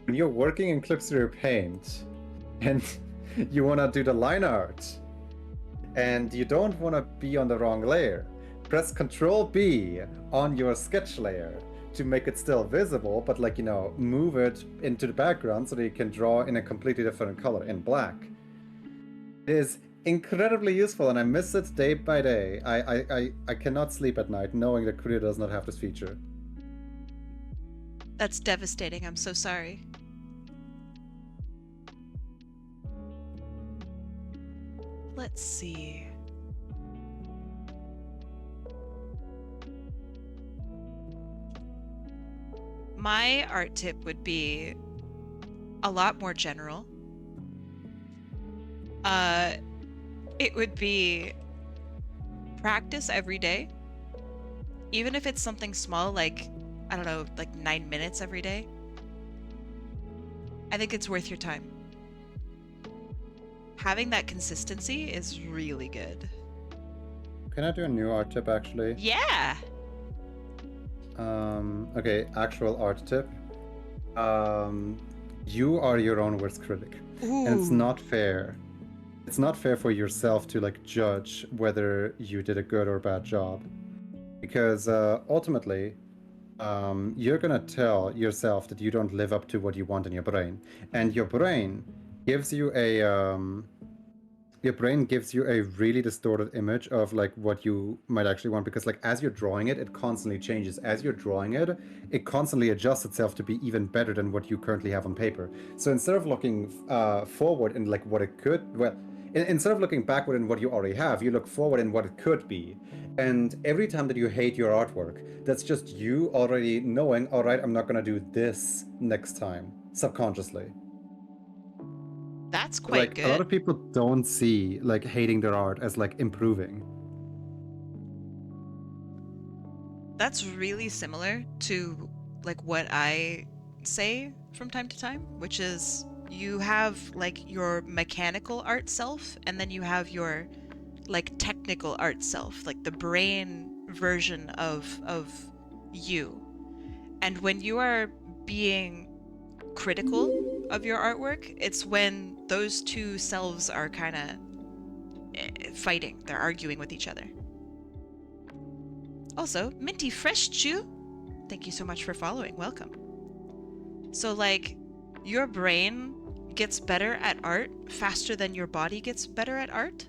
When you're working in Clip-Studio Paint and you want to do the line art and you don't want to be on the wrong layer, press Ctrl B on your sketch layer to make it still visible, but like, you know, move it into the background so that you can draw in a completely different color, in black. It is incredibly useful and I miss it day by day. I cannot sleep at night knowing that Krita does not have this feature. That's devastating. I'm so sorry. Let's see. My art tip would be a lot more general. It would be practice every day. Even if it's something small, like, I don't know, like 9 minutes every day. I think it's worth your time. Having that consistency is really good. Can I do a new art tip actually? Yeah! Okay, actual art tip. You are your own worst critic. Ooh. And it's not fair. It's not fair for yourself to like judge whether you did a good or bad job. Because ultimately, you're gonna tell yourself that you don't live up to what you want in your brain. And your brain gives you a really distorted image of like what you might actually want, because like as you're drawing it, it constantly changes. As you're drawing it, it constantly adjusts itself to be even better than what you currently have on paper. So instead of looking forward in like what it could, instead of looking backward in what you already have, you look forward in what it could be. And every time that you hate your artwork, that's just you already knowing, all right, I'm not gonna do this next time, subconsciously. That's quite good. A lot of people don't see like hating their art as like improving. That's really similar to like what I say from time to time, which is you have like your mechanical art self and then you have your like technical art self, like the brain version of you. And when you are being critical of your artwork, it's when those two selves are kind of fighting. They're arguing with each other. Also, Minty Fresh Chew, thank you so much for following. Welcome. So, like, your brain gets better at art faster than your body gets better at art.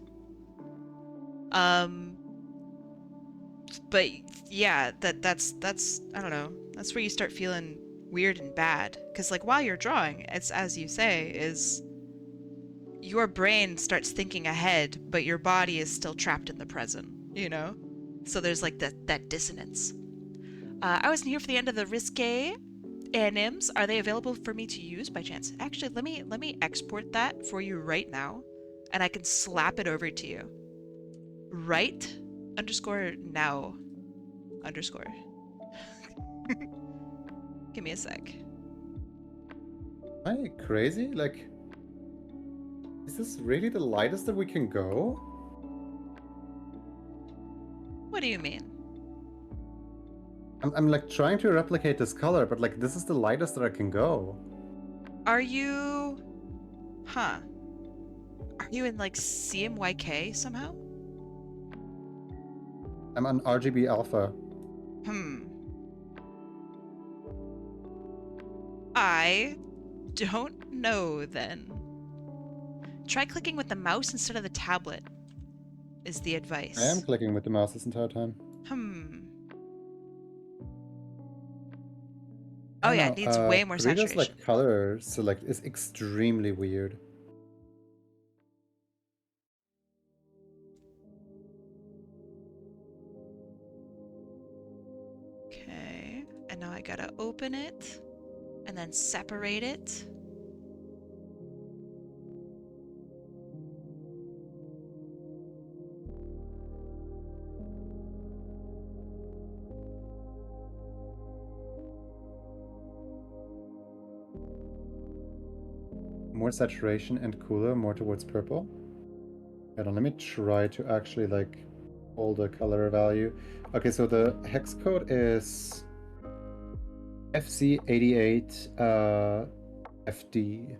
But yeah, that's I don't know. That's where you start feeling weird and bad, because like while you're drawing, it's as you say, is your brain starts thinking ahead, but your body is still trapped in the present, you know? So there's like that dissonance. I wasn't here for the end of the risque anims. Are they available for me to use by chance? Actually, let me export that for you right now, and I can slap it over to you. Right_now_. Give me a sec. Am I crazy? Like, is this really the lightest that we can go? What do you mean? I'm like trying to replicate this color, but like this is the lightest that I can go. Are you... Huh. Are you in like CMYK somehow? I'm on RGB alpha. I don't know then. Try clicking with the mouse instead of the tablet, is the advice. I am clicking with the mouse this entire time. Oh yeah, it needs way more Krita's saturation. like color select is extremely weird. Okay, and now I gotta open it and then separate it. More saturation and cooler, more towards purple. Hold on, let me try to actually like hold the color value. Okay, so the hex code is FC88 FD.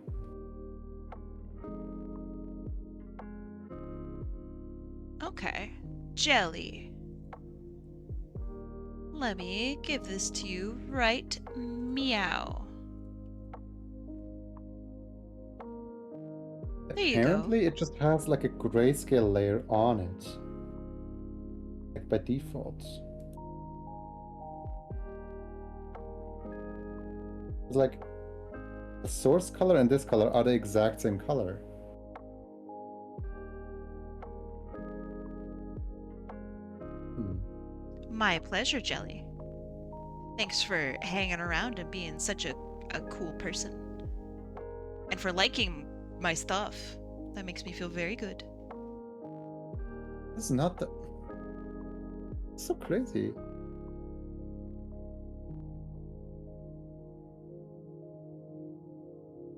Okay. Jelly. Let me give this to you right meow. There you go. Apparently it just has like a grayscale layer on it. Like by default. It's like the source color and this color are the exact same color. My pleasure, Jelly. Thanks for hanging around and being such a cool person. And for liking my stuff. That makes me feel very good. This is not the... It's so crazy.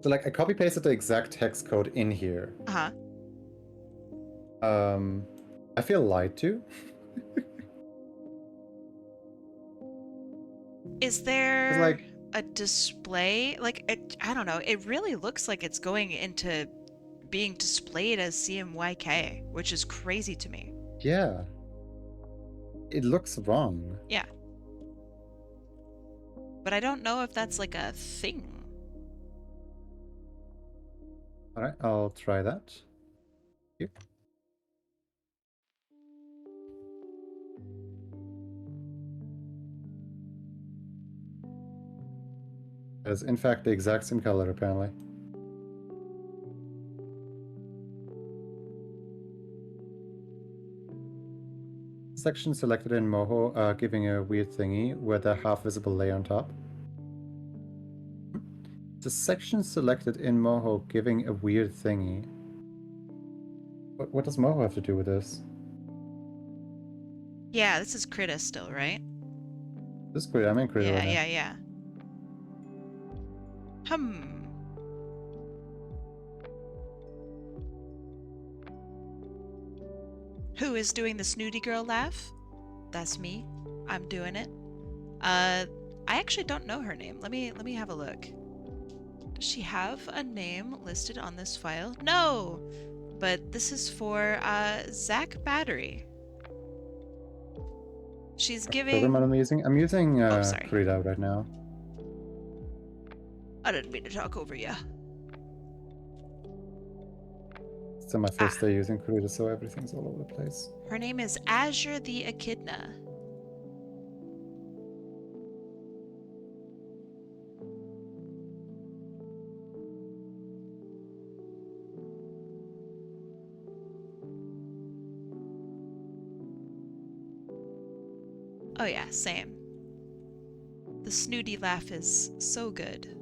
So like I copy pasted the exact text code in here. Uh-huh. I feel lied to. Is there like a display? Like, I don't know. It really looks like it's going into being displayed as CMYK, which is crazy to me. Yeah. It looks wrong. Yeah. But I don't know if that's like a thing. Alright, I'll try that. Here. That is in fact the exact same color, apparently. Section selected in Moho, giving a weird thingy with a half visible layer on top. The section selected in Moho giving a weird thingy. What does Moho have to do with this? Yeah, this is Krita still, right? This is Krita. I'm in Krita right now. Yeah. Who is doing the snooty girl laugh? That's me. I'm doing it. I actually don't know her name. Let me have a look. Does she have a name listed on this file? No! But this is for zacbattery. She's giving... Program I'm using sorry. Krita right now. I didn't mean to talk over you. It's my first day using Krita, so everything's all over the place. Her name is Azure the Echidna. Oh yeah, same. The snooty laugh is so good.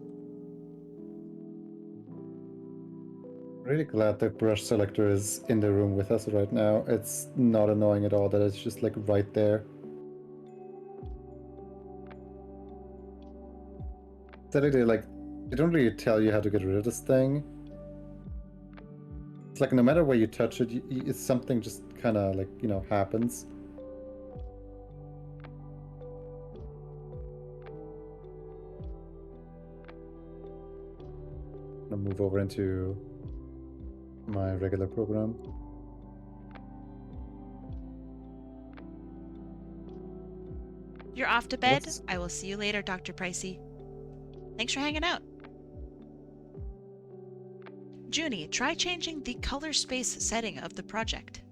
Really glad the brush selector is in the room with us right now. It's not annoying at all that it's just like right there. Aesthetically, like, they don't really tell you how to get rid of this thing. It's like no matter where you touch it, it's something just kind of like, you know, happens. I'm gonna move over into my regular program. You're off to bed? I will see you later, Dr. Pricey. Thanks for hanging out. Joony, try changing the color space setting of the project.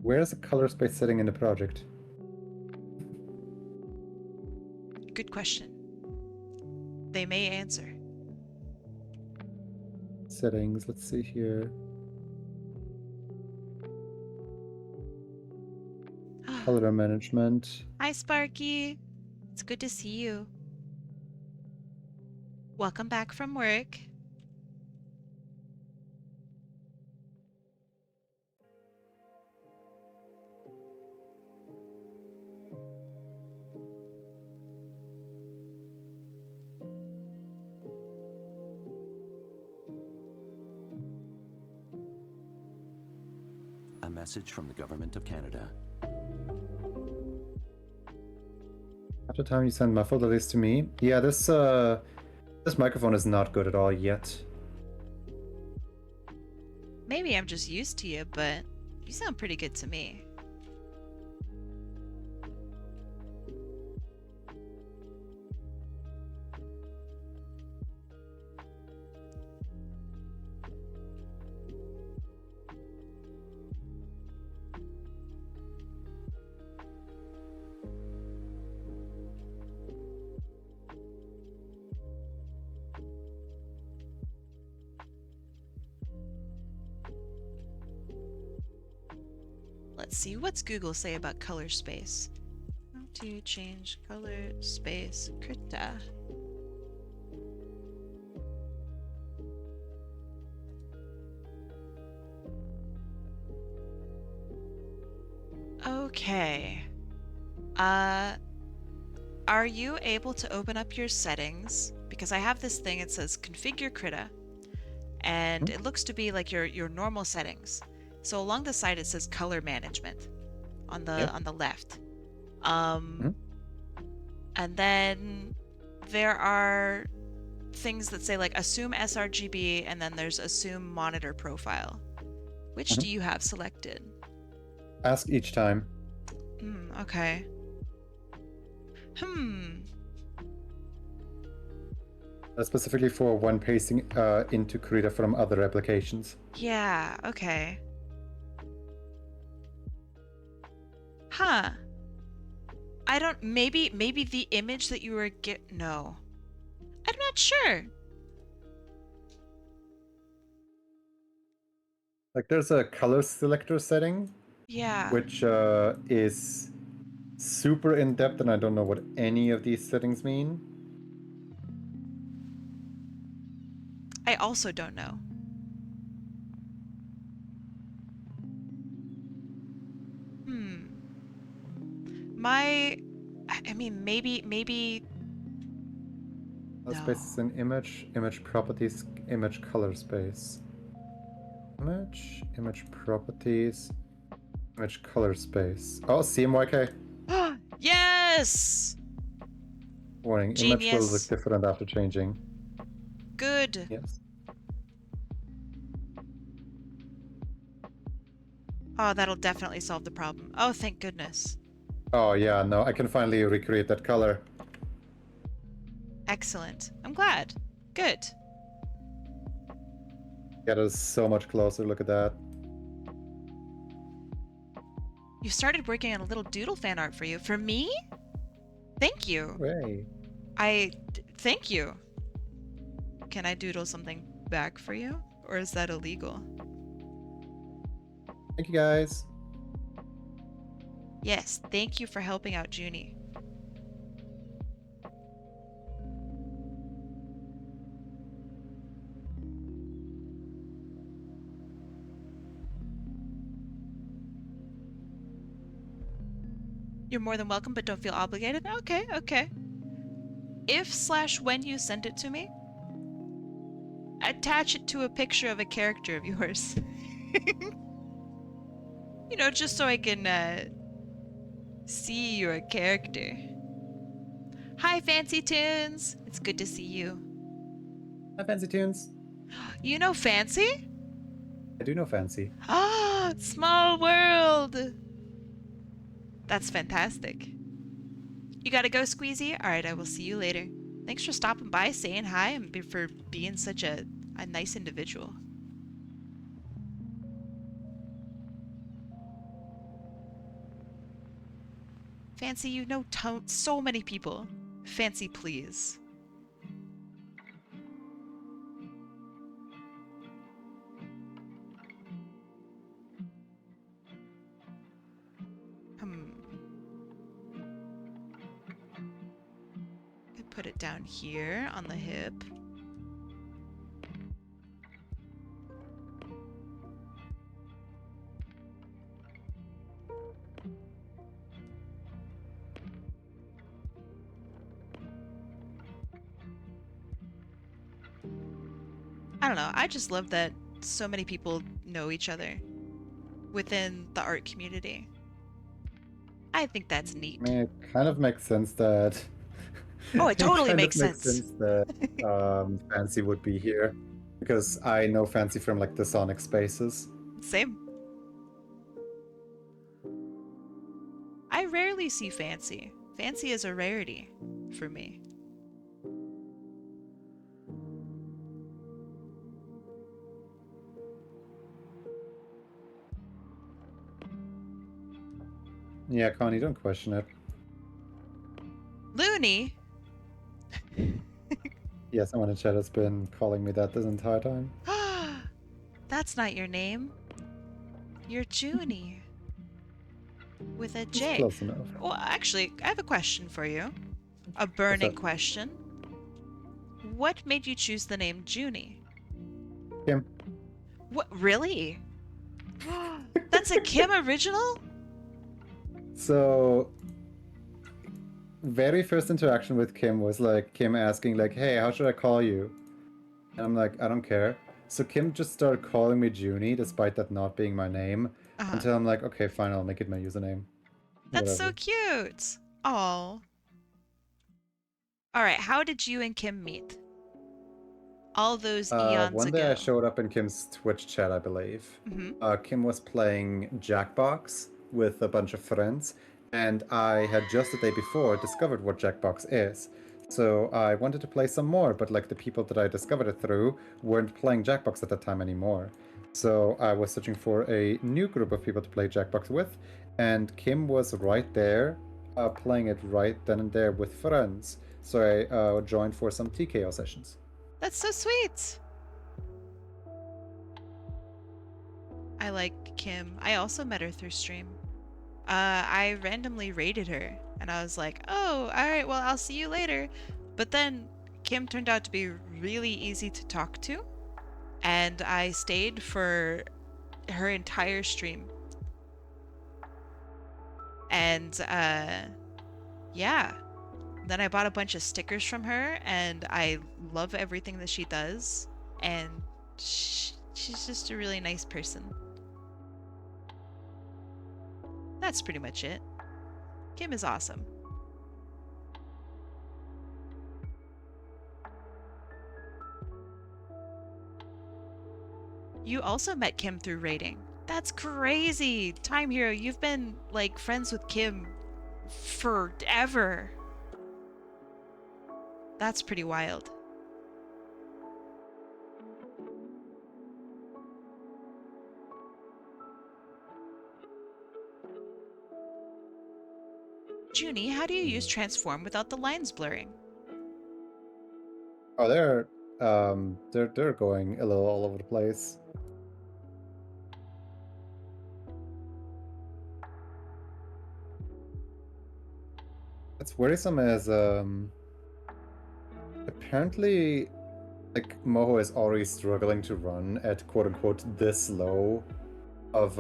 Where's the color space setting in the project? Good question. They may answer. Settings, let's see here. Color management. Hi, Sparky. It's good to see you. Welcome back from work. A message from the government of Canada. After time you send muffled, at least to me. Yeah, this microphone is not good at all yet. Maybe I'm just used to you, but you sound pretty good to me. Let's see, what's Google say about color space? How to change color space krita. Okay. Are you able to open up your settings? Because I have this thing, it says configure krita, and it looks to be like your normal settings. So along the side it says color management on the left. And then there are things that say like assume sRGB, and then there's assume monitor profile. Which do you have selected? Ask each time. Okay. That's specifically for when pasting into Krita from other applications. Yeah, okay. Huh. I don't, maybe the image that you were no. I'm not sure. Like there's a color selector setting. Yeah. Which is super in-depth, and I don't know what any of these settings mean. I also don't know. I mean, maybe. Color space is an image properties, image color space. Image properties, image color space. Oh, CMYK. Yes! Warning, Genius. image will look different after changing. Good. Yes. Oh, that'll definitely solve the problem. Oh, thank goodness. Oh yeah, no, I can finally recreate that color. Excellent. I'm glad. Good. Yeah, that is so much closer, look at that. You started working on a little doodle fan art for you. For me? Thank you. Hey. Thank you. Can I doodle something back for you? Or is that illegal? Thank you guys. Yes, thank you for helping out Joony. You're more than welcome, but don't feel obligated. Okay, okay. If/when you send it to me, attach it to a picture of a character of yours. You know, just so I can see your character. Hi, Fancy Tunes. It's good to see you. Hi, Fancy Tunes. You know Fancy? I do know Fancy. Ah, small world. That's fantastic. You gotta go, Squeezy? Alright, I will see you later. Thanks for stopping by, saying hi, and for being such a nice individual. Fancy, you know so many people. Fancy, please. Put it down here on the hip. I don't know, I just love that so many people know each other. within the art community. I think that's neat. I mean, it kind of makes sense that. Oh, it totally makes makes sense. sense that Fancy would be here, because I know Fancy from like the Sonic spaces. Same. I rarely see Fancy. Fancy is a rarity for me. Yeah, Connie, don't question it. Loony? Yes, someone in chat has been calling me that this entire time. That's not your name. You're Joony. With a J. It's close enough. Well, actually, I have a question for you. A burning question. What made you choose the name Joony? Kim. What? Really? That's a Kim original? So, very first interaction with Kim was like Kim asking like, "Hey, how should I call you?" And I'm like, "I don't care." So Kim just started calling me Joony, despite that not being my name, until I'm like, "Okay, fine, I'll make it my username." That's Whatever. so cute. Oh. All right, how did you and Kim meet? All those eons one ago. day I showed up in Kim's Twitch chat, I believe. Kim was playing Jackbox with a bunch of friends, and I had just the day before discovered what Jackbox is. So I wanted to play some more, but like the people that I discovered it through weren't playing Jackbox at that time anymore. So I was searching for a new group of people to play Jackbox with, and Kim was right there, playing it right then and there with friends. So I joined for some TKO sessions. That's so sweet. I like Kim. I also met her through stream. I randomly raided her, and I was like, oh, alright, well, I'll see you later. But then Kim turned out to be really easy to talk to, and I stayed for her entire stream. And, yeah. Then I bought a bunch of stickers from her, and I love everything that she does, and she's just a really nice person. That's pretty much it. Kim is awesome. You also met Kim through raiding. That's crazy! Time Hero, you've been, like, friends with Kim forever. That's pretty wild. Joony, how do you use transform without the lines blurring? Oh, they're going a little all over the place. What's worrisome is apparently like Moho is already struggling to run at quote unquote this low of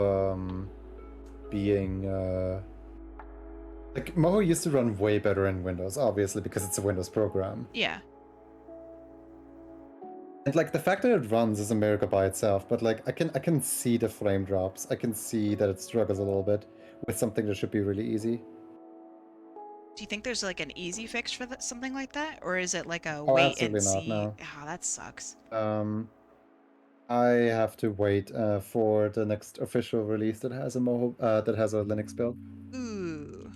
being like Moho used to run way better in Windows, obviously, because it's a Windows program. Yeah. And like the fact that it runs is a miracle by itself, but like I can see the frame drops. I can see that it struggles a little bit with something that should be really easy. Do you think there's like an easy fix for that, something like that, or is it like a wait and see? No. Oh, that sucks. I have to wait for the next official release that has a Moho that has a Linux build. Ooh.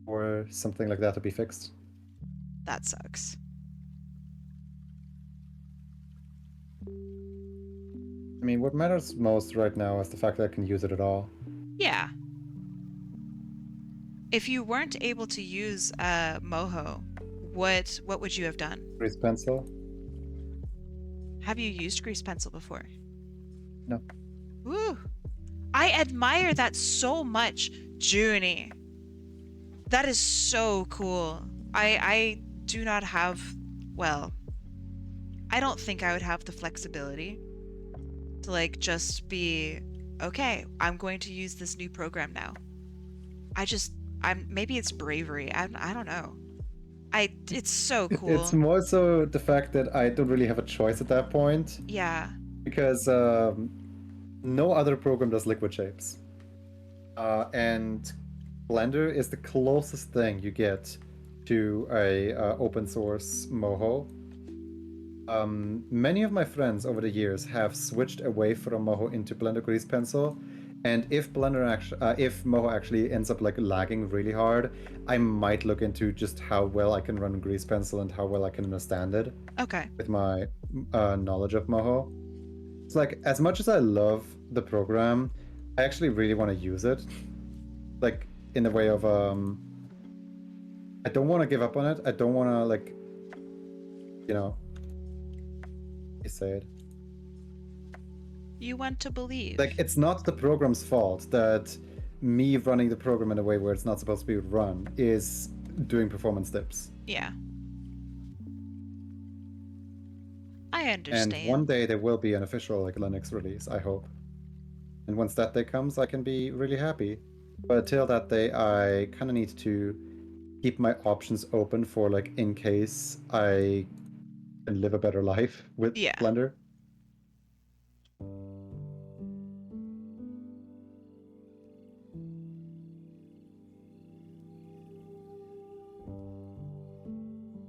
Or something like that to be fixed. That sucks. I mean, what matters most right now is the fact that I can use it at all. Yeah. If you weren't able to use Moho, what would you have done? Grease pencil? Have you used grease pencil before? No. Woo! I admire that so much, Joony. That is so cool. I do not have, well, I don't think I would have the flexibility to like just be, okay, I'm going to use this new program now. Maybe it's bravery. I don't know. It's so cool. It's more so the fact that I don't really have a choice at that point. Yeah. Because no other program does liquid shapes. And Blender is the closest thing you get to a open source Moho. Many of my friends over the years have switched away from Moho into Blender Grease Pencil, and if Moho actually ends up like lagging really hard, I might look into just how well I can run Grease Pencil and how well I can understand it. Okay. With my knowledge of Moho. It's like, as much as I love the program, I actually really want to use it. Like, in the way of, I don't want to give up on it. I don't want to, like, you know, you say it. You want to believe. Like, it's not the program's fault that me running the program in a way where it's not supposed to be run is doing performance dips. Yeah. I understand. And one day there will be an official like Linux release, I hope. And once that day comes, I can be really happy. But until that day, I kind of need to keep my options open for like in case I can live a better life with Blender.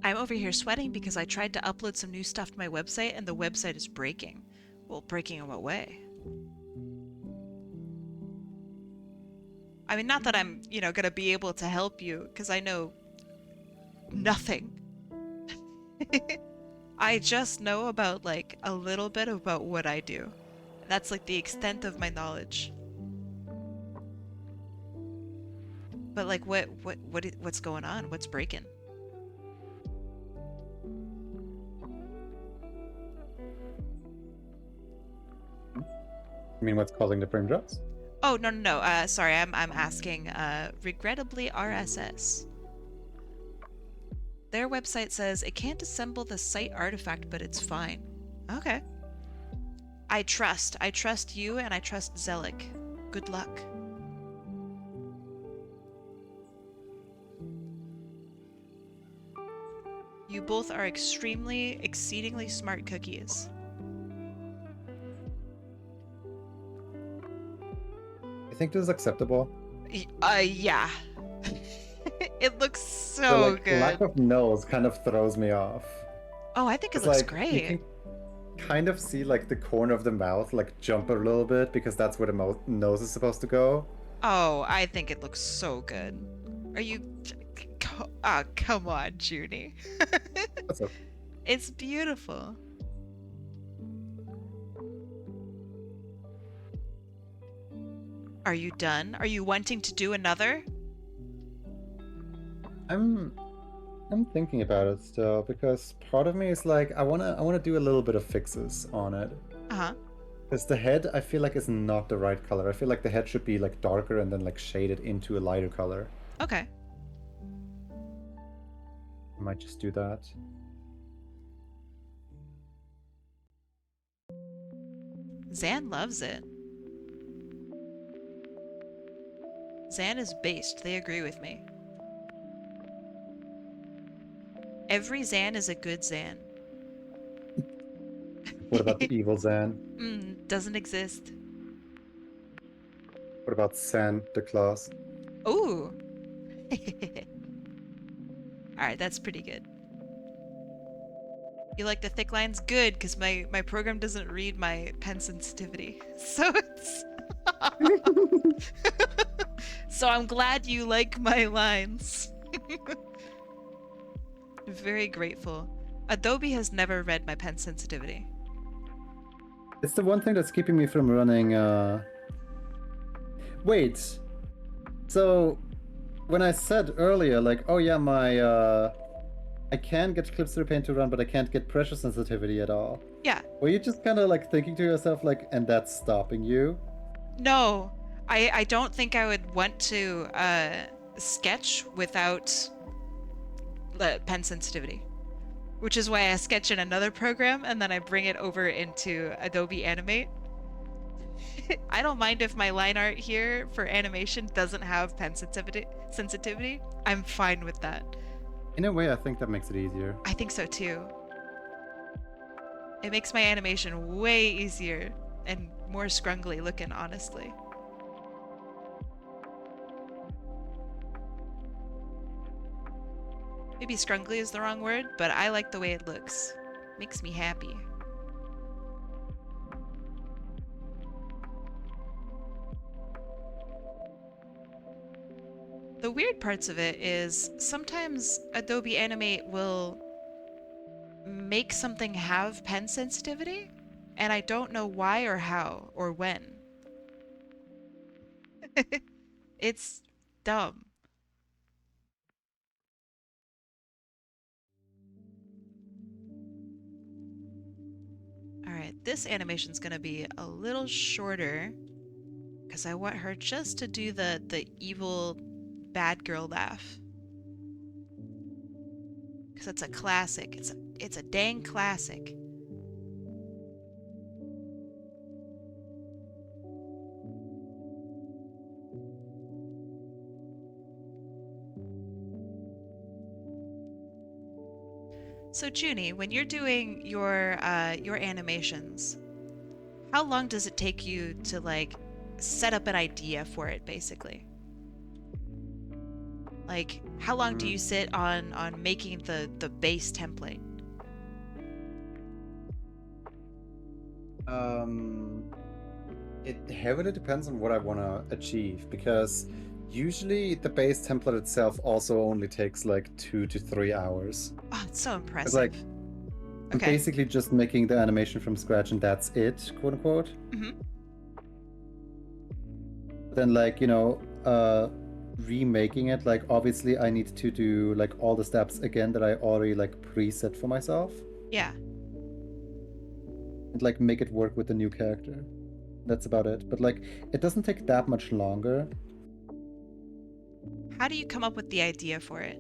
I'm over here sweating because I tried to upload some new stuff to my website and the website is breaking. Well, breaking in what way? I mean, not that I'm, you know, gonna be able to help you, because I know nothing. I just know about, like, a little bit about what I do. That's, like, the extent of my knowledge. But, like, what's going on? What's breaking? You mean what's causing the frame drops? Oh, no. Sorry, I'm asking, regrettably RSS. Their website says it can't assemble the site artifact, but it's fine. Okay. I trust you and I trust Zelic. Good luck. You both are exceedingly smart cookies. I think this is acceptable. Yeah. It looks so like, good. Lack of nose kind of throws me off. Oh, I think it It's looks like, great. You can kind of see like the corner of the mouth like jump a little bit because that's where the nose is supposed to go. Oh, I think it looks so good. Are you... Ah, come on, Joony. What's up? It's beautiful. Are you done? Are you wanting to do another? I'm thinking about it still because part of me is like I wanna do a little bit of fixes on it. Uh-huh. Because the head I feel like is not the right color. I feel like the head should be like darker and then like shaded into a lighter color. Okay. I might just do that. Zan loves it. Zan is based. They agree with me. Every Zan is a good Zan. What about the evil Zan? Doesn't exist. What about Santa Claus? Ooh. Alright, that's pretty good. You like the thick lines? Good, because my program doesn't read my pen sensitivity. So it's... So I'm glad you like my lines. Very grateful. Adobe has never read my pen sensitivity. It's the one thing that's keeping me from running, Wait. So, when I said earlier, like, oh yeah, I can get Clips Through Paint to run, but I can't get pressure sensitivity at all. Yeah. Were you just kind of like thinking to yourself, like, and that's stopping you? No. I don't think I would want to sketch without the pen sensitivity. Which is why I sketch in another program and then I bring it over into Adobe Animate. I don't mind if my line art here for animation doesn't have pen sensitivity. I'm fine with that. In a way, I think that makes it easier. I think so too. It makes my animation way easier and more scrungly looking, honestly. Maybe scrungly is the wrong word, but I like the way it looks. Makes me happy. The weird parts of it is sometimes Adobe Animate will make something have pen sensitivity, and I don't know why or how or when. It's dumb. Alright, this animation's gonna be a little shorter because I want her just to do the evil bad girl laugh. Because it's a classic. It's a dang classic. So Joony, when you're doing your animations, how long does it take you to like set up an idea for it, basically? Like, how long do you sit on making the base template? It heavily depends on what I want to achieve, because usually the base template itself also only takes like 2 to 3 hours. Oh, it's so impressive. It's like I'm basically just making the animation from scratch and that's it, quote unquote. Mm-hmm. Then like, remaking it, like obviously I need to do like all the steps again that I already like preset for myself. Yeah. And like make it work with the new character. That's about it. But like it doesn't take that much longer. How do you come up with the idea for it?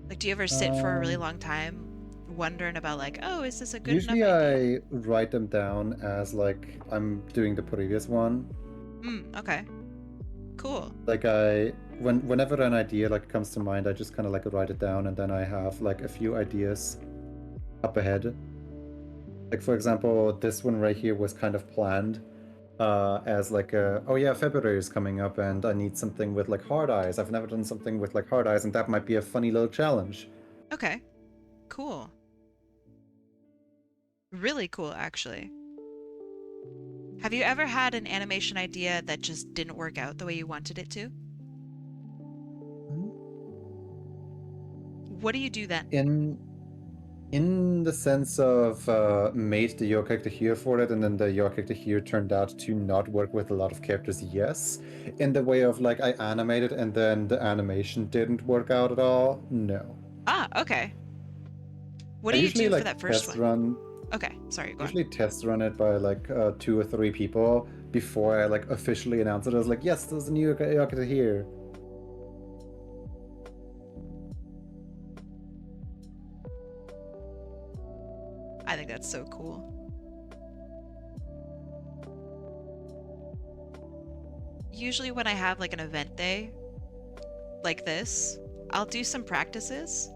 Like, do you ever sit for a really long time wondering about like, oh, is this a good enough idea? Usually I write them down as like I'm doing the previous one. Okay. Cool. Like whenever an idea like comes to mind, I just kind of like write it down, and then I have like a few ideas up ahead. Like for example, this one right here was kind of planned as like oh yeah, February is coming up and I need something with like hard eyes. I've never done something with like hard eyes, and that might be a funny little challenge. Okay. Cool. Really cool, actually. Have you ever had an animation idea that just didn't work out the way you wanted it to? What do you do then? In the sense of made the your character here for it, and then the your character here turned out to not work with a lot of characters, yes. In the way of like I animated and then the animation didn't work out at all, no. Ah, okay. What do you do for that first one? Okay, sorry, go on. Usually test run it by like 2 or 3 people before I like officially announce it. I was like, yes, there's a new character here. I think that's so cool. Usually when I have like an event day like this, I'll do some practices.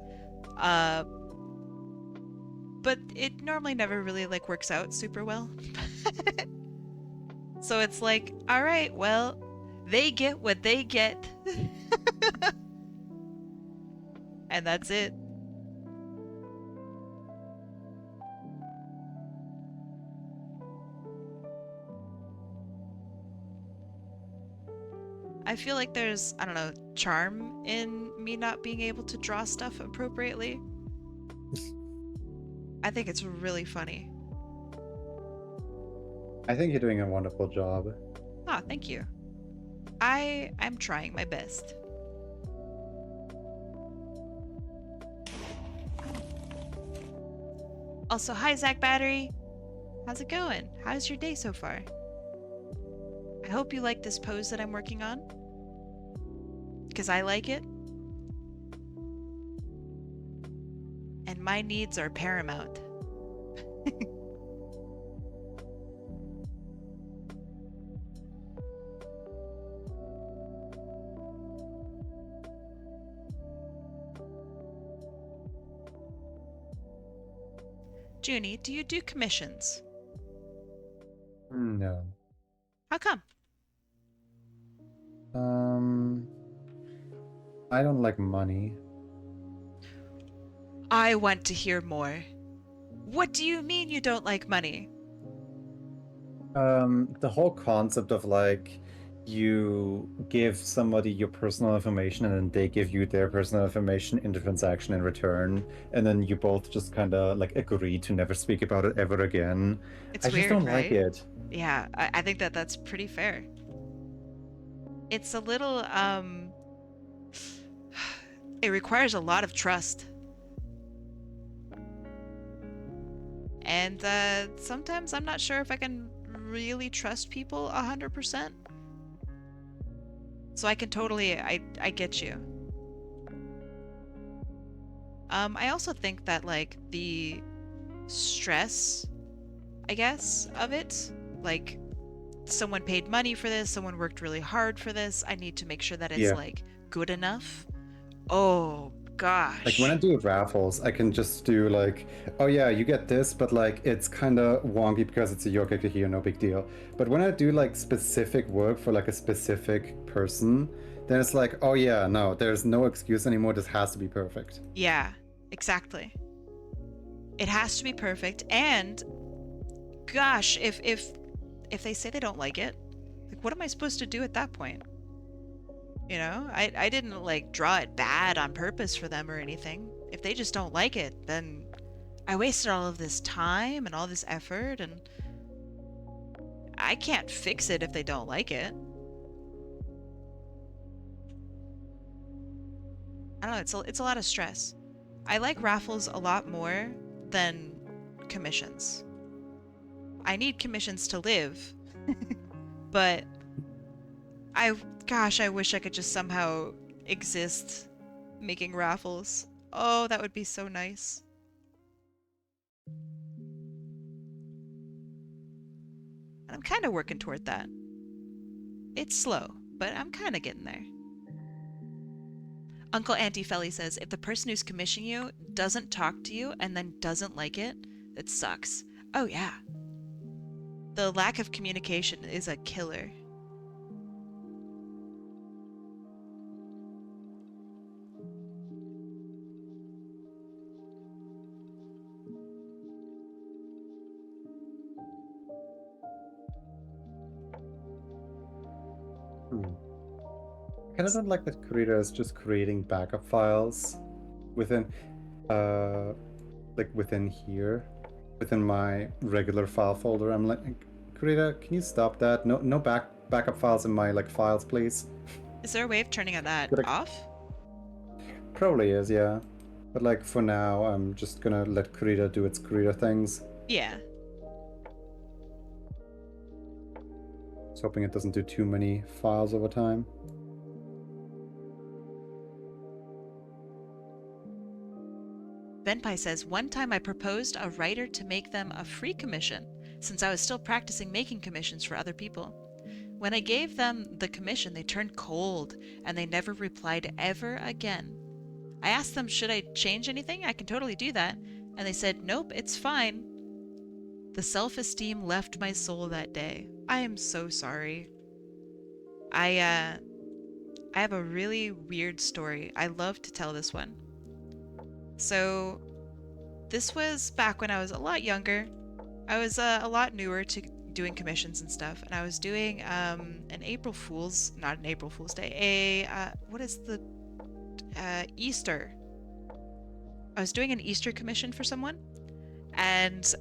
But it normally never really like works out super well. So it's like, all right, well, they get what they get. And that's it. I feel like there's, I don't know, charm in me not being able to draw stuff appropriately. I think it's really funny. I think you're doing a wonderful job. Ah, thank you. I'm trying my best. Also, hi zacbattery. How's it going? How's your day so far? I hope you like this pose that I'm working on, because I like it. And my needs are paramount. I Joony, do you do commissions? How come? I don't like money. I want to hear more. What do you mean you don't like money? The whole concept of like you give somebody your personal information and then they give you their personal information in the transaction in return, and then you both just kind of like agree to never speak about it ever again. It's I just weird, don't right? like it. Yeah, I think that's pretty fair. It's a little, it requires a lot of trust. And sometimes I'm not sure if I can really trust people 100%. So I can totally, I get you. I also think that like the stress, I guess, of it, like someone paid money for this, someone worked really hard for this, I need to make sure that it's like good enough. Oh gosh. Like when I do raffles, I can just do like, oh yeah, you get this, but like it's kind of wonky because it's a yokai here, no big deal. But when I do like specific work for like a specific person, then it's like, oh yeah, no, there's no excuse anymore. This has to be perfect. Yeah, exactly. It has to be perfect. And gosh, if they say they don't like it, like what am I supposed to do at that point? You know, I didn't like draw it bad on purpose for them or anything. If they just don't like it, then I wasted all of this time and all this effort, and I can't fix it if they don't like it. I don't know, it's a lot of stress. I like raffles a lot more than commissions. I need commissions to live, but gosh, I wish I could just somehow exist making raffles. Oh, that would be so nice. And I'm kind of working toward that. It's slow, but I'm kind of getting there. Uncle Auntie Felly says, if the person who's commissioning you doesn't talk to you and then doesn't like it, it sucks. Oh yeah. The lack of communication is a killer. I kind of don't like that Kurita is just creating backup files within, like within here, within my regular file folder. I'm like, Kurita, can you stop that? No backup files in my like files, please. Is there a way of turning that off? Probably is, yeah. But like for now, I'm just gonna let Kurita do its Kurita things. Yeah. Just hoping it doesn't do too many files over time. Benpai says, one time I proposed a writer to make them a free commission, since I was still practicing making commissions for other people. When I gave them the commission, they turned cold, and they never replied ever again. I asked them, should I change anything? I can totally do that. And they said, nope, it's fine. The self-esteem left my soul that day. I am so sorry. I have a really weird story. I love to tell this one. So this was back when I was a lot younger. I was a lot newer to doing commissions and stuff, and I was doing not an April Fool's Day, what is the Easter. I was doing an Easter commission for someone, and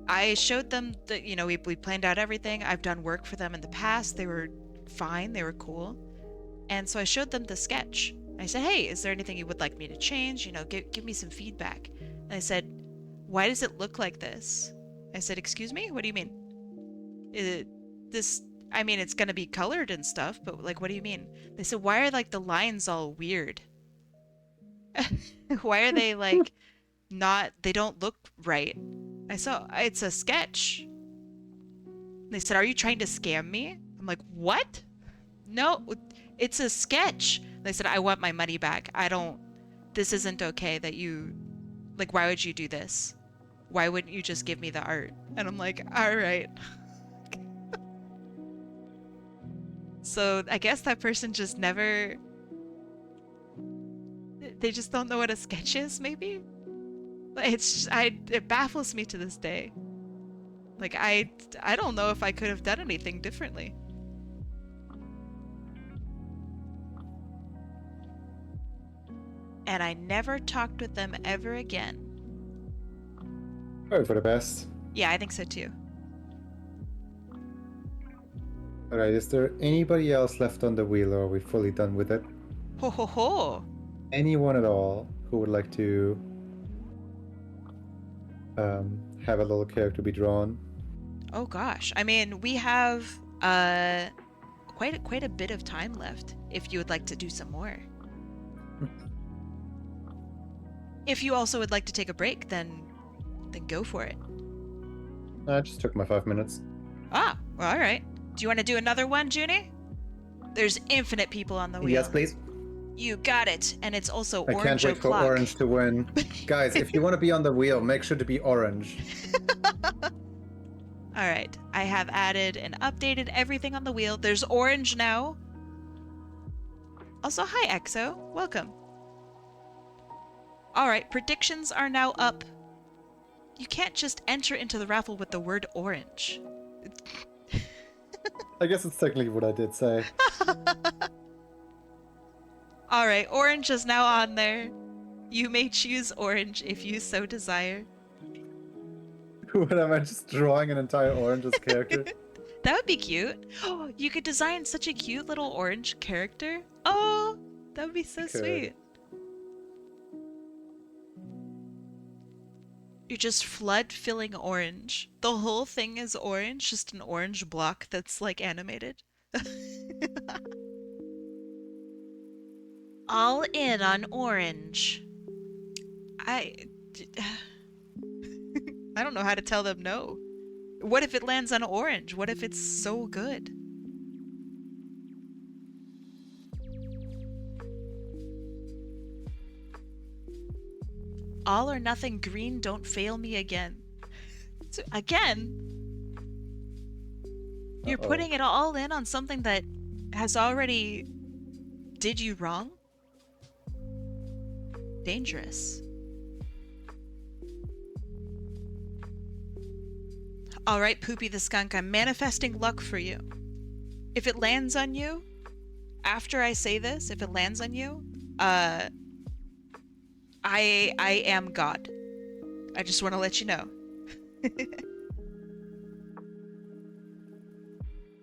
I showed them that, you know, we planned out everything. I've done work for them in the past. They were fine. They were cool. And so I showed them the sketch. I said, hey, is there anything you would like me to change? You know, give me some feedback. And I said, why does it look like this? I said, excuse me? What do you mean? I mean, it's going to be colored and stuff, but like, what do you mean? They said, why are like the lines all weird? Why are they like they don't look right? I saw, it's a sketch. They said, are you trying to scam me? I'm like, what? No, it's a sketch. They said, I want my money back. This isn't okay that you, like, why would you do this? Why wouldn't you just give me the art? And I'm like, all right. So I guess that person just never... They just don't know what a sketch is, maybe? It baffles me to this day. Like, I don't know if I could have done anything differently. And I never talked with them ever again. Probably for the best. Yeah, I think so too. Alright, is there anybody else left on the wheel, or are we fully done with it? Ho ho ho! Anyone at all who would like to have a little character be drawn? Oh gosh, I mean, we have quite a bit of time left. If you would like to do some more. If you also would like to take a break, then go for it. I just took my 5 minutes. Ah, well, all right. Do you want to do another one, Joony? There's infinite people on the wheel. Yes, please. You got it, and it's also I orange can't wait for o'clock. orange to win. Guys, if you want to be on the wheel, make sure to be orange. All right, I have added and updated everything on the wheel. There's orange now. Also, hi, Exo. Welcome. All right, predictions are now up. You can't just enter into the raffle with the word orange. I guess it's technically what I did say. All right, orange is now on there. You may choose orange if you so desire. What am I just drawing an entire orange as character? That would be cute. Oh, you could design such a cute little orange character. Oh, that would be so sweet. You're just flood filling orange. The whole thing is orange, just an orange block that's like animated. All in on orange. I don't know how to tell them no. What if it lands on orange? What if it's so good? All or nothing green, don't fail me again. So, again? You're putting it all in on something that has already did you wrong? Dangerous. Alright, Poopy the Skunk, I'm manifesting luck for you. If it lands on you, after I say this, if it lands on you, I am God. I just want to let you know.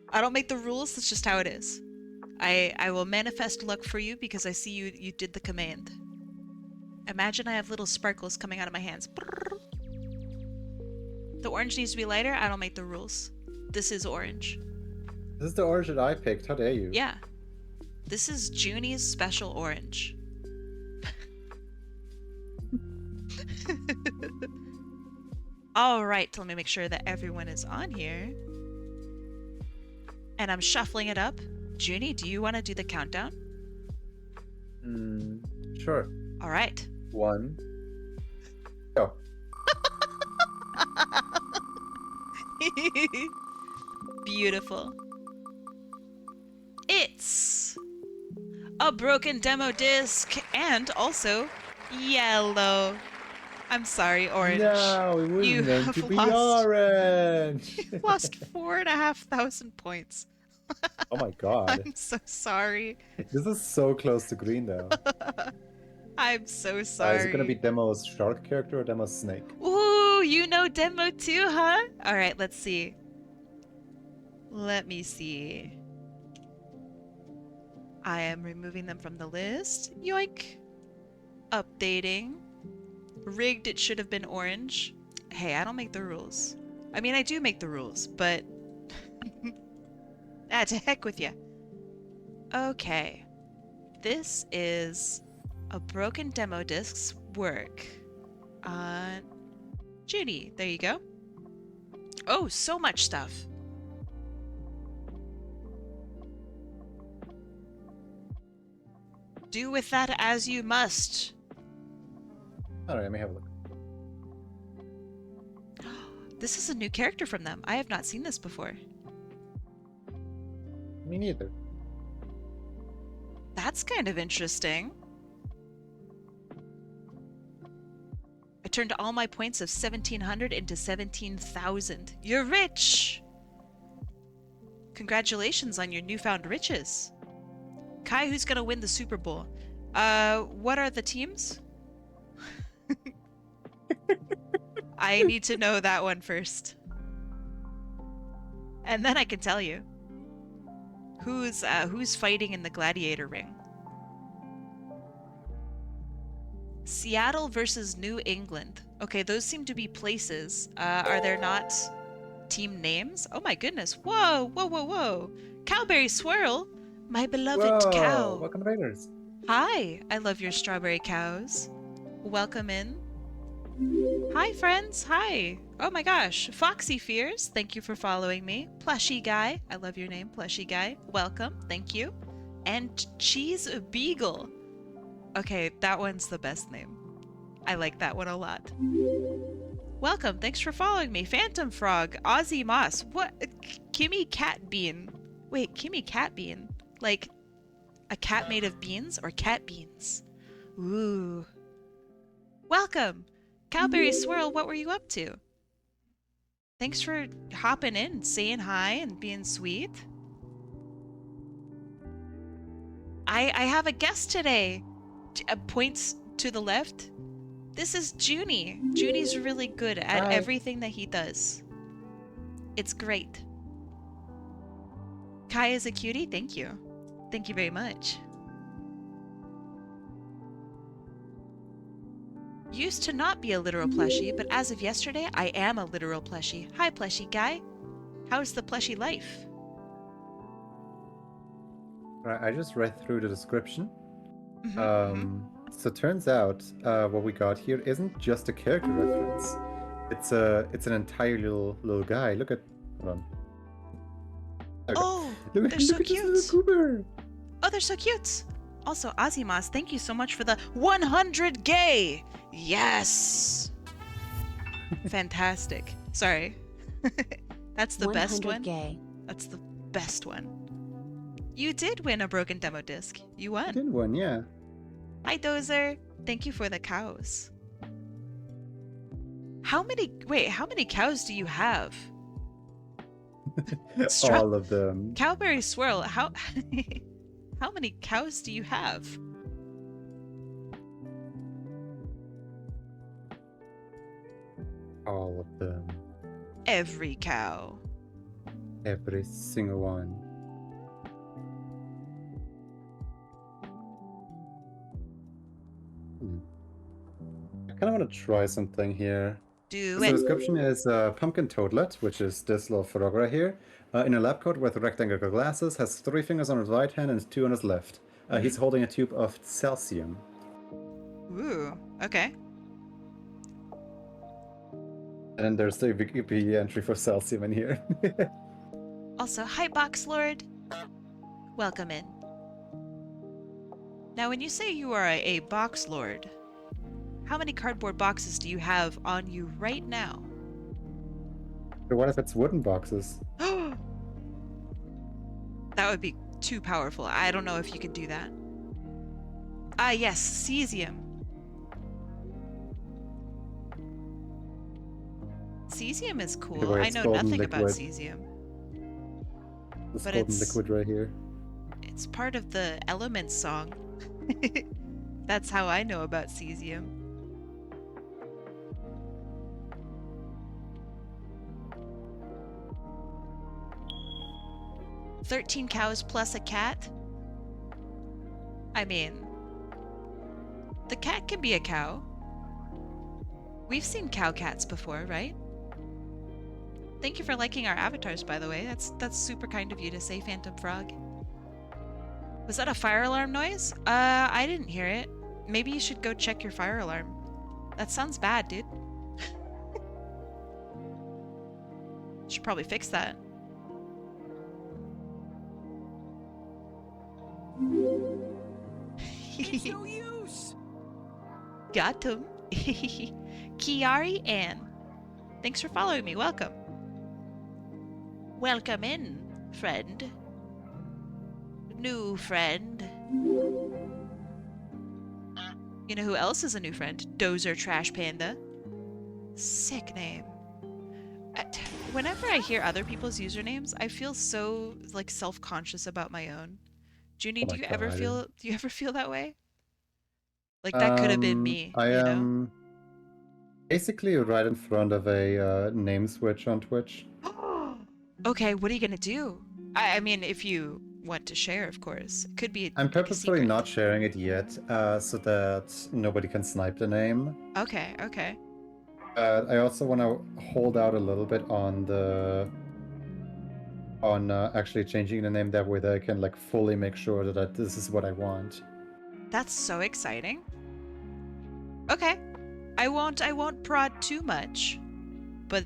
I don't make the rules, that's just how it is. I will manifest luck for you because I see you did the command. Imagine I have little sparkles coming out of my hands. The orange needs to be lighter, I don't make the rules. This is orange. This is the orange that I picked, how dare you? Yeah. This is Joony's special orange. Alright, let me make sure that everyone is on here. And I'm shuffling it up. Joony, do you want to do the countdown? Sure. Alright. 1. Go. Beautiful. It's a broken demo disc and also yellow. I'm sorry, orange. No, it was You meant have to be lost- orange. You've lost 4,500 points. Oh my god. I'm so sorry. This is so close to green though. I'm so sorry. Is it gonna be Demo's shark character or Demo's snake? Ooh, you know demo too, huh? Alright, let's see. Let me see. I am removing them from the list. Yoink. Updating. Rigged, it should have been orange. Hey, I don't make the rules. I mean, I do make the rules, but... to heck with you. Okay. This is a broken demo disc's work on Joony. There you go. Oh, so much stuff. Do with that as you must. Alright, let me have a look. This is a new character from them. I have not seen this before. Me neither. That's kind of interesting. I turned all my points of 1,700 into 17,000. You're rich! Congratulations on your newfound riches. Kai, who's gonna win the Super Bowl? What are the teams? I need to know that one first. And then I can tell you. Who's fighting in the gladiator ring? Seattle versus New England. Okay, those seem to be places. Are there not team names? Oh my goodness. Whoa, whoa, whoa, whoa. Cowberry Swirl, my beloved cow. Welcome, Raiders. Hi, I love your strawberry cows. Welcome in. Hi, friends. Hi. Oh my gosh. Foxy Fears, thank you for following me. Plushy Guy, I love your name, Plushy Guy. Welcome. Thank you. And Cheese Beagle. Okay, that one's the best name. I like that one a lot. Welcome. Thanks for following me. Phantom Frog, Ozzy Moss. What? Kimmy Cat Bean. Wait, Kimmy Cat Bean. Like a cat made of beans or cat beans? Ooh. Welcome. Cowberry Swirl, what were you up to? Thanks for hopping in, saying hi, and being sweet. I have a guest today. Points to the left. This is Joony. Joony's really good at everything that he does. It's great. Kai is a cutie. Thank you. Thank you very much. Used to not be a literal plushie, but as of yesterday, I am a literal plushie. Hi, plushie guy. How's the plushie life? Right, I just read through the description. So it turns out what we got here isn't just a character reference. It's an entire little guy. Look at, hold on. Okay. Oh, look, they're so look cute. At this little goober. Oh, they're so cute. Also, Azimaz, thank you so much for the 100 gay. Yes. Fantastic. Sorry. That's the best one. Gay. That's the best one. You did win a broken demo disc. You won. I did one, yeah. Hi, Dozer. Thank you for the cows. How many cows do you have? All of them. Cowberry Swirl, how how many cows do you have? All of them. Every cow. Every single one. I kind of want to try something here. Do The it. description is pumpkin toadlet, which is this little frog right here, in a lab coat with rectangular glasses, has 3 fingers on his right hand and 2 on his left. He's holding a tube of calcium. Ooh, okay. And there's the Wikipedia entry for calcium in here. Also, hi, Box Lord. Welcome in. Now, when you say you are a Box Lord, how many cardboard boxes do you have on you right now? But what if it's wooden boxes? That would be too powerful. I don't know if you could do that. Ah, yes, cesium. Cesium is cool. I know nothing about cesium. This but golden it's liquid right here. It's part of the Elements song. That's how I know about cesium. "13 cows plus a cat." I mean, the cat can be a cow. We've seen cow cats before, right? Thank you for liking our avatars, by the way. That's super kind of you to say, Phantom Frog. Was that a fire alarm noise? I didn't hear it. Maybe you should go check your fire alarm. That sounds bad, dude. Should probably fix that. It's no use. Got him. Kiari Ann. Thanks for following me. Welcome. Welcome in, friend. New friend. You know who else is a new friend? Dozer Trash Panda. Sick name. Whenever I hear other people's usernames, I feel so like self-conscious about my own. Joony, Oh my do you ever God. feel that way? Like that could have been me, I you know? am basically right in front of a name switch on Twitch. Okay, what are you gonna do? I mean, if you want to share, of course. It could be I'm like a purposefully secret. not sharing it yet, so that nobody can snipe the name. Okay, okay. I also want to hold out a little bit on actually changing the name that way that I can like fully make sure that this is what I want. That's so exciting. Okay. I won't prod too much. But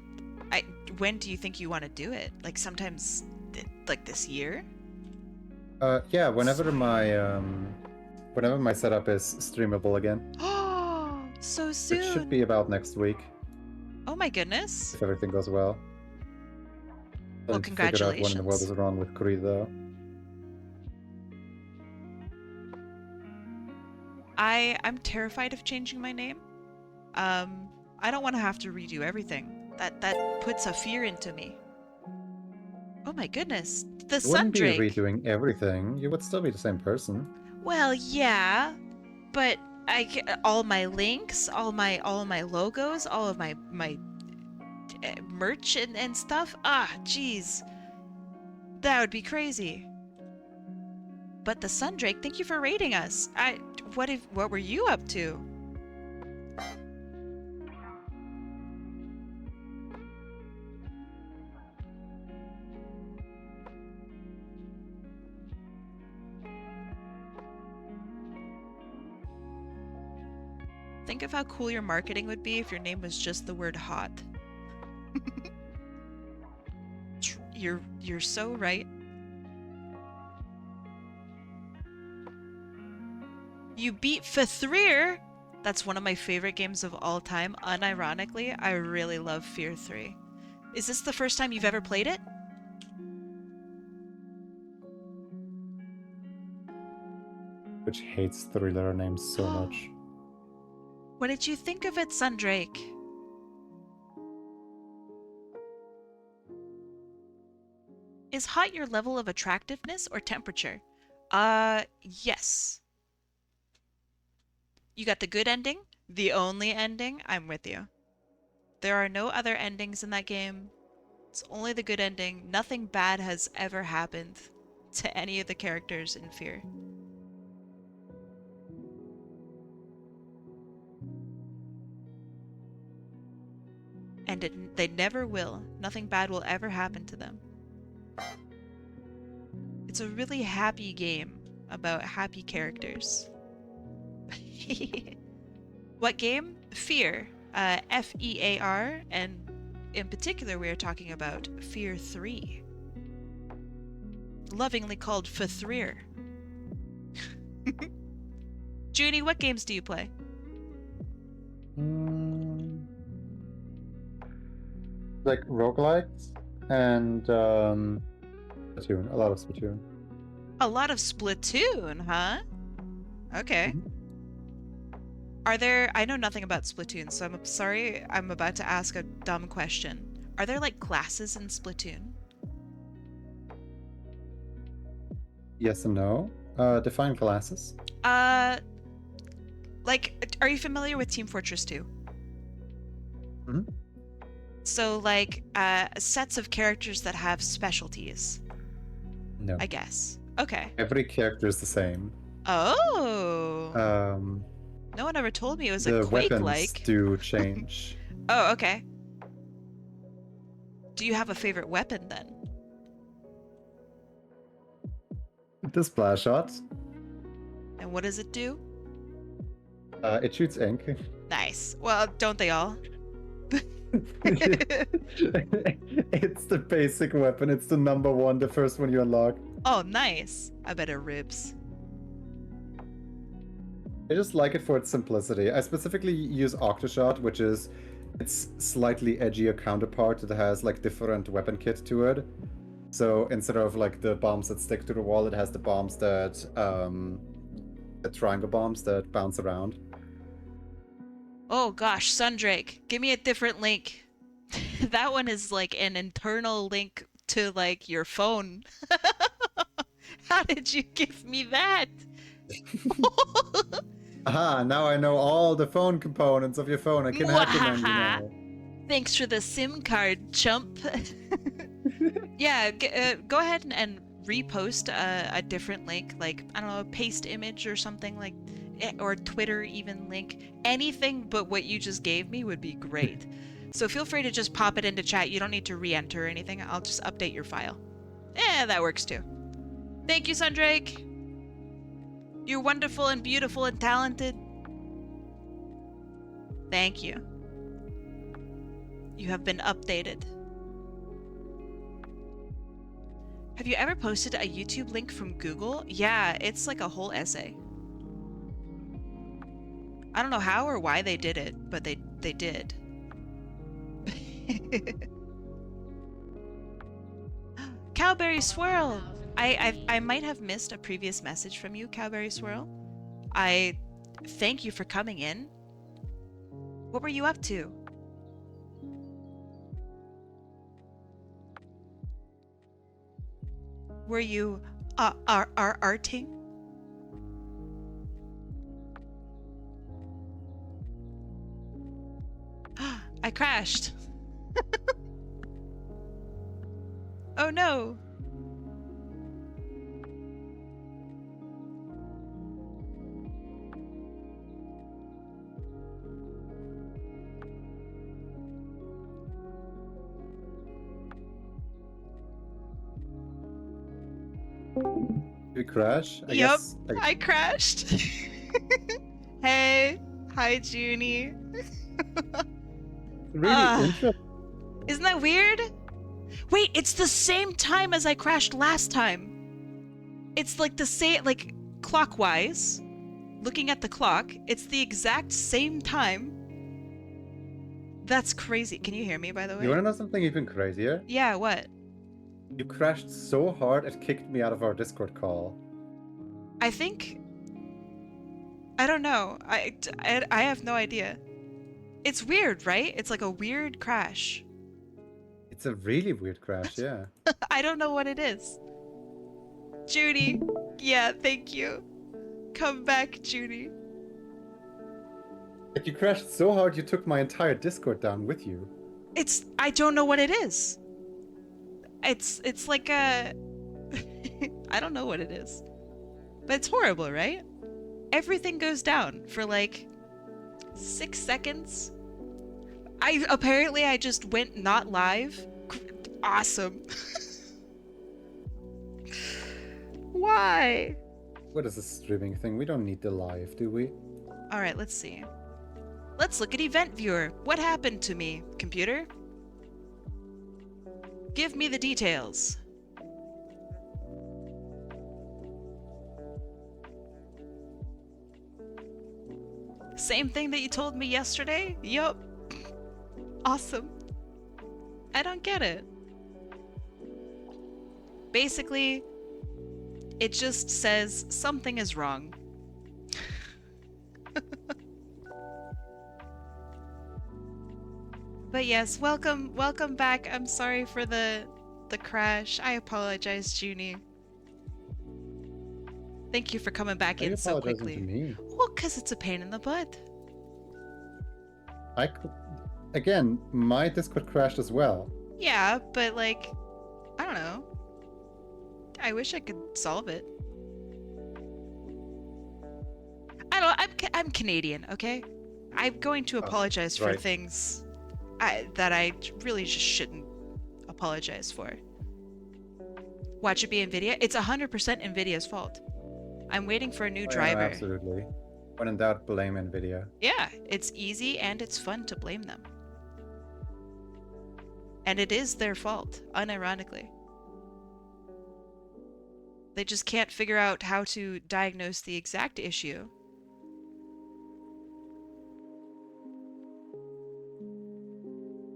when do you think you want to do it? Like sometimes like this year? Yeah, whenever my setup is streamable again. Oh, so soon. It should be about next week. Oh my goodness. If everything goes well. Well, congratulations. Figure out what in the world is wrong with Creed, though. I'm terrified of changing my name. I don't want to have to redo everything. That puts a fear into me. Oh my goodness, the You wouldn't be Sundrake. redoing everything. You would still be the same person. Well, yeah, but all my links, all my logos, all of my merch and stuff. Ah, jeez, that would be crazy. But the Sundrake, thank you for rating us. What were you up to? Think of how cool your marketing would be if your name was just the word hot. You're so right. You beat Fear. That's one of my favorite games of all time. Unironically, I really love Fear 3. Is this the first time you've ever played it? Which hates three-letter names so much. What did you think of it, Sundrake? Is hot your level of attractiveness or temperature? Yes. You got the good ending? The only ending? I'm with you. There are no other endings in that game. It's only the good ending. Nothing bad has ever happened to any of the characters in Fear. And they never will. Nothing bad will ever happen to them. It's a really happy game about happy characters. What game? Fear. F-E-A-R, and in particular we are talking about Fear 3. Lovingly called Fthrir. Joony, what games do you play? Like roguelikes and Splatoon. A lot of Splatoon. A lot of Splatoon, huh? Okay. Are there... I know nothing about Splatoon, so I'm sorry I'm about to ask a dumb question. Are there, like, classes in Splatoon? Yes and no. Define classes. Like, are you familiar with Team Fortress 2? Mm-hmm. So, like, sets of characters that have specialties. No. I guess. Okay. Every character is the same. Oh. No one ever told me it was a Quake-like. The weapons do change. Oh, okay. Do you have a favorite weapon then? The splash shot. And what does it do? It shoots ink. Nice. Well, don't they all? It's the basic weapon. It's the number one, the first one you unlock. Oh, nice. I bet it rips. I just like it for its simplicity. I specifically use Octoshot, which is its slightly edgier counterpart that has like different weapon kit to it. So instead of like the bombs that stick to the wall, it has the bombs that The triangle bombs that bounce around. Oh gosh, Sundrake, give me a different link. That one is like an internal link to like your phone. How did you give me that? Aha, now I know all the phone components of your phone. I can hack them and, you know. Thanks for the SIM card, chump. Yeah, go ahead and repost a different link, like, I don't know, a paste image or something like, or Twitter even link. Anything but what you just gave me would be great. So feel free to just pop it into chat. You don't need to re-enter or anything. I'll just update your file. Yeah, that works too. Thank you, Sundrake. You're wonderful and beautiful and talented. Thank you. You have been updated. Have you ever posted a YouTube link from Google? Yeah, it's like a whole essay. I don't know how or why they did it, but they did. Cowberry Swirl! I might have missed a previous message from you, Cowberry Swirl. I thank you for coming in. What were you up to? Were you arting? I crashed. Oh no. You crash? Yep, I crashed. Hey, hi Joony. Really interesting. Isn't that weird? Wait, it's the same time as I crashed last time. It's like the same, like clockwise. Looking at the clock, it's the exact same time. That's crazy. Can you hear me, by the way? You wanna know something even crazier? Yeah, what? You crashed so hard it kicked me out of our Discord call. I think... I don't know. I have no idea. It's weird, right? It's like a weird crash. It's a really weird crash, yeah. I don't know what it is. Judy. Yeah, thank you. Come back, Judy. Like, you crashed so hard you took my entire Discord down with you. I don't know what it is. It's like a... I don't know what it is. But it's horrible, right? Everything goes down for like 6 seconds. I just went not live. Awesome. Why? What is this streaming thing? We don't need the live, do we? Alright, let's see. Let's look at Event Viewer. What happened to me, computer? Give me the details. Same thing that you told me yesterday? Yup. Awesome. I don't get it. Basically, it just says something is wrong. But yes, welcome back. I'm sorry for the crash. I apologize, Joony. Thank you for coming back in so quickly. To me? Well, because it's a pain in the butt. Again, my Discord crashed as well. Yeah, but like, I don't know. I wish I could solve it. I'm Canadian, okay? I'm going to apologize for things that I really just shouldn't apologize for. Watch it be NVIDIA? It's 100% NVIDIA's fault. I'm waiting for a new driver. Absolutely. When in doubt, blame NVIDIA. Yeah, it's easy and it's fun to blame them. And it is their fault, unironically. They just can't figure out how to diagnose the exact issue.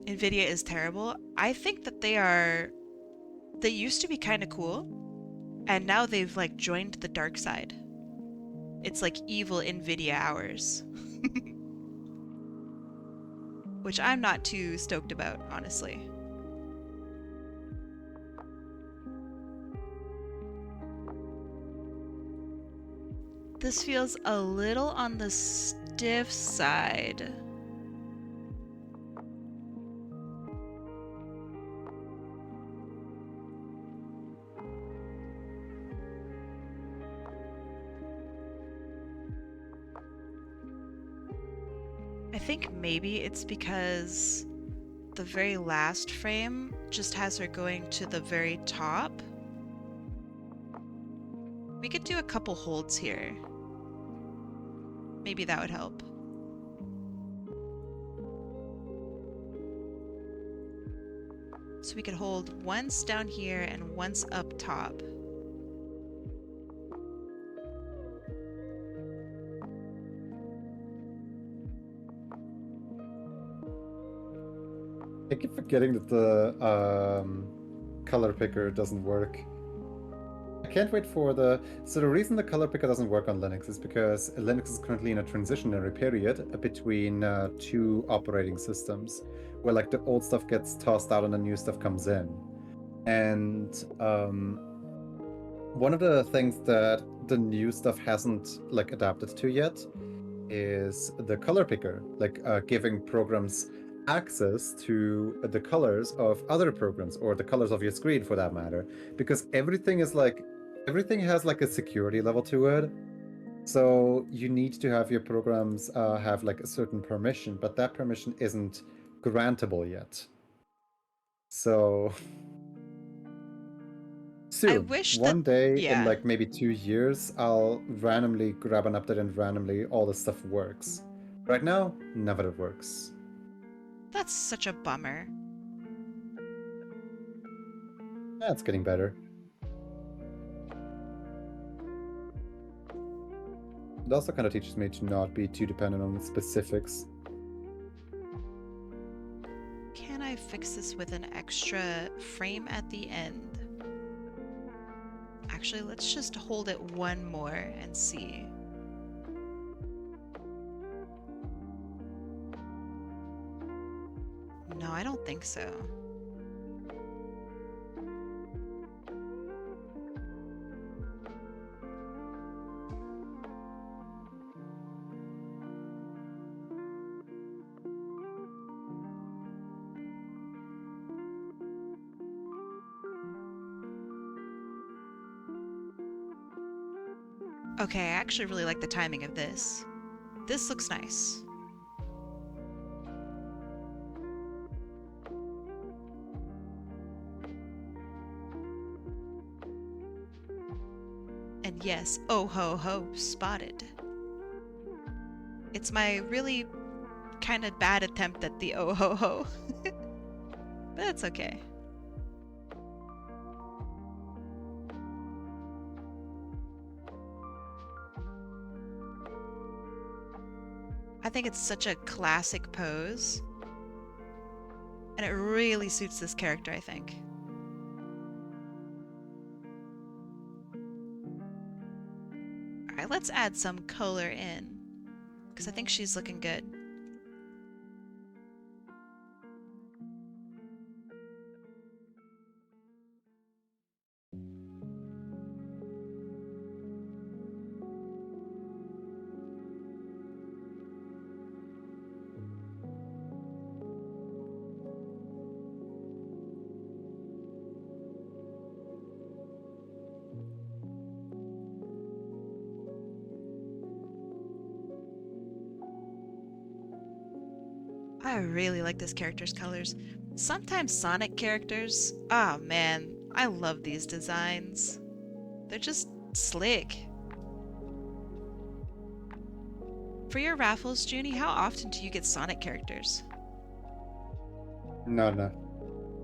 NVIDIA is terrible. I think that they used to be kind of cool, and now they've like joined the dark side. It's like evil NVIDIA hours. Which I'm not too stoked about, honestly. This feels a little on the stiff side. I think maybe it's because the very last frame just has her going to the very top. We could do a couple holds here. Maybe that would help. So we could hold once down here and once up top. I keep forgetting that the color picker doesn't work. I can't wait for So the reason the color picker doesn't work on Linux is because Linux is currently in a transitionary period between two operating systems, where like the old stuff gets tossed out and the new stuff comes in. And one of the things that the new stuff hasn't like adapted to yet is the color picker, like giving programs access to the colors of other programs, or the colors of your screen for that matter, because everything has like a security level to it. So you need to have your programs have like a certain permission, but that permission isn't grantable yet. So soon, I wish one day yeah. in like maybe 2 years, I'll randomly grab an update and randomly all the stuff works. Right now, none of it works. That's such a bummer. It's getting better. It also kind of teaches me to not be too dependent on the specifics. Can I fix this with an extra frame at the end? Actually, let's just hold it one more and see. No, I don't think so. Okay, I actually really like the timing of this. This looks nice. And yes, oh ho ho, spotted. It's my really kind of bad attempt at the oh ho ho. But that's okay. I think it's such a classic pose. And it really suits this character, I think. Alright, let's add some color in, because I think she's looking good. I really like this character's colors. Sometimes Sonic characters, oh man, I love these designs. They're just slick. For your raffles, Joony, how often do you get Sonic characters? No.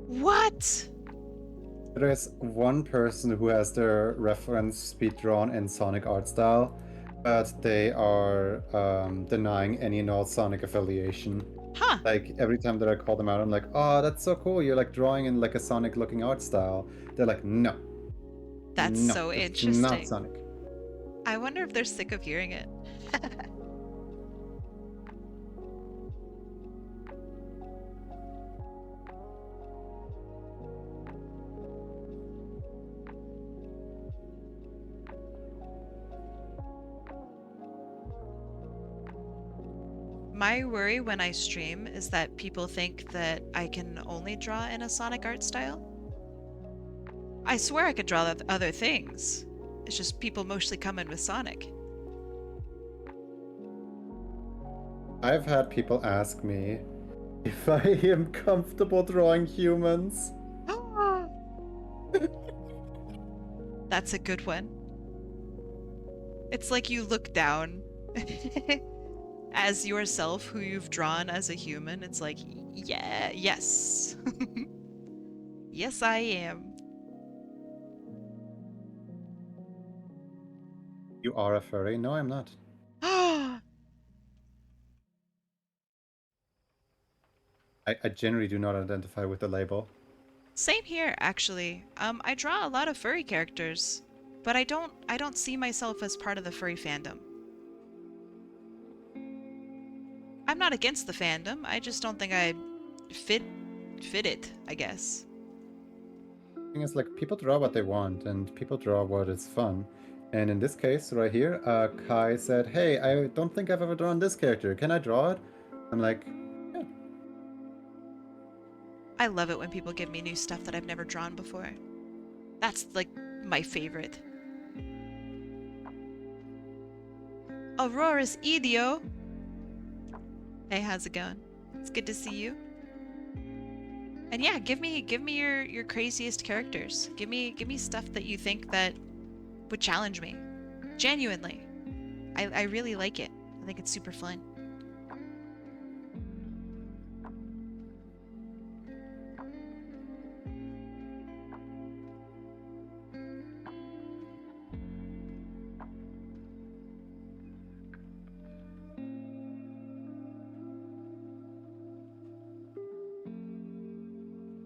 What? There is one person who has their reference speed drawn in Sonic art style, but they are denying any and all Sonic affiliation. Huh. Like, every time that I call them out, I'm like, oh, that's so cool, you're like drawing in like a Sonic looking art style. They're like, no. That's no, so it's interesting. not Sonic. I wonder if they're sick of hearing it. My worry when I stream is that people think that I can only draw in a Sonic art style. I swear I could draw other things. It's just people mostly come in with Sonic. I've had people ask me if I am comfortable drawing humans. That's a good one. It's like you look down as yourself who you've drawn as a human. It's like, yeah, yes. Yes, I am. You are a furry? No, I'm not. I generally do not identify with the label. Same here, actually. I draw a lot of furry characters, but I don't see myself as part of the furry fandom. I'm not against the fandom. I just don't think I fit it, I guess. The thing is, like, people draw what they want, and people draw what is fun. And in this case, right here, Kai said, "Hey, I don't think I've ever drawn this character. Can I draw it?" I'm like, yeah. I love it when people give me new stuff that I've never drawn before. That's, like, my favorite. Aurora's Idio! Hey, how's it going? It's good to see you. And yeah, give me your craziest characters. Give me stuff that you think that would challenge me. Genuinely. I really like it. I think it's super fun.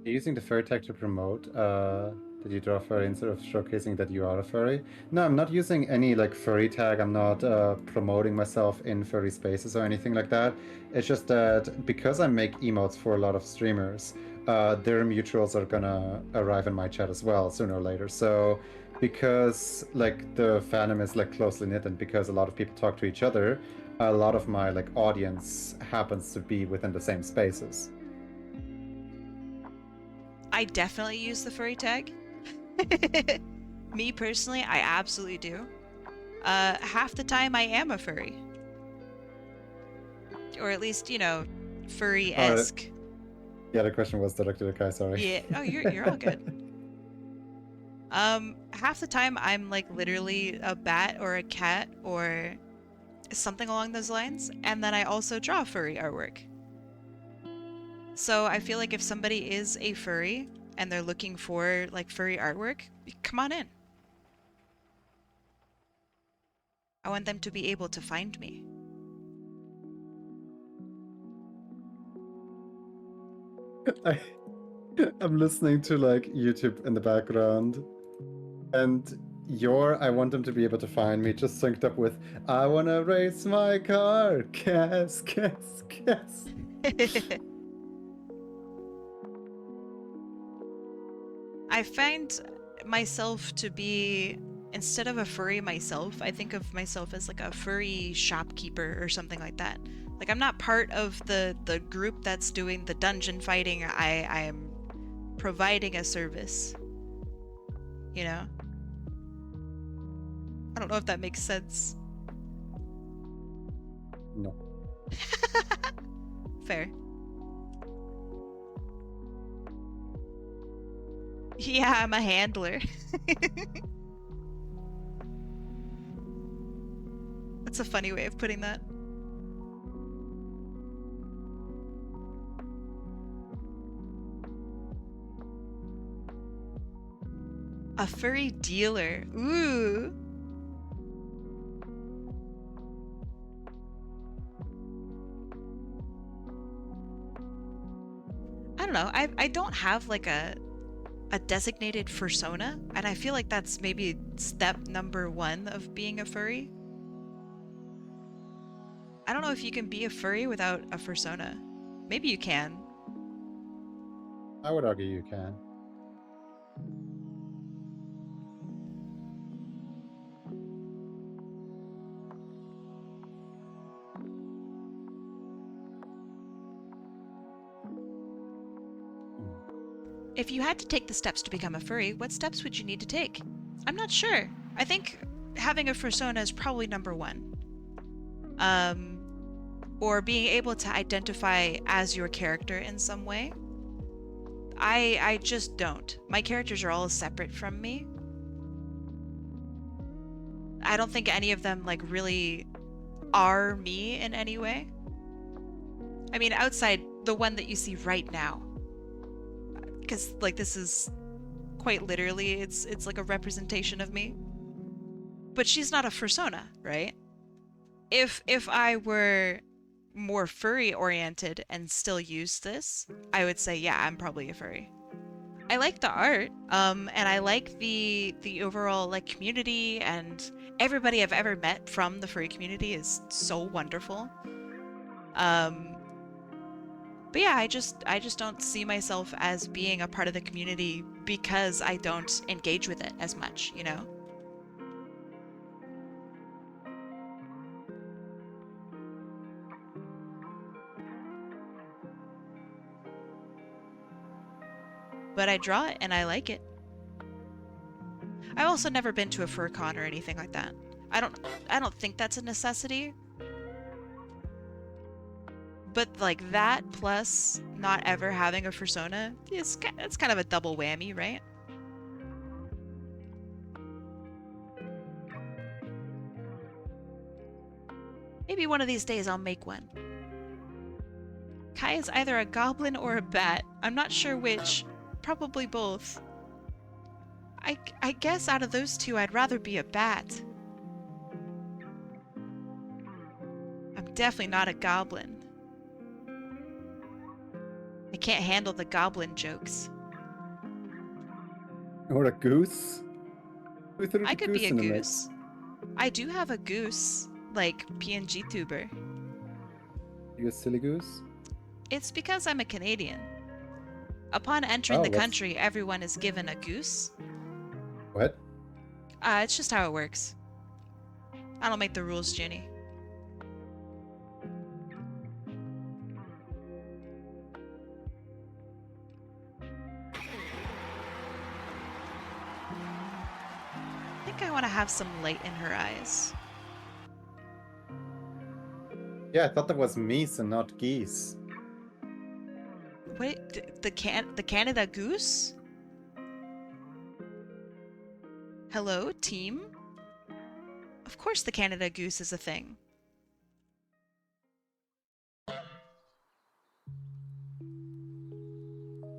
You're using the furry tag to promote that you draw furry instead of showcasing that you are a furry. No, I'm not using any like furry tag. I'm not promoting myself in furry spaces or anything like that. It's just that because I make emotes for a lot of streamers, their mutuals are gonna arrive in my chat as well sooner or later. So because like the fandom is like closely knit and because a lot of people talk to each other, a lot of my like audience happens to be within the same spaces. I definitely use the furry tag. Me personally, I absolutely do. Half the time I am a furry. Or at least, you know, furry-esque. Yeah, the question was directed at Kai, sorry. Yeah. Oh, you're all good. Half the time I'm like literally a bat or a cat or something along those lines, and then I also draw furry artwork. So I feel like if somebody is a furry and they're looking for like furry artwork, come on in. I want them to be able to find me. I'm listening to like YouTube in the background, and your "I want them to be able to find me" just synced up with "I wanna race my car, gas, gas, gas." I find myself to be, instead of a furry myself, I think of myself as like a furry shopkeeper or something like that. Like I'm not part of the group that's doing the dungeon fighting. I am providing a service. You know? I don't know if that makes sense. No. Fair. Yeah, I'm a handler. That's a funny way of putting that. A furry dealer. Ooh. I don't know. I don't have like a a designated fursona, and I feel like that's maybe step number 1 of being a furry. I don't know if you can be a furry without a fursona. Maybe you can. I would argue you can. If you had to take the steps to become a furry, what steps would you need to take? I'm not sure. I think having a fursona is probably number 1. Or being able to identify as your character in some way. I just don't. My characters are all separate from me. I don't think any of them like really are me in any way. I mean, outside the one that you see right now. Because like this is quite literally, it's like a representation of me. But she's not a fursona, right? If I were more furry oriented and still use this, I would say yeah, I'm probably a furry. I like the art, and I like the overall like community, and everybody I've ever met from the furry community is so wonderful. But yeah, I just don't see myself as being a part of the community because I don't engage with it as much, you know? But I draw it and I like it. I've also never been to a fur con or anything like that. I don't think that's a necessity. But like that plus not ever having a fursona, it's kind of a double whammy, right? Maybe one of these days I'll make one. Kai is either a goblin or a bat. I'm not sure which. Probably both. I guess out of those two, I'd rather be a bat. I'm definitely not a goblin. I can't handle the goblin jokes. Or a goose? I could be a goose. I do have a goose, like PNG tuber. You a silly goose? It's because I'm a Canadian. Upon entering the country, everyone is given a goose. What? It's just how it works. I don't make the rules, Joony. I think I want to have some light in her eyes. Yeah, I thought that was meese and not geese. Wait, the Canada Goose? Hello, team? Of course the Canada Goose is a thing.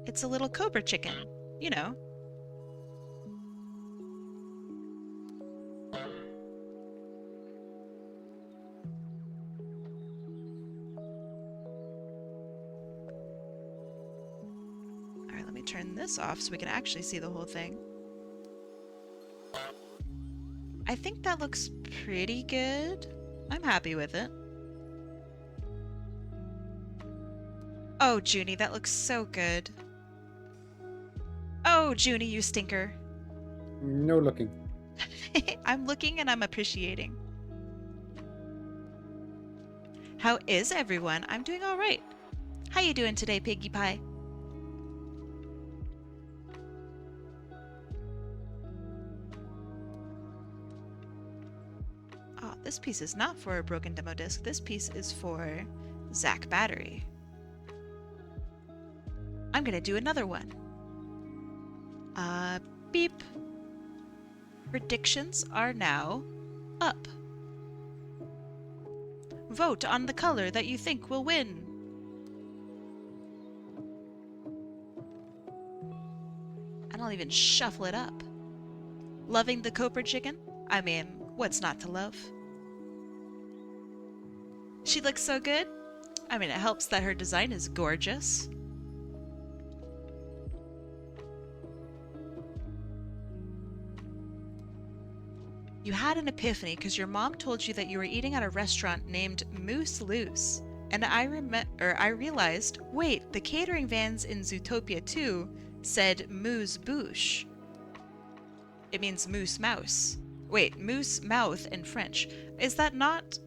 It's a little cobra chicken, you know. Alright, let me turn this off so we can actually see the whole thing. I think that looks pretty good. I'm happy with it. Oh, Joony, that looks so good. Oh, Joony, you stinker. No looking. I'm looking and I'm appreciating. How is everyone? I'm doing all right. How you doing today, Piggy Pie? Oh, this piece is not for a broken demo disc. This piece is for zacbattery. I'm gonna do another one. Beep. Predictions are now up. Vote on the color that you think will win. And I'll even shuffle it up. Loving the copra chicken? I mean, what's not to love? She looks so good. I mean, it helps that her design is gorgeous. You had an epiphany because your mom told you that you were eating at a restaurant named Moose Loose. And I realized, wait, the catering vans in Zootopia 2 said Moose Bouche. It means moose mouse. Wait, moose mouth in French. Is that not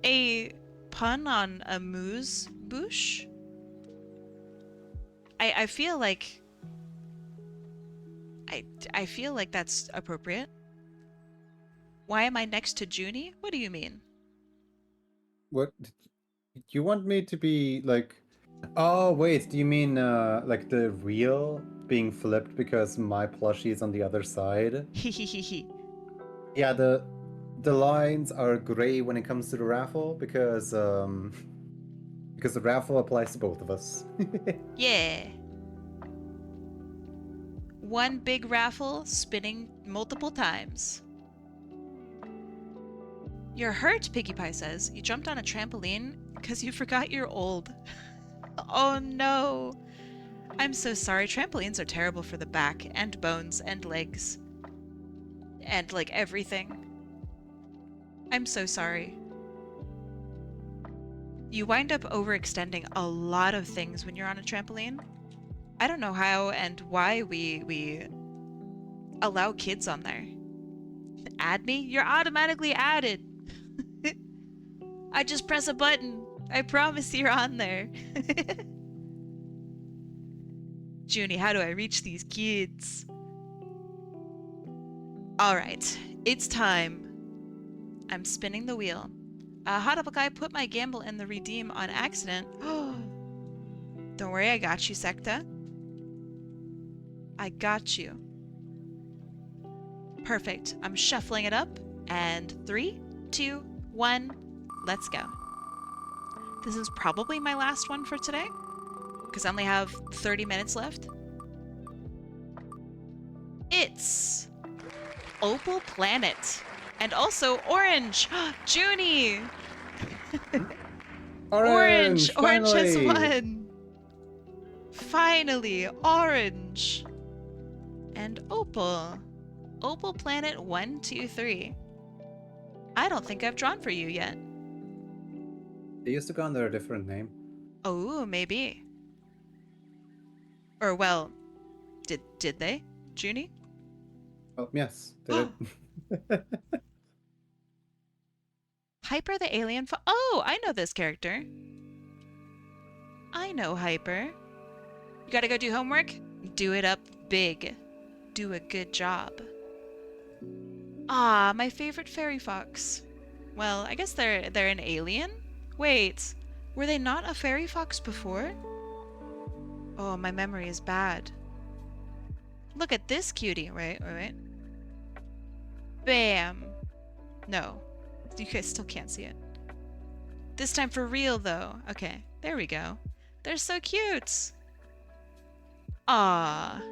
a pun on a moose bouche? I feel like I feel like that's appropriate. Why am I next to Joony? What do you mean? What? You want me to be like... Oh, wait, do you mean like the wheel being flipped because my plushie is on the other side? Hehehehe. Yeah, the lines are gray when it comes to the raffle because the raffle applies to both of us. Yeah. One big raffle spinning multiple times. You're hurt, Piggy Pie says. You jumped on a trampoline because you forgot you're old. Oh no. I'm so sorry. Trampolines are terrible for the back and bones and legs. And like everything. I'm so sorry. You wind up overextending a lot of things when you're on a trampoline. I don't know how and why we allow kids on there. Add me? You're automatically added. I just press a button. I promise you're on there. Joony, how do I reach these kids? Alright, it's time. I'm spinning the wheel. HotAppleKai put my gamble in the redeem on accident. Don't worry, I got you, Secta. I got you. Perfect. I'm shuffling it up. And 3, 2, 1, let's go. This is probably my last one for today, because I only have 30 minutes left. It's Opal Planet. And also Orange. Joony! Orange! Orange has Finally! won! Finally, Orange! And Opal. Opal Planet 1, 2, 3. I don't think I've drawn for you yet. They used to go under a different name. Oh, maybe. Or, well, did they, Joony? Oh, yes, they did. Hyper the alien oh, I know this character. I know Hyper. You gotta go do homework? Do it up big. Do a good job. Ah, my favorite fairy fox. Well, I guess they're an alien? Wait, were they not a fairy fox before? Oh, my memory is bad. Look at this cutie. Wait. Bam. No. You guys still can't see it. This time for real, though. Okay, there we go. They're so cute. Ah.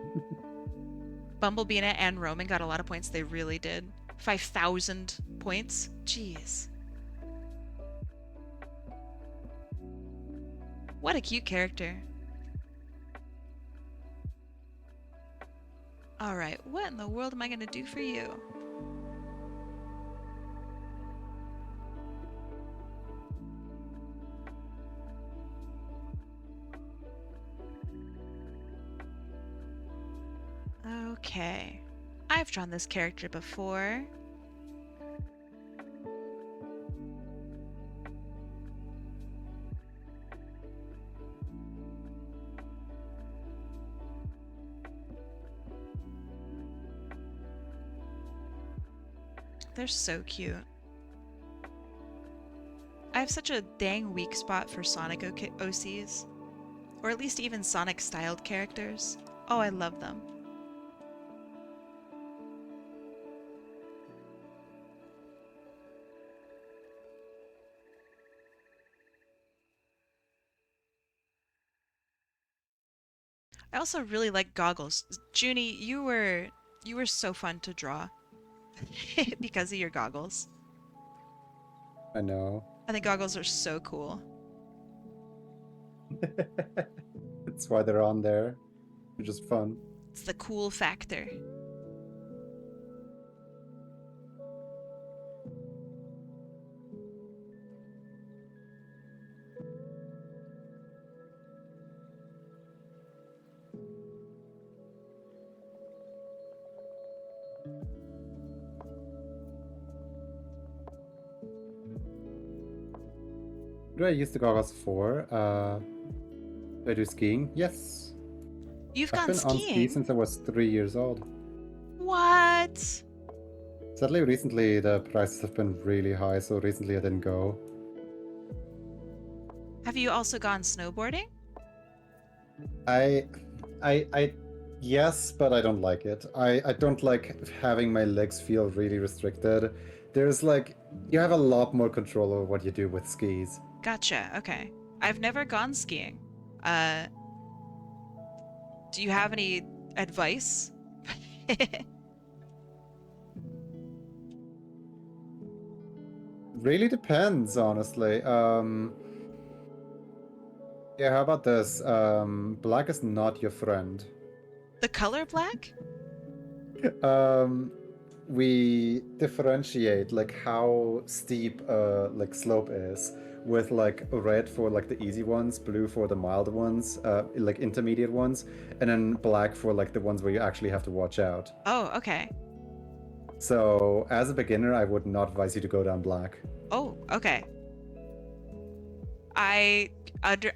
Bumblebee and Roman got a lot of points. They really did. 5,000 points. Jeez. What a cute character. Alright, what in the world am I going to do for you? Okay. I've drawn this character before. They're so cute. I have such a dang weak spot for Sonic OCs. Or at least even Sonic-styled characters. Oh, I love them. I also really like goggles. Joony, you were so fun to draw because of your goggles. I know. I think goggles are so cool. That's why they're on there. They're just fun. It's the cool factor. Do I use the goggles for? Do I do skiing? Yes. You've I've gone been on ski skiing? since I was 3 years old. What? Sadly, recently the prices have been really high, so recently I didn't go. Have you also gone snowboarding? Yes, but I don't like it. I don't like having my legs feel really restricted. There's like, you have a lot more control over what you do with skis. Gotcha. Okay. I've never gone skiing. Uh, do you have any advice? Really depends, honestly. Yeah, how about this? Black is not your friend. The color black? Um, we differentiate like how steep like slope is with like red for like the easy ones, blue for the mild ones, like intermediate ones, and then black for like the ones where you actually have to watch out. Oh, okay. So as a beginner, I would not advise you to go down black. Oh, okay. I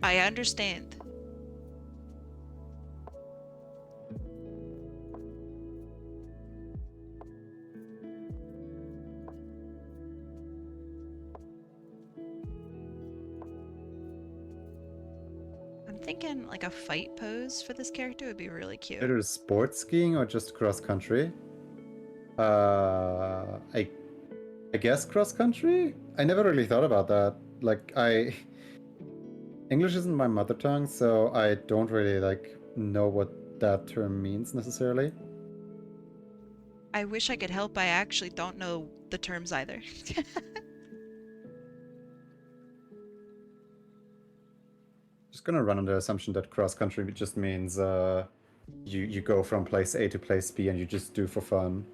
understand. I'm thinking like a fight pose for this character would be really cute. Either sports skiing or just cross country. I guess cross country? I never really thought about that. Like English isn't my mother tongue, so I don't really like know what that term means necessarily. I wish I could help. I actually don't know the terms either. Just gonna run on the assumption that cross country just means you go from place A to place B and you just do for fun.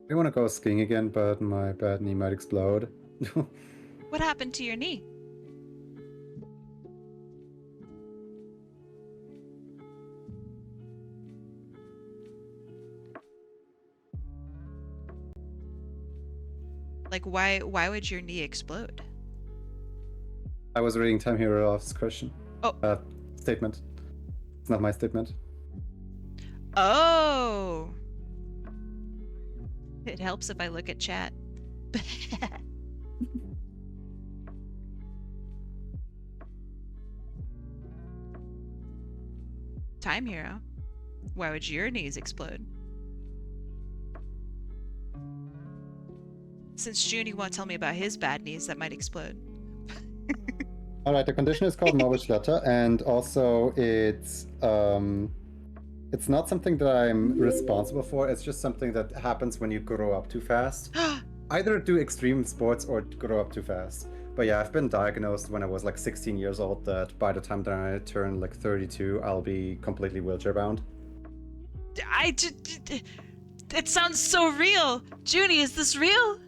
I want to go skiing again, but my bad knee might explode. What happened to your knee? Like why would your knee explode? I was reading Time Hero's question. Oh. Statement. It's not my statement. Oh. It helps if I look at chat. Time Hero. Why would your knees explode? Since Joony won't tell me about his bad knees that might explode. All right, the condition is called morbid flutter, and also it's not something that I'm responsible for. It's just something that happens when you grow up too fast. Either do extreme sports or grow up too fast. But yeah, I've been diagnosed when I was like 16 years old that by the time that I turn like 32, I'll be completely wheelchair bound. It sounds so real. Joony, is this real?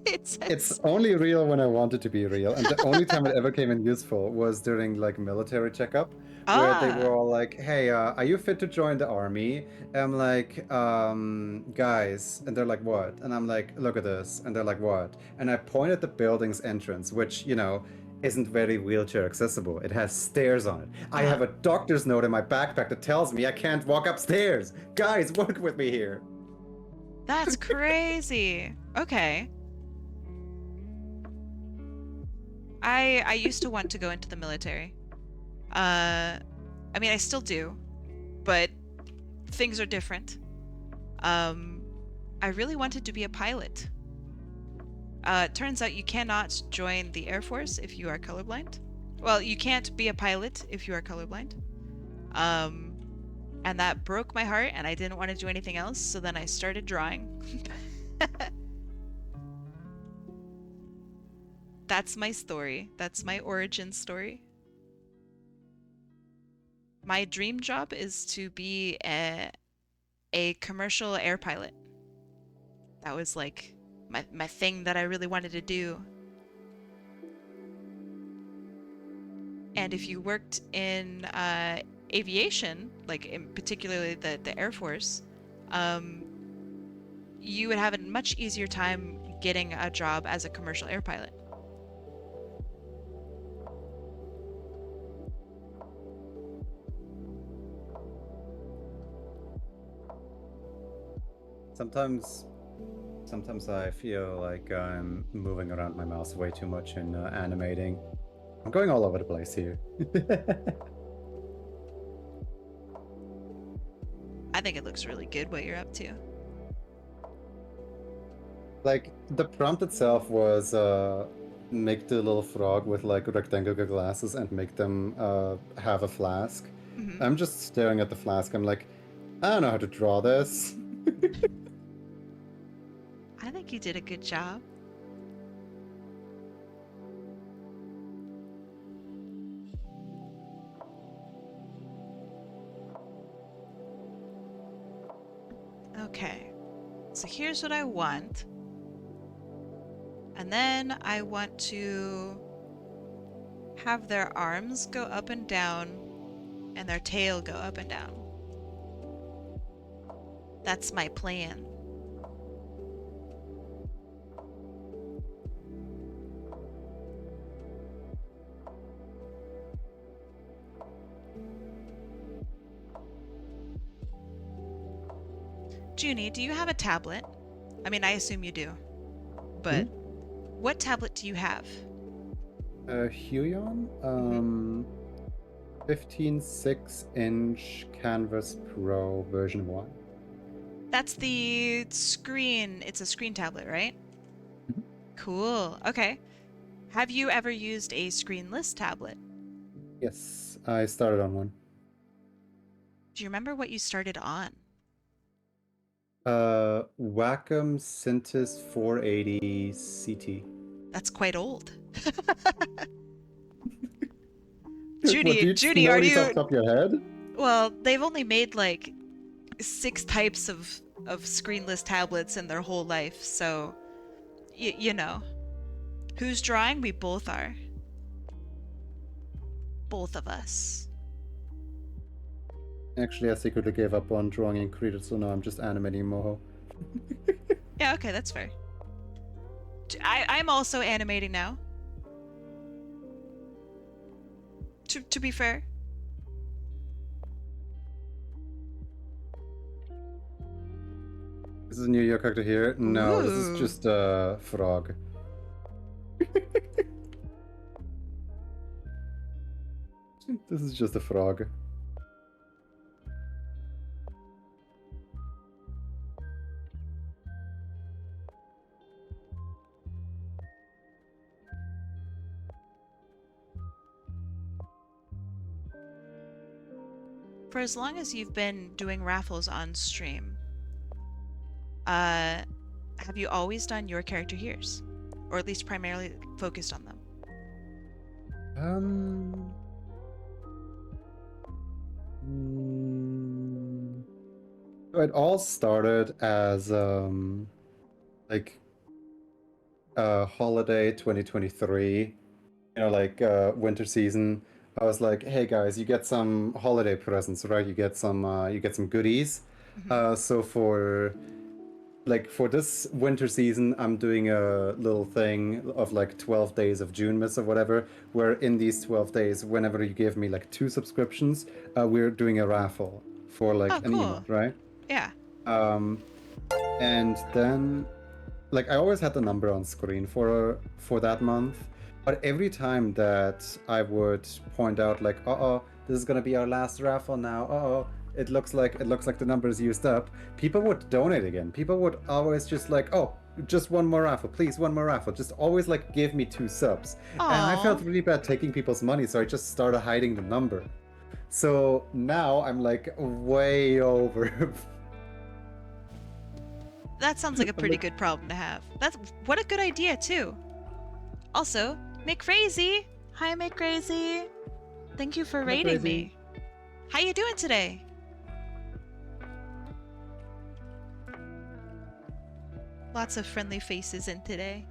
It's only real when I want it to be real, and the only time it ever came in useful was during like military checkup, where they were all like, "Hey, are you fit to join the army?" And I'm like, "Guys," and they're like, "What?" And I'm like, "Look at this," and they're like, "What?" And I point at the building's entrance, which isn't very wheelchair accessible. It has stairs on it. I have a doctor's note in my backpack that tells me I can't walk upstairs. Guys, work with me here. That's crazy. Okay. I used to want to go into the military. I mean, I still do, but things are different. I really wanted to be a pilot. It turns out you cannot join the Air Force if you are colorblind. Well, you can't be a pilot if you are colorblind. And that broke my heart, and I didn't want to do anything else, so then I started drawing. That's my story. That's my origin story. My dream job is to be a commercial air pilot. That was like my thing that I really wanted to do. And if you worked in aviation, like in particularly the Air Force, you would have a much easier time getting a job as a commercial air pilot. Sometimes I feel like I'm moving around my mouse way too much in animating. I'm going all over the place here. I think it looks really good what you're up to. Like, the prompt itself was make the little frog with like rectangular glasses and make them have a flask. Mm-hmm. I'm just staring at the flask. I'm like, I don't know how to draw this. I think you did a good job. Okay, so here's what I want. And then I want to have their arms go up and down and their tail go up and down. That's my plan. Joony, do you have a tablet? I mean, I assume you do. But what tablet do you have? Huion? 15.6-inch Canvas Pro version 1. That's the screen. It's a screen tablet, right? Mhm. Cool. Okay. Have you ever used a screenless tablet? Yes, I started on one. Do you remember what you started on? Wacom Cintiq 480 CT. That's quite old. Dude, what, do you Joony, know are these you? off the top of your head? Well, they've only made like 6 types of screenless tablets in their whole life, so you know. Who's drawing? We both are. Both of us. Actually, I secretly gave up on drawing in Creator, so now I'm just animating Moho. Yeah, okay, that's fair. I'm also animating now. To be fair. This is a New York character here. No, this is Ooh. just a frog. This is just a frog. For as long as you've been doing raffles on stream, have you always done your character here's? Or at least primarily focused on them? It all started as like holiday 2023, winter season. I was like, hey guys, you get some holiday presents, right? You get some goodies. So for this winter season, I'm doing a little thing of like 12 days of June miss or whatever, where in these 12 days, whenever you give me like 2 subscriptions, we're doing a raffle for like an cool. emote, right? Yeah. And then I always had the number on screen for that month, but every time that I would point out like, this is gonna be our last raffle now, it looks like the number is used up, people would donate again. People would always just like, just one more raffle, please, one more raffle. Just always like give me 2 subs. Aww. And I felt really bad taking people's money, so I just started hiding the number. So now I'm like way over. That sounds like a pretty good problem to have. What a good idea too. Also, McCrazy. Hi McCrazy. Thank you for rating me. How you doing today? Lots of friendly faces in today.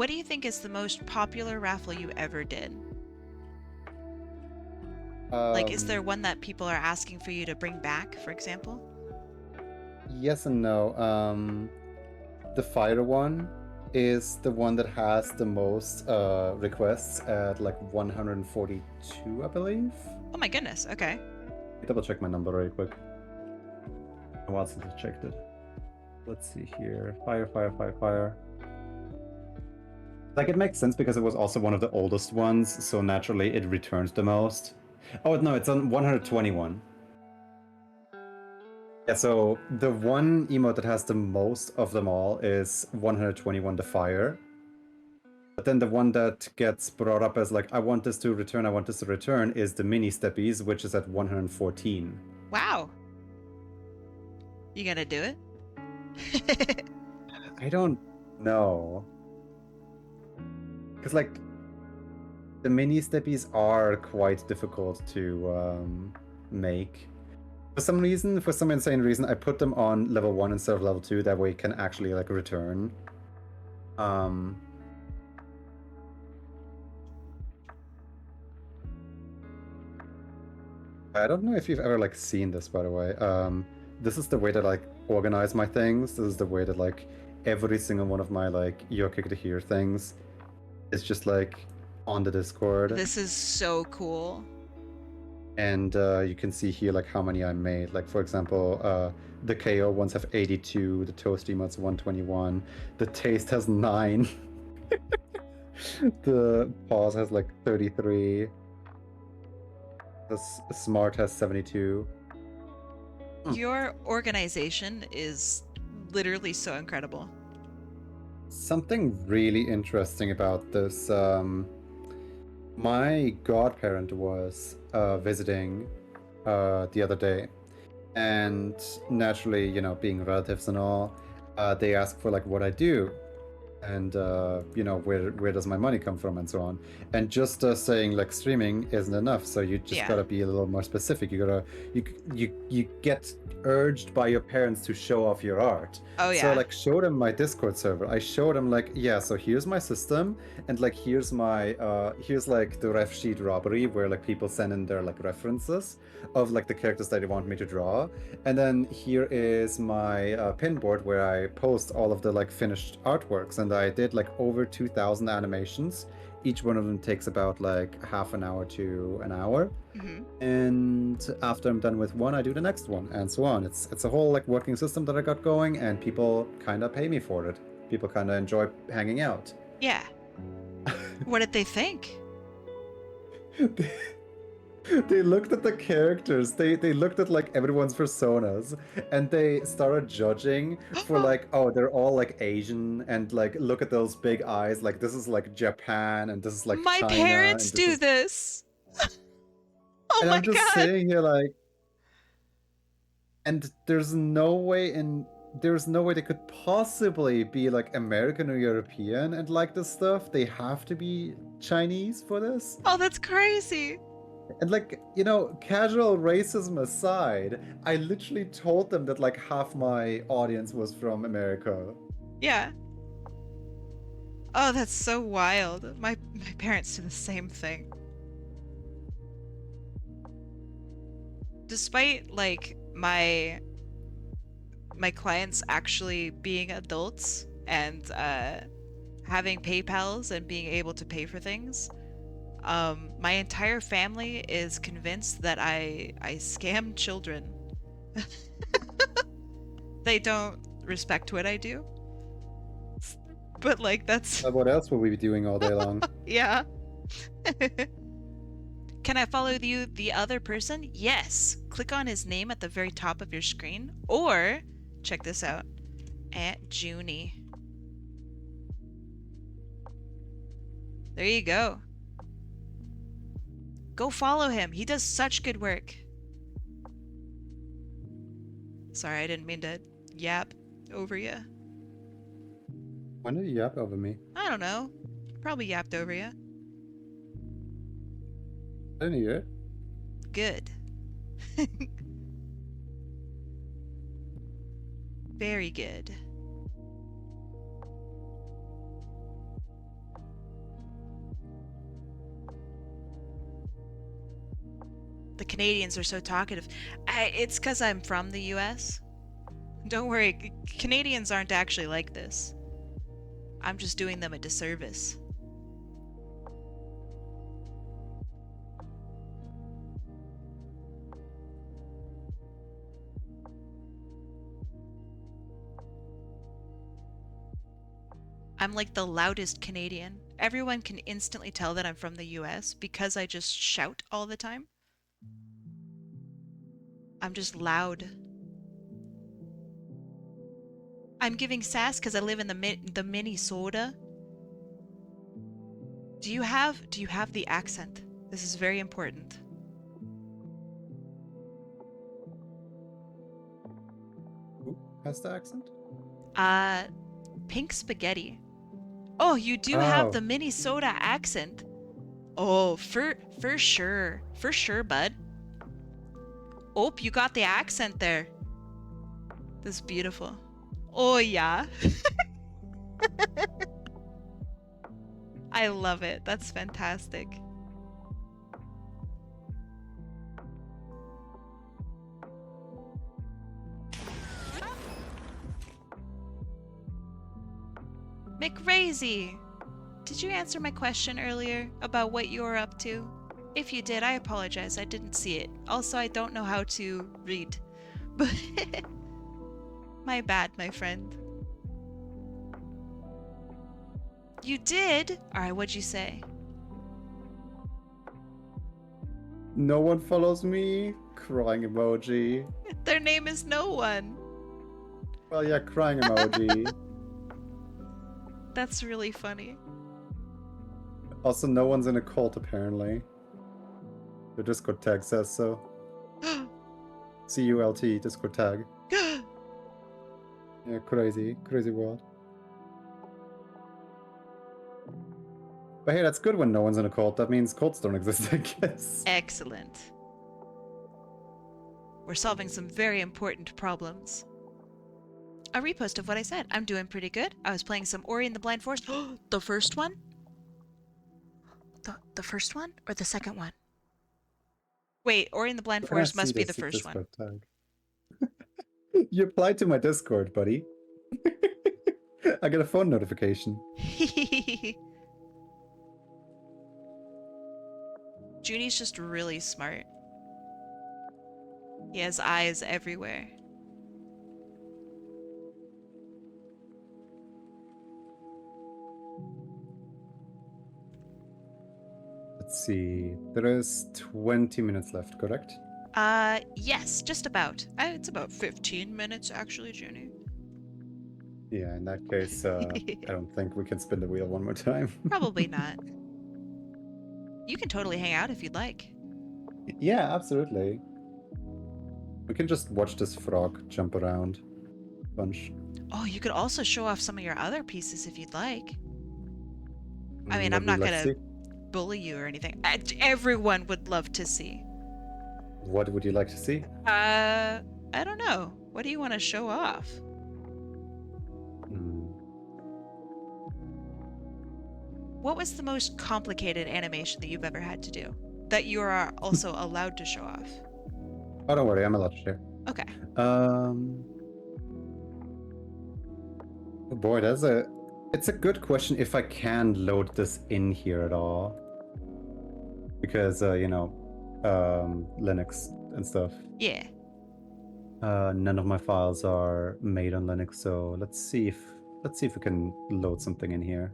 what do you think is the most popular raffle you ever did? Like, is there one that people are asking for you to bring back, for example? Yes and no. The fighter one is the one that has the most requests at like 142, I believe. Oh my goodness, okay. Double check my number really quick. A while since I checked it. Let's see here. Fire. Like, it makes sense because it was also one of the oldest ones, so naturally it returns the most. Oh, no, it's on 121. Yeah, so the one emote that has the most of them all is 121, the fire. But then the one that gets brought up as like, I want this to return, is the mini steppies, which is at 114. Wow. You gonna do it? I don't know. Because, like, the mini steppies are quite difficult to make. For some insane reason, I put them on level 1 instead of level 2, that way it can actually, like, return. I don't know if you've ever, like, seen this, by the way. This is the way that I, like, organize my things. This is the way that, like, every single one of my, like, You're Kicked to Hear things is just, like, on the Discord. This is so cool. And you can see here, like, how many I made. Like, for example, the KO ones have 82, the Toast emotes 121, the Taste has 9, the Pause has, like, 33, the Smart has 72. Your organization is literally so incredible. Something really interesting about this, my godparent was visiting the other day, and naturally, you know, being relatives and all, they ask for, like, what I do, and you know, where does my money come from, and so on. And just saying, like, streaming isn't enough, so you just gotta be a little more specific. You get urged by your parents to show off your art. Oh yeah. So, like, show them my Discord server. I showed them, like, yeah, so here's my system, and, like, here's my here's, like, the ref sheet robbery, where, like, people send in their, like, references of, like, the characters that they want me to draw, and then here is my pin board where I post all of the, like, finished artworks. And I did, like, over 2,000 animations. Each one of them takes about, like, half an hour to an hour. Mm-hmm. And after I'm done with one, I do the next one, and so on. It's a whole, like, working system that I got going, and people kind of pay me for it. People kind of enjoy hanging out. Yeah. What did they think? They looked at the characters, they looked at, like, everyone's personas, and they started judging for, like, oh, they're all, like, Asian, and, like, look at those big eyes, like, this is, like, Japan, and this is, like, my China, parents and do this. Oh and my I'm just god. sitting here, like, and there's no way they could possibly be, like, American or European and like this stuff. They have to be Chinese for this. Oh, that's crazy. And, like, you know, casual racism aside, I literally told them that, like, half my audience was from America. Yeah. Oh, that's so wild. My parents do the same thing. Despite, like, my clients actually being adults and having PayPals and being able to pay for things, my entire family is convinced that I scam children. They don't respect what I do. But, like, that's... What else will we be doing all day long? Yeah. Can I follow you, the other person? Yes. Click on his name at the very top of your screen, or check this out, at Joony. There you go. Go follow him. He does such good work. Sorry, I didn't mean to yap over you. When did you yap over me? I don't know. Probably yapped over you. I didn't hear it. Good. Very good. The Canadians are so talkative. It's because I'm from the US. Don't worry, Canadians aren't actually like this. I'm just doing them a disservice. I'm like the loudest Canadian. Everyone can instantly tell that I'm from the US because I just shout all the time. I'm just loud. I'm giving sass because I live in the Minnesota. Do you have the accent? This is very important. Who has the accent? Pink spaghetti. Oh, you do have Oh. the Minnesota accent. Oh, for sure. For sure, bud. Oh, you got the accent there. This is beautiful. Oh, yeah. I love it. That's fantastic. McRazy! Did you answer my question earlier about what you were up to? If you did, I apologize. I didn't see it. Also, I don't know how to read. But my bad, my friend. You did? Alright, what'd you say? No one follows me? Crying emoji. Their name is no one. Well, yeah, crying emoji. That's really funny. Also, no one's in a cult, apparently. The Discord tag says so. C-U-L-T, Discord tag. Yeah, crazy. Crazy world. But hey, that's good when no one's in a cult. That means cults don't exist, I guess. Excellent. We're solving some very important problems. A repost of what I said. I'm doing pretty good. I was playing some Ori and the Blind Forest. The first one? The first one? Or the second one? Wait, Ori and the Blind Forest must be the first one. Tag. You applied to my Discord, buddy. I got a phone notification. Joony's just really smart. He has eyes everywhere. Let's see. There is 20 minutes left, correct? Yes, just about. It's about 15 minutes, actually, Joony. Yeah, in that case, I don't think we can spin the wheel one more time. Probably not. You can totally hang out if you'd like. Yeah, absolutely. We can just watch this frog jump around a bunch. Oh, you could also show off some of your other pieces if you'd like. I mean, What I'm not would you like gonna to see? bully you or anything. Everyone would love to see. What would you like to see? I don't know. What do you want to show off? What was the most complicated animation that you've ever had to do? That you are also allowed to show off? Oh, don't worry, I'm allowed to share. Okay. Boy, it's a good question if I can load this in here at all. Because, you know, Linux and stuff. Yeah. None of my files are made on Linux, so let's see if we can load something in here.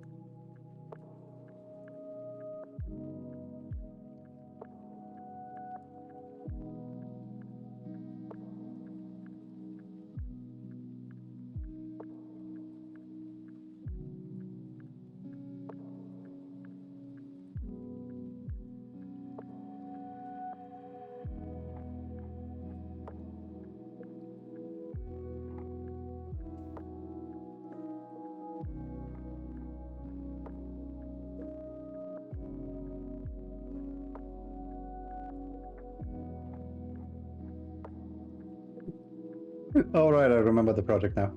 All right, I remember the project now.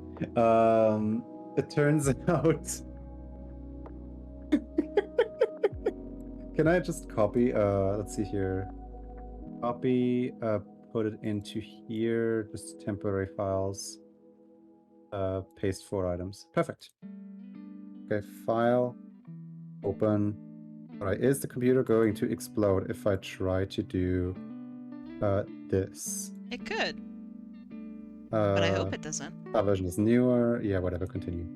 It turns out. Can I just copy? Let's see here. Copy, put it into here, just temporary files. Paste 4 items. Perfect. Okay, file, open. Alright, is the computer going to explode if I try to do this? It could. But I hope it doesn't. That version is newer. Yeah, whatever, continue.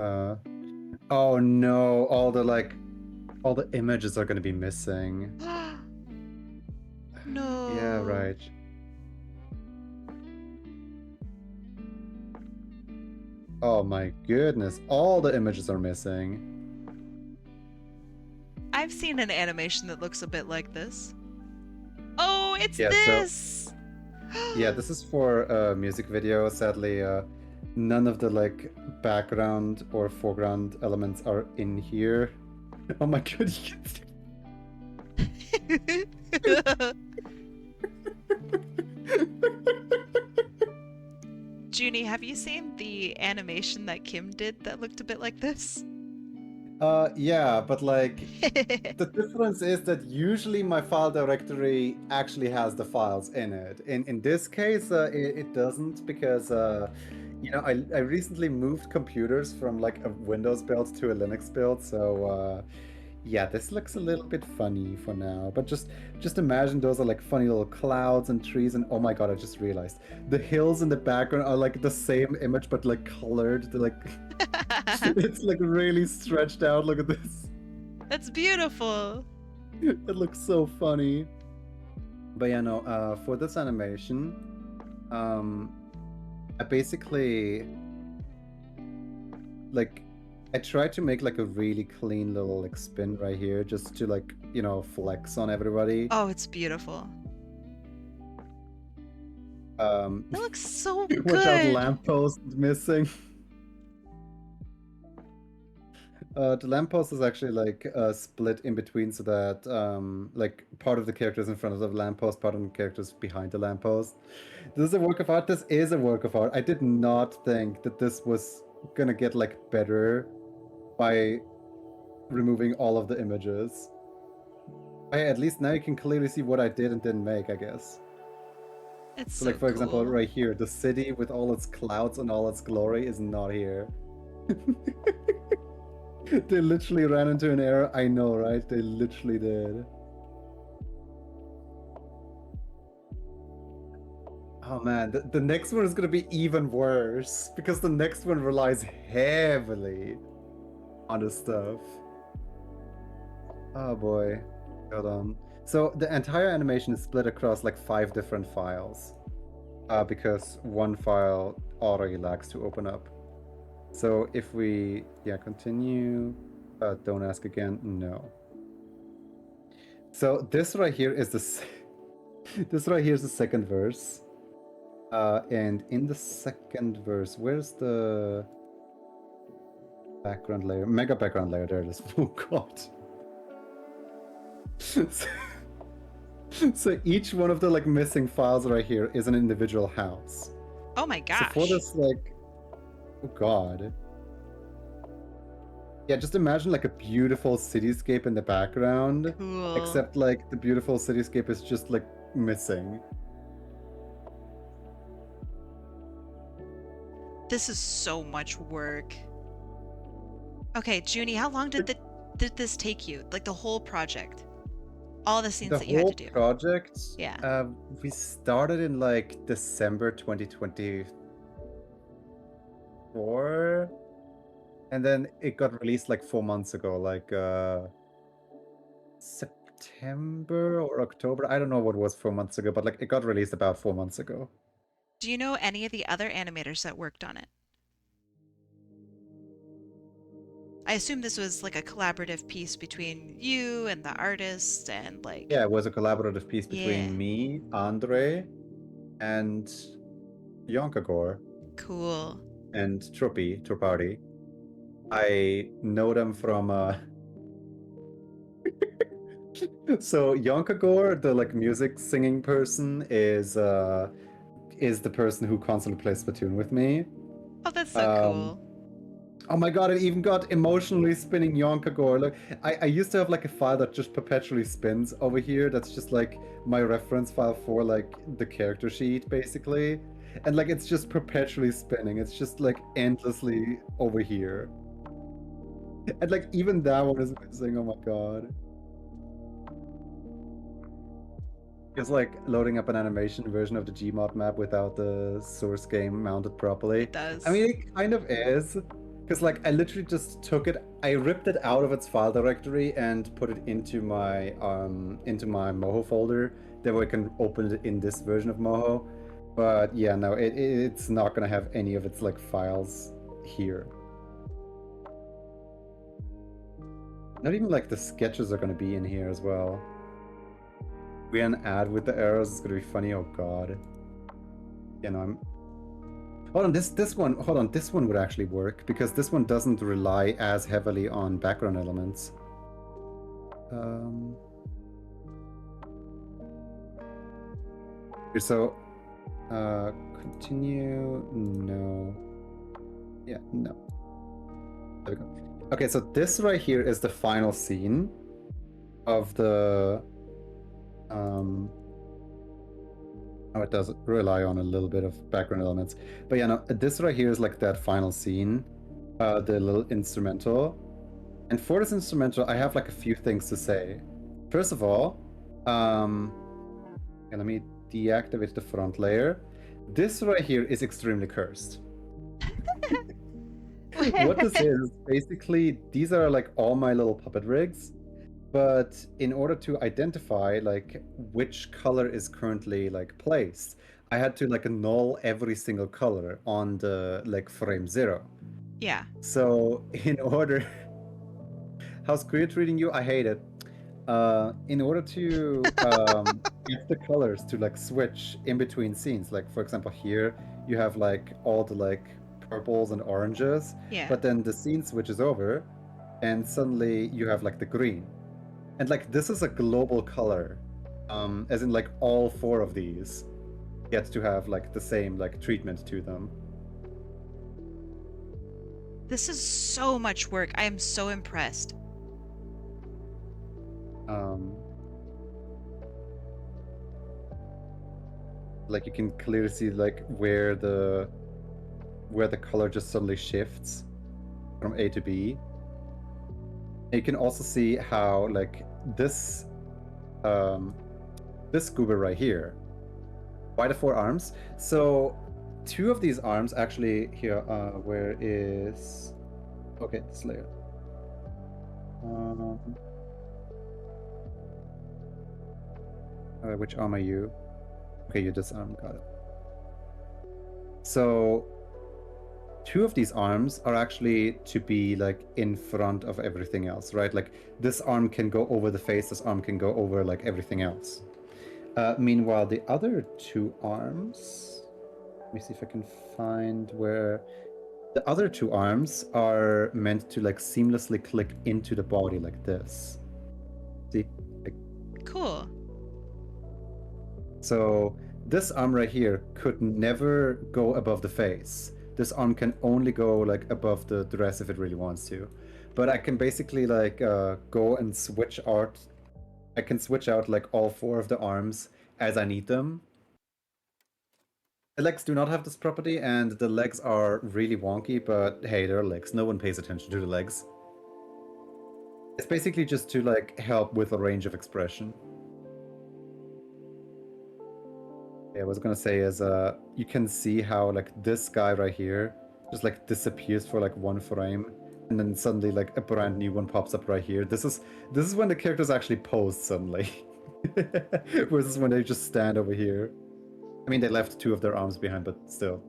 Oh no, all the images are gonna be missing. No. Yeah, right. Oh my goodness, all the images are missing. I've seen an animation that looks a bit like this. Oh, it's Yeah, this! Yeah, this is for a music video. Sadly, none of the background or foreground elements are in here. Oh my god, you can see. Joony, have you seen the animation that Kim did that looked a bit like this? Yeah, but the difference is that usually my file directory actually has the files in it. In this case, it doesn't because you know, I recently moved computers from a Windows build to a Linux build, so yeah, this looks a little bit funny for now. But just imagine those are funny little clouds and trees, and oh my god, I just realized the hills in the background are the same image but colored. They're it's really stretched out. Look at this. That's beautiful. It looks so funny. But yeah, no, for this animation, I basically I tried to make a really clean little spin right here just to you know, flex on everybody. Oh, it's beautiful. It looks so good. Watch out, lamppost missing. The lamppost is actually split in between so that part of the characters in front of the lamppost, part of the characters behind the lamppost. This is a work of art. This is a work of art. I did not think that this was gonna get better by removing all of the images. Hey, at least now you can clearly see what I did and didn't make, I guess. It's So, so for example, cool. right here, the city with all its clouds and all its glory is not here. They literally ran into an error. I know, right? They literally did. Oh man, the next one is gonna be even worse because the next one relies heavily on this stuff. Oh boy, hold on. So the entire animation is split across 5 different files because one file already lags to open up. So if we, continue, don't ask again, no. So this right here is this right here is the second verse. And in the second verse, where's the background layer? Mega background layer, there it is. Oh god. So each one of the missing files right here is an individual house. Oh my gosh. So for this oh god. Yeah, just imagine a beautiful cityscape in the background. Cool. Except the beautiful cityscape is just missing. This is so much work. Okay, Joony, how long did this take you? The whole project? All the scenes that you had to do? The whole project? Yeah. We started in December 2024. And then it got released 4 months ago, September or October. I don't know what it was 4 months ago, but it got released about 4 months ago. Do you know any of the other animators that worked on it? I assume this was a collaborative piece between you and the artist and Yeah, it was a collaborative piece between me, Andre, and Yonkagor. Cool. And Troparty. I know them from so Yonkagor, the music singing person, is the person who constantly plays Splatoon with me. Oh, that's so cool. Oh my god, it even got emotionally spinning Yonkagore. Look, I used to have like a file that just perpetually spins over here. That's just like my reference file for like the character sheet, basically. And like it's just perpetually spinning. It's just like endlessly over here. And like even that one is missing, oh my god. It's like loading up an animation version of the Gmod map without the source game mounted properly. It does. I mean, it kind of is. Because like I literally just took it, I ripped it out of its file directory and put it into my Moho folder. That way I can open it in this version of Moho. But yeah, no, it's not gonna have any of its like files here. Not even like the sketches are gonna be in here as well. We an ad with the arrows is gonna be funny. Oh god. You know, I'm. Hold on, this one would actually work because this one doesn't rely as heavily on background elements. So, continue. No. Yeah, no. There we go. Okay, so this right here is the final scene of the. Oh, it does rely on a little bit of background elements. But yeah, no, this right here is like that final scene, the little instrumental. And for this instrumental, I have like a few things to say. First of all, let me deactivate the front layer. This right here is extremely cursed. What this is, basically, these are like all my little puppet rigs. But in order to identify like which color is currently like placed, I had to like null every single color on the like frame 0. Yeah. So in order, how's Korea treating you? I hate it. In order to get the colors to like switch in between scenes, like for example here you have like all the like purples and oranges, Yeah. but then the scene switches over, and suddenly you have like the green. And like this is a global color, as in like all 4 of these get to have like the same like treatment to them. This is so much work. I am so impressed. Like you can clearly see like where the color just suddenly shifts from A to B. And you can also see how like this scuba right here, why the 4 arms? So 2 of these arms actually here, where is, okay, this layer. Which arm are you? Okay, you this arm, got it. So 2 of these arms are actually to be like in front of everything else, right? Like this arm can go over the face, this arm can go over like everything else. Meanwhile, the other 2 arms, let me see if I can find where the other 2 arms are meant to like seamlessly click into the body like this. See? Like, Cool. so this arm right here could never go above the face. This arm can only go like above the dress if it really wants to. But I can basically like go and switch out. I can switch out like all 4 of the arms as I need them. The legs do not have this property, and the legs are really wonky, but hey, they're legs. No one pays attention to the legs. It's basically just to like help with a range of expression. Yeah, I was gonna say is you can see how like this guy right here just like disappears for like 1 frame, and then suddenly like a brand new one pops up right here. This is when the characters actually pose suddenly. Versus when they just stand over here. I mean, they left 2 of their arms behind, but still.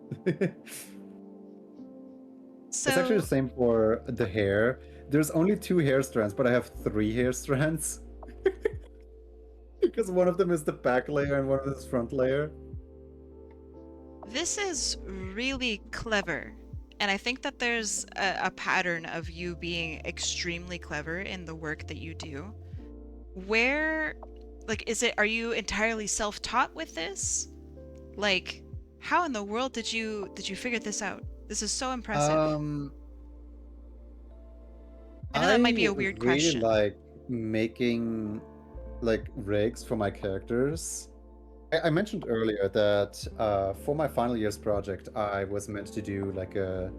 So It's actually the same for the hair. There's only 2 hair strands, but I have 3 hair strands. Because one of them is the back layer and one of them is front layer. this is really clever. And I think that there's a pattern of you being extremely clever in the work that you do. Where, like, are you entirely self-taught with this? Like, how in the world did you figure this out? This is so impressive. I know that might be I a weird really question. like making like rigs for my characters. I mentioned earlier that for my final year's project, I was meant to do like a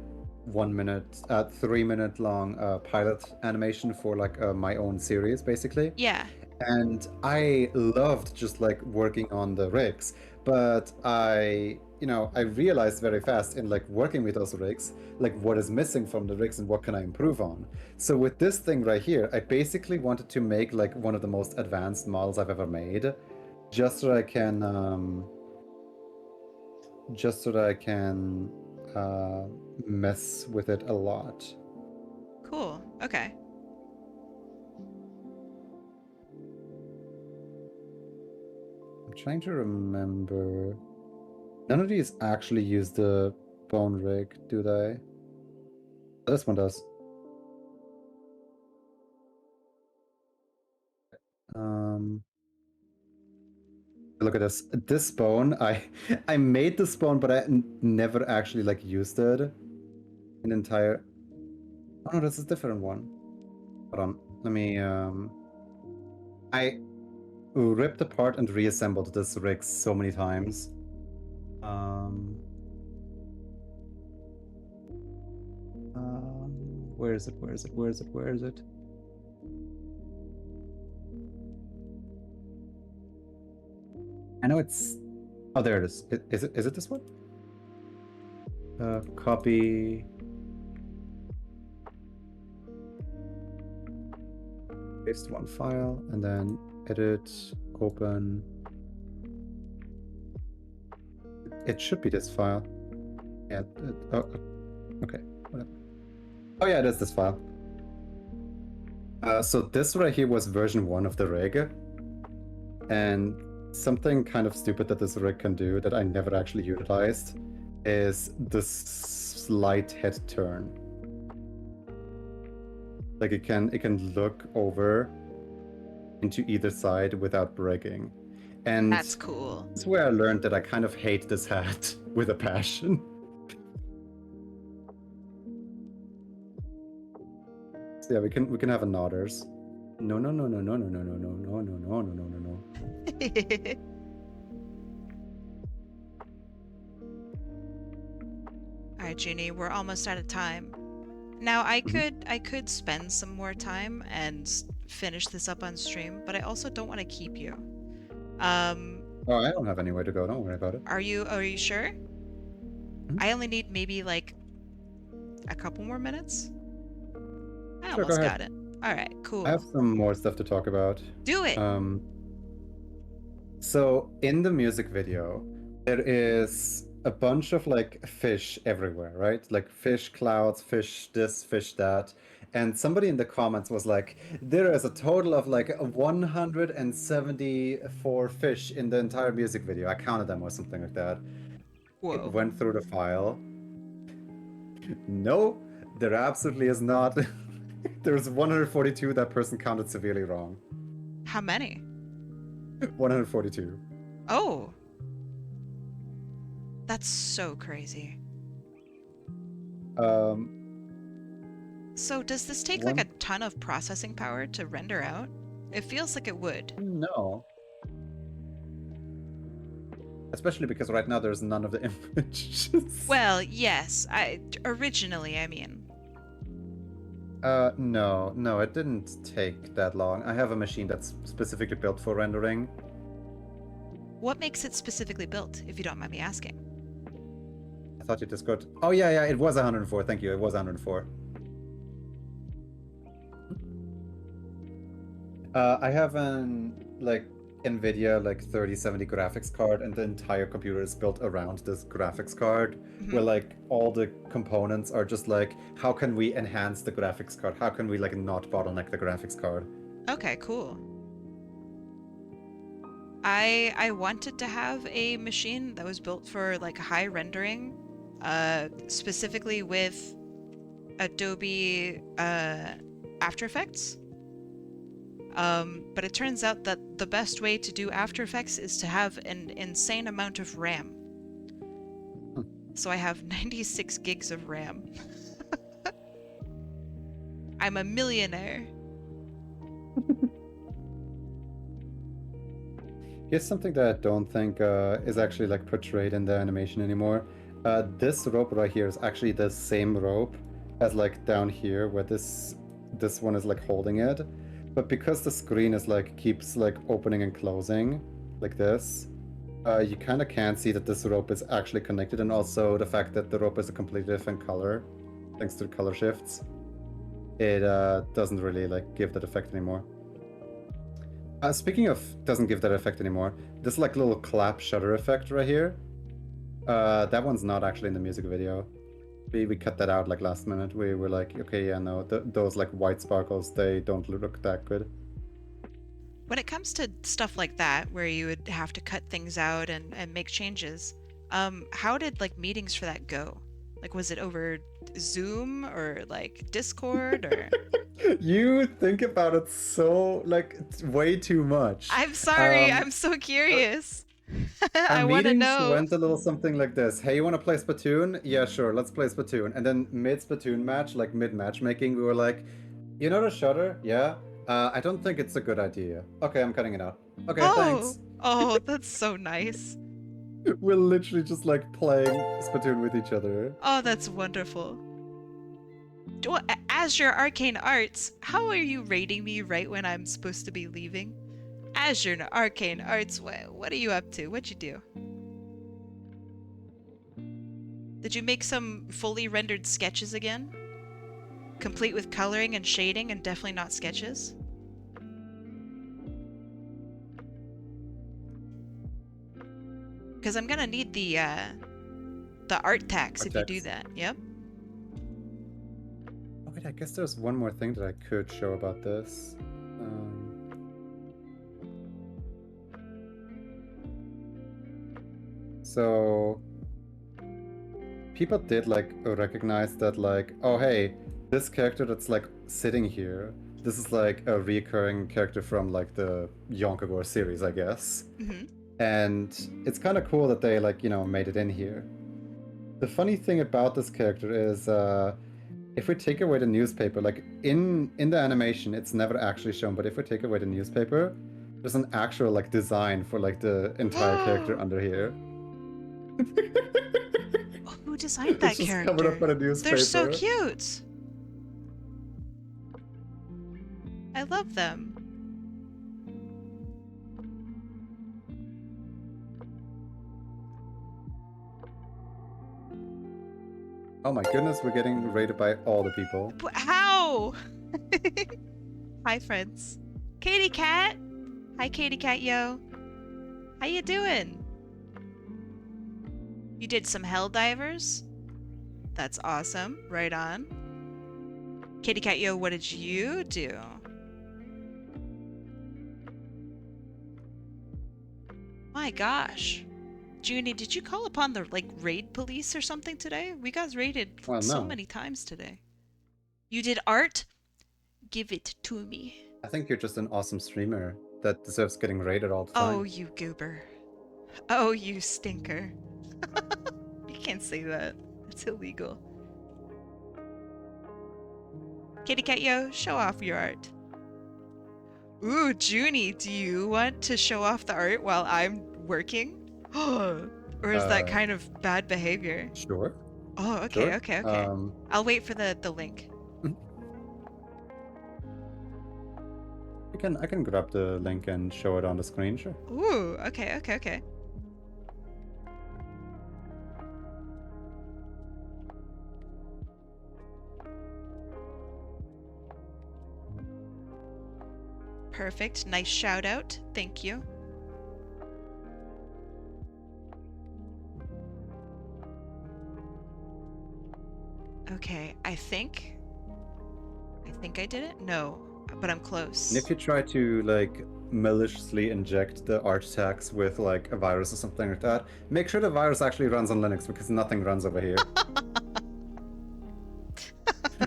3-minute long pilot animation for like my own series, basically. Yeah. And I loved just like working on the rigs, but I realized very fast in like working with those rigs, like what is missing from the rigs and what can I improve on. So with this thing right here, I basically wanted to make like one of the most advanced models I've ever made, just so that I can mess with it a lot. Cool. Okay. I'm trying to remember. None of these actually use the bone rig, do they? This one does. Look at this. This bone, I made this bone, but I never actually like used it. An entire. Oh no, this is a different one. Hold on. Let me. I ripped apart and reassembled this rig so many times. Where is it? Where is it? Where is it? Where is it? I know it's. Oh, there it is. Is it this one? Copy. Paste one file and then edit, open. It should be this file. Yeah. Okay. Whatever. Oh yeah, it is this file. So this right here was version 1 of the rig, and something kind of stupid that this rig can do that I never actually utilized is the slight head turn. Like it can look over into either side without breaking. And That's cool. That's where I learned that I kind of hate this hat with a passion. So yeah, we can have a nodders. No. Alright, Joony, we're almost out of time. Now I could spend some more time and finish this up on stream, but I also don't want to keep you. Oh, I don't have anywhere to go. Don't worry about it. Are you sure? I only need maybe like a couple more minutes. I Sure, almost got it. All right, cool. I have some more stuff to talk about. Do it. So in the music video, there is a bunch of like fish everywhere, right? Like fish clouds, fish this, fish that. And somebody in the comments was like, there is a total of like 174 fish in the entire music video. I counted them or something like that. Whoa. It went through the file. No, there absolutely is not. There's 142. That person counted severely wrong. How many? 142. Oh. That's so crazy. So does this take like a ton of processing power to render out? It feels like it would. No. Especially because right now there's none of the images. Well, yes. Originally, I mean. No, it didn't take that long. I have a machine that's specifically built for rendering. What makes it specifically built, if you don't mind me asking? I thought you just got... Oh, yeah, it was 104. Thank you, it was 104. I have an, NVIDIA, 3070 graphics card, and the entire computer is built around this graphics card, where, all the components are just, how can we enhance the graphics card? How can we, not bottleneck the graphics card? Okay, cool. I wanted to have a machine that was built for, high rendering, specifically with Adobe After Effects. But it turns out that the best way to do After Effects is to have an insane amount of RAM. So I have 96 gigs of RAM. I'm a millionaire. Here's something that I don't think is actually like portrayed in the animation anymore. This rope right here is actually the same rope as like down here where this one is like holding it. But because the screen is like keeps like opening and closing like this, you kind of can't see that this rope is actually connected, and also the fact that the rope is a completely different color thanks to the color shifts. It doesn't really like give that effect anymore. Speaking of doesn't give that effect anymore, this like little clap shutter effect right here, that one's not actually in the music video. We cut that out like last minute. We were like, okay, yeah, no, those like white sparkles, they don't look that good. When it comes to stuff like that, where you would have to cut things out and make changes, how did like meetings for that go? Like, was it over Zoom or like Discord or? You think about it so like way too much. I'm sorry, I'm so curious. I Our want to meetings know. went a little something like this. Hey, you want to play Splatoon? Yeah, sure, let's play Splatoon. And then mid-Splatoon match, like mid-matchmaking, we were like, you know the shutter? Yeah? I don't think it's a good idea. Okay, I'm cutting it out. Okay, thanks. Oh, that's so nice. We're literally just like playing Splatoon with each other. Oh, that's wonderful. As your Arcane Arts, how are you rating me right when I'm supposed to be leaving? As your Arcane Arts, what are you up to? What'd you do? Did you make some fully rendered sketches again? Complete with coloring and shading and definitely not sketches? Because I'm gonna need the art tax if you do that. Yep. Oh wait, I guess there's one more thing that I could show about this. So people did like recognize that like, oh hey, this character that's like sitting here, this is like a recurring character from like the Yonkagore series, I guess. Mm-hmm. And it's kind of cool that they like, you know, made it in here. The funny thing about this character is if we take away the newspaper, like in the animation it's never actually shown, but if we take away the newspaper, there's an actual like design for like the entire character under here. Who designed that It's just character? covered up by the newspaper. They're so cute. I love them. Oh my goodness, we're getting rated by all the people. How? Hi, friends. Katie Cat. Hi, Katie Cat, yo. How you doing? You did some hell divers? That's awesome. Right on. Katie Cat, yo, what did you do? My gosh. Joony, did you call upon the, like, raid police or something today? We got raided so many times today. You did art? Give it to me. I think you're just an awesome streamer that deserves getting raided all the time. Oh, you goober. Oh, you stinker. You can't say that. It's illegal. Kitty Cat Yo, show off your art. Ooh, Joony, do you want to show off the art while I'm working? Or is that kind of bad behavior? Sure. Oh, okay, Sure. okay. I'll wait for the link. I can grab the link and show it on the screen, sure. Ooh, okay. Perfect. Nice shout out. Thank you. Okay, I think I did it? No, but I'm close. And if you try to like maliciously inject the art tags with like a virus or something like that, make sure the virus actually runs on Linux, because nothing runs over here.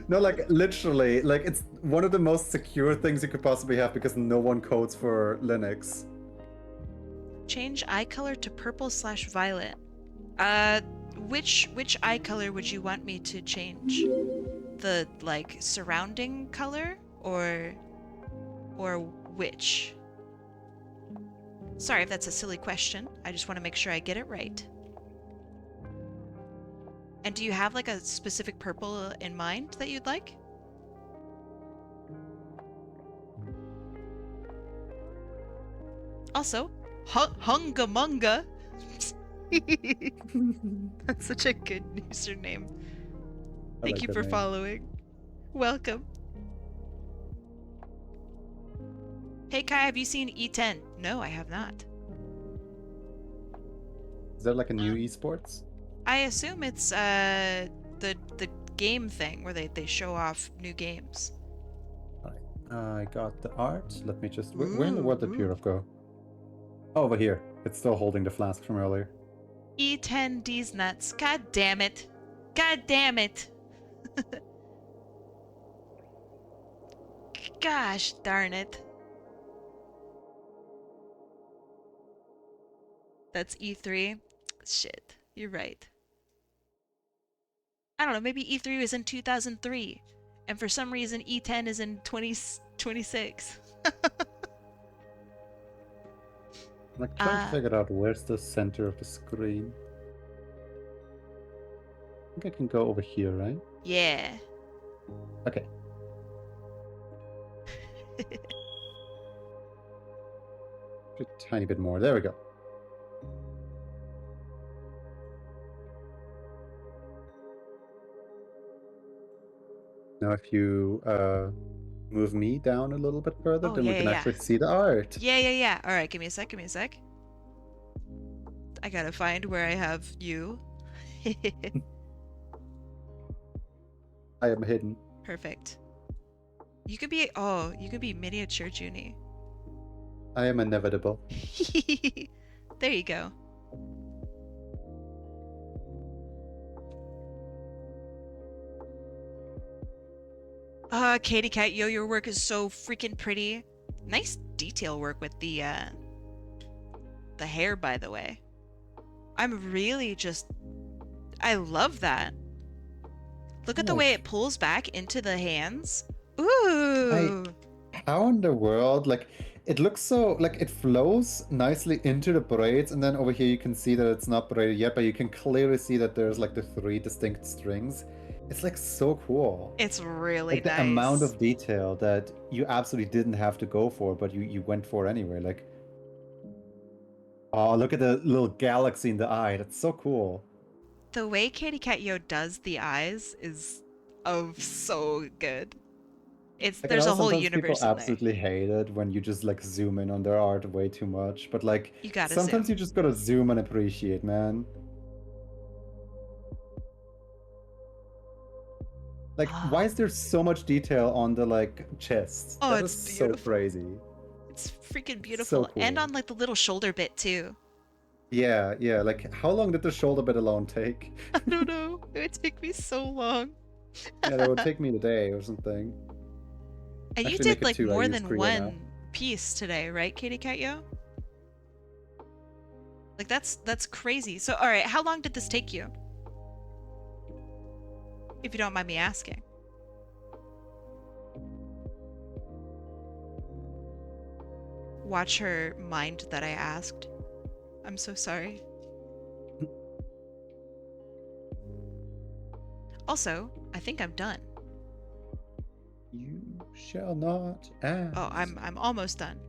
No, like literally, like it's one of the most secure things you could possibly have, because no one codes for Linux. Change eye color to purple/violet. Which eye color would you want me to change? the like surrounding color or which? Sorry if that's a silly question. I just want to make sure I get it right. And do you have like a specific purple in mind that you'd like? Also, Hungamunga. That's such a good username. Thank you for following. Welcome. Hey Kai, have you seen E10? No, I have not. Is there like a new esports? I assume it's the game thing where they show off new games. Alright. I got the art. Let me just where in the world did Purov go? Oh, over here. It's still holding the flask from earlier. E10D's nuts. God damn it. God damn it. Gosh darn it. That's E3. Shit, you're right. I don't know, maybe E3 was in 2003, and for some reason E10 is in 2026. I'm like trying to figure out where's the center of the screen. I think I can go over here, right? Yeah. Okay. A tiny bit more. There we go. Now if you move me down a little bit further, then we can actually see the art. Yeah. Alright, give me a sec. I gotta find where I have you. I am hidden. Perfect. You could be miniature Joony. I am inevitable. There you go. Katie Cat, your work is so freaking pretty. Nice detail work with the hair, by the way. I'm really I love that. Look at the way it pulls back into the hands. Ooh. How in the world? Like, it looks so, like, it flows nicely into the braids, and then over here you can see that it's not braided yet, but you can clearly see that there's, like, the 3 distinct strings. It's, like, so cool. It's really like, nice. The amount of detail that you absolutely didn't have to go for, but you went for anyway. Like, oh, look at the little galaxy in the eye. That's so cool. The way Katie Cat does the eyes is so good. There's a whole universe people in there. Absolutely hate it when you just like zoom in on their art way too much, but like sometimes zoom. You just gotta zoom and appreciate, man. Like, why is there so much detail on the like chest? Oh, that it's is beautiful. So crazy. It's freaking beautiful, So cool. And on like the little shoulder bit too. Yeah. Like, how long did the shoulder bit alone take? I don't know. It would take me so long. Yeah, that would take me a day or something. And you did like more than one piece today, right, Katie Cat Like that's crazy. So all right, how long did this take you? If you don't mind me asking. Watch her mind that I asked. I'm so sorry. Also, I think I'm done. You shall not ask. Oh, I'm almost done.